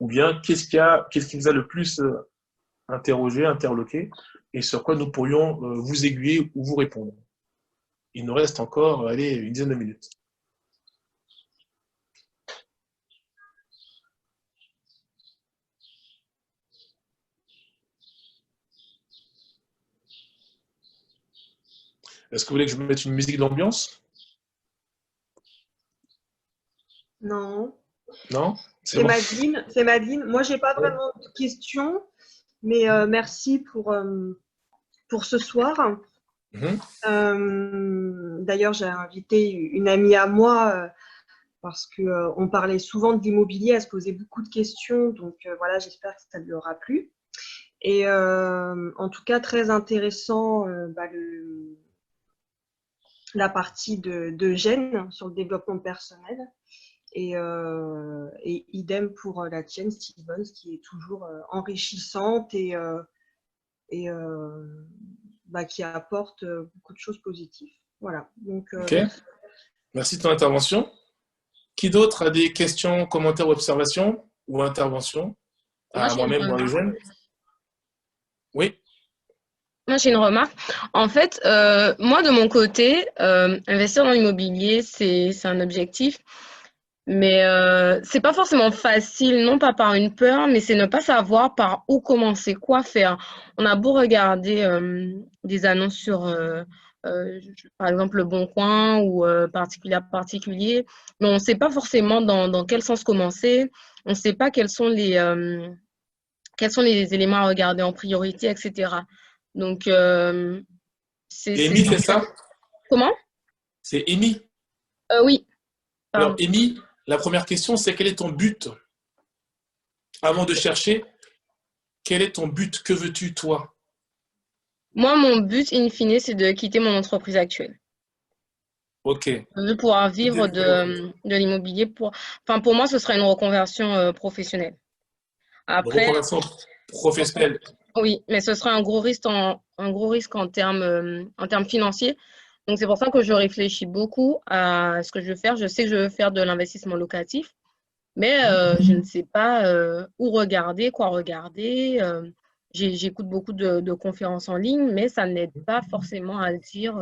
Ou bien, qu'est-ce qui vous a le plus interrogé, interloqué et sur quoi nous pourrions vous aiguiller ou vous répondre? Il nous reste encore, allez, une dizaine de minutes. Est-ce que vous voulez que je mette une musique d'ambiance? Non. Non? C'est bon. Madeleine. C'est Madeleine. Moi, j'ai pas vraiment de questions, mais merci pour ce soir. D'ailleurs, j'ai invité une amie à moi parce qu'on parlait souvent de l'immobilier, elle se posait beaucoup de questions, donc voilà, j'espère que ça lui aura plu. Et en tout cas, très intéressant la partie d'Eugène sur le développement personnel. Et idem pour la tienne, Steven, qui est toujours enrichissante et qui apporte beaucoup de choses positives. Voilà. Donc, ok. Merci de ton intervention. Qui d'autre a des questions, commentaires, observations ou interventions? Moi-même, dans les jeunes. Oui. Moi, j'ai une remarque. En fait, moi, de mon côté, investir dans l'immobilier, c'est un objectif. Mais c'est pas forcément facile, non pas par une peur, mais c'est ne pas savoir par où commencer, quoi faire. On a beau regarder des annonces sur, par exemple, Le Bon Coin ou particulier à particulier, mais on ne sait pas forcément dans quel sens commencer. On ne sait pas quels sont les éléments à regarder en priorité, etc. Donc, c'est Amy, c'est ça? Comment? C'est Amy? Oui. Alors, Amy, la première question, c'est quel est ton but? Avant de chercher, quel est ton but? Que veux-tu, toi? Moi, mon but, in fine, c'est de quitter mon entreprise actuelle. Ok. Je veux pouvoir vivre de l'immobilier. Enfin, pour moi, ce sera une reconversion professionnelle. Après, reconversion professionnelle. Oui, mais ce sera un gros risque en termes financiers. Donc, c'est pour ça que je réfléchis beaucoup à ce que je veux faire. Je sais que je veux faire de l'investissement locatif, mais je ne sais pas où regarder, quoi regarder. J'écoute beaucoup de conférences en ligne, mais ça n'aide pas forcément à dire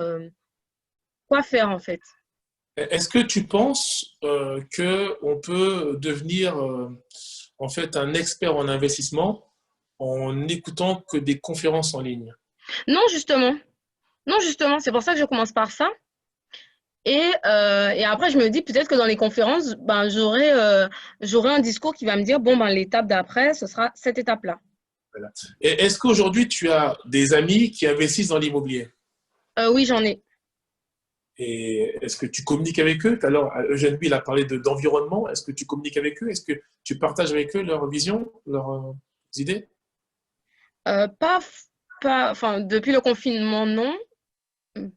quoi faire en fait. Est-ce que tu penses qu'on peut devenir en fait un expert en investissement en n'écoutant que des conférences en ligne? Non, justement. Non, justement, c'est pour ça que je commence par ça. Et après, je me dis peut-être que dans les conférences, ben, j'aurai un discours qui va me dire, bon, ben, l'étape d'après, ce sera cette étape-là. Voilà. Et est-ce qu'aujourd'hui, tu as des amis qui investissent dans l'immobilier? Oui, j'en ai. Et est-ce que tu communiques avec eux? Tout à l'heure, Eugène, lui, il a parlé d'environnement. Est-ce que tu communiques avec eux? Est-ce que tu partages avec eux leur vision, leurs idées? Pas, enfin, depuis le confinement, non.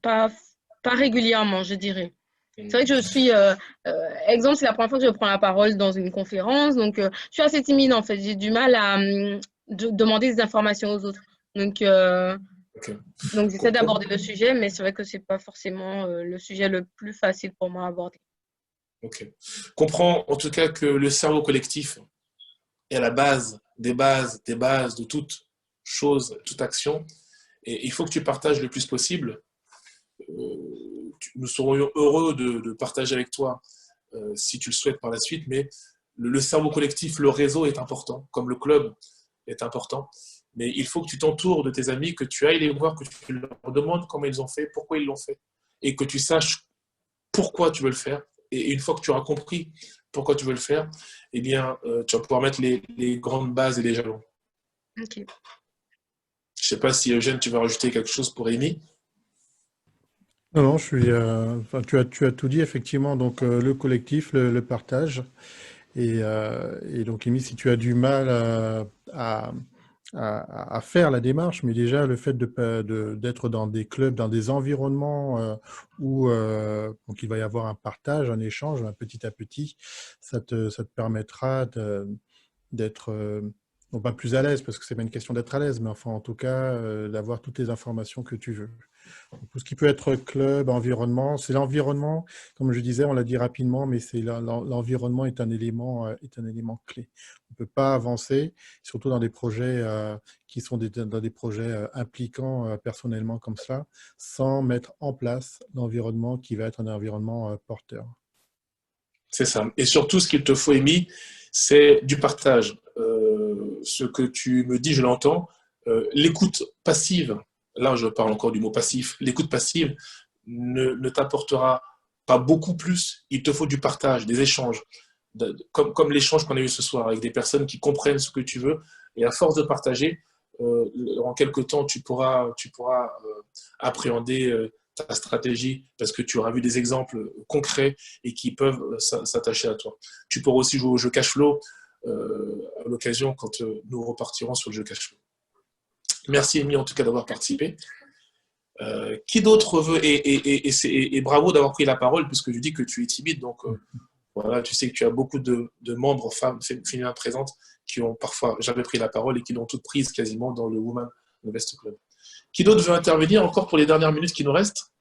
Pas, pas régulièrement, je dirais. C'est vrai que je suis, exemple, c'est la première fois que je prends la parole dans une conférence, donc je suis assez timide en fait. J'ai du mal à demander des informations aux autres. Donc, Ok. donc j'essaie d'aborder le sujet, mais c'est vrai que c'est pas forcément le sujet le plus facile pour moi à aborder. Ok. Comprends en tout cas que le cerveau collectif est à la base de toute chose, toute action. Et il faut que tu partages le plus possible. Nous serions heureux de partager avec toi si tu le souhaites par la suite, mais le cerveau collectif, le réseau est important, comme le club est important. Mais il faut que tu t'entoures de tes amis, que tu ailles les voir, que tu leur demandes comment ils ont fait, pourquoi ils l'ont fait, et que tu saches pourquoi tu veux le faire. Et une fois que tu auras compris pourquoi tu veux le faire, eh bien, tu vas pouvoir mettre les grandes bases et les jalons. Ok. Je ne sais pas si Eugène, tu vas rajouter quelque chose pour Amy. Non, non, enfin, tu as tout dit, effectivement. Donc, le collectif, le partage. Et donc, Émilie, si tu as du mal à, à faire la démarche, mais déjà, le fait d'être dans des clubs, dans des environnements où donc il va y avoir un partage, un échange, un petit à petit, ça te permettra d'être, non pas plus à l'aise, parce que c'est pas une question d'être à l'aise, mais enfin, en tout cas, d'avoir toutes les informations que tu veux. Tout ce qui peut être club, environnement, c'est l'environnement, comme je disais, on l'a dit rapidement, mais c'est l'environnement est un élément clé. On ne peut pas avancer, surtout dans des projets qui sont dans des projets impliquants personnellement comme ça, sans mettre en place l'environnement qui va être un environnement porteur. C'est ça. Et surtout, ce qu'il te faut, Amy, c'est du partage. Ce que tu me dis, je l'entends. L'écoute passive, là je parle encore du mot passif, l'écoute passive ne t'apportera pas beaucoup plus. Il te faut du partage, des échanges, comme l'échange qu'on a eu ce soir avec des personnes qui comprennent ce que tu veux. Et à force de partager, en quelque temps, tu pourras appréhender ta stratégie parce que tu auras vu des exemples concrets et qui peuvent s'attacher à toi. Tu pourras aussi jouer au jeu cash flow à l'occasion quand nous repartirons sur le jeu cash flow. Merci Amy en tout cas d'avoir participé. Qui d'autre veut et bravo d'avoir pris la parole puisque je dis que tu es timide donc voilà, tu sais que tu as beaucoup de membres femmes féminines présentes qui ont parfois jamais pris la parole et qui l'ont toutes prises quasiment dans le Women Invest Club. Qui d'autre veut intervenir encore pour les dernières minutes qui nous restent?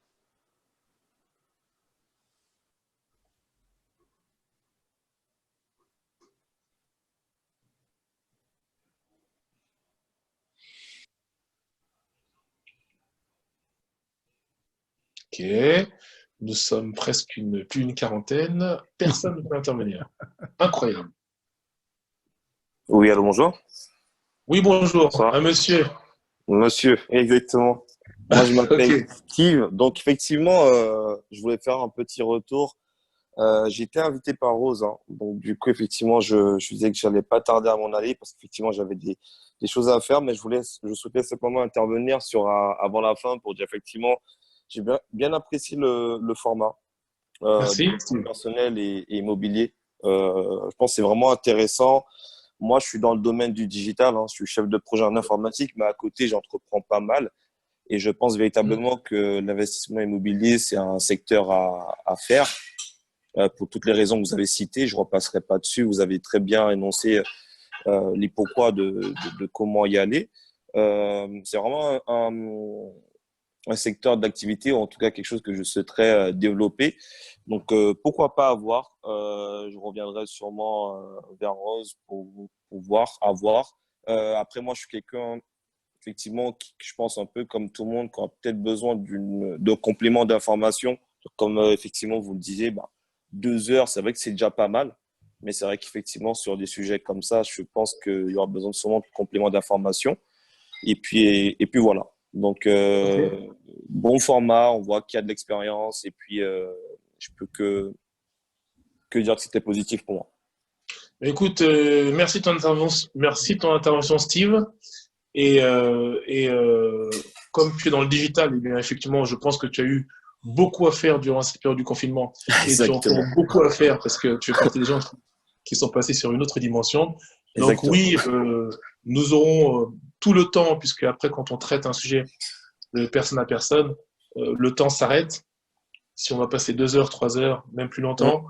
Ok, nous sommes presque plus d'une quarantaine. Personne ne peut intervenir. Incroyable. Oui, allô, bonjour. Oui, bonjour. Bonsoir. Un monsieur. Monsieur, exactement. Moi, je m'appelle Ok. Steve. Donc, effectivement, je voulais faire un petit retour. J'ai été invité par Rose, hein. Donc, du coup, effectivement, je disais que j'allais pas tarder à m'en aller parce qu'effectivement, j'avais des choses à faire, mais je souhaitais simplement intervenir avant la fin pour dire effectivement, j'ai bien apprécié le format Merci. développement personnel et immobilier. Je pense que c'est vraiment intéressant. Moi, je suis dans le domaine du digital, hein. Je suis chef de projet en informatique, mais à côté, j'entreprends pas mal. Et je pense véritablement que l'investissement immobilier, c'est un secteur à faire pour toutes les raisons que vous avez citées. Je ne repasserai pas dessus. Vous avez très bien énoncé les pourquoi de comment y aller. C'est vraiment un secteur d'activité, ou en tout cas quelque chose que je souhaiterais développer. Donc, pourquoi pas avoir. Je reviendrai sûrement vers Rose pour voir. Après, moi, je suis quelqu'un, effectivement, qui, je pense un peu comme tout le monde, qui a peut-être besoin de complément d'information. Comme effectivement, vous le disiez, 2 heures, c'est vrai que c'est déjà pas mal. Mais c'est vrai qu'effectivement, sur des sujets comme ça, je pense qu'il y aura besoin de sûrement de complément d'information. Et puis voilà. Donc, Ok. bon format, on voit qu'il y a de l'expérience et puis je peux que dire que c'était positif pour moi. Écoute, merci de ton intervention, Steve. Comme tu es dans le digital, eh bien, effectivement, je pense que tu as eu beaucoup à faire durant cette période du confinement et tu as encore Exactement. beaucoup à faire parce que tu es partie des gens qui sont passés sur une autre dimension. Donc Exactement. oui, nous aurons tout le temps, puisque après, quand on traite un sujet de personne à personne, le temps s'arrête. Si on va passer 2 heures, 3 heures, même plus longtemps,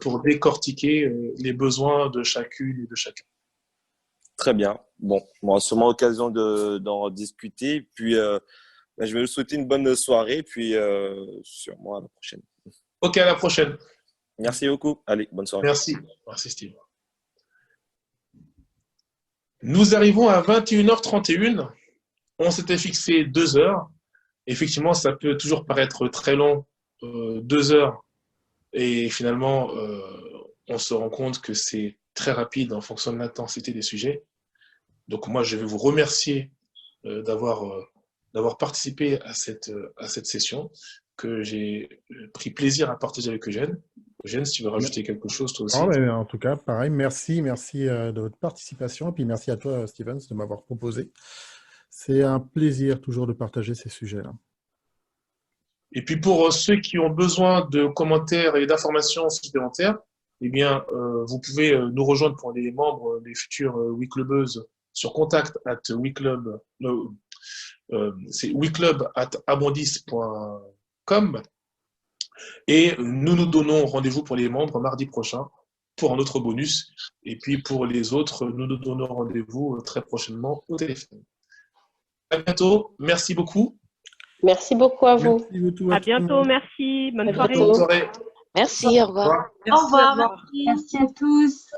pour décortiquer les besoins de chacune et de chacun. Très bien. Bon, on aura sûrement l'occasion d'en discuter. Puis, je vais vous souhaiter une bonne soirée. Puis, sûrement à la prochaine. Ok, à la prochaine. Merci beaucoup. Allez, bonne soirée. Merci. Merci, Steve. Nous arrivons à 21h31. On s'était fixé 2 heures. Effectivement, ça peut toujours paraître très long, 2 heures. Et finalement, on se rend compte que c'est très rapide en fonction de l'intensité des sujets. Donc moi, je vais vous remercier d'avoir participé à cette session que j'ai pris plaisir à partager avec Eugène. Eugène, si tu veux rajouter quelque chose, toi aussi. Non, mais en tout cas, pareil, merci de votre participation. Et puis merci à toi, Stevens, de m'avoir proposé. C'est un plaisir toujours de partager ces sujets-là. Et puis pour ceux qui ont besoin de commentaires et d'informations supplémentaires, eh bien, vous pouvez nous rejoindre pour les membres des futurs WeClubeuses sur contact@weclub, c'est weclub@abondis.com. Et nous donnons rendez-vous pour les membres mardi prochain pour un autre bonus. Et puis pour les autres, nous nous donnons rendez-vous très prochainement au téléphone. À bientôt. Merci beaucoup. Merci beaucoup à vous. Merci beaucoup À bientôt, merci. Bonne À soirée. bientôt. Bonne soirée. Merci, au revoir. Au revoir. Au revoir. Merci à tous.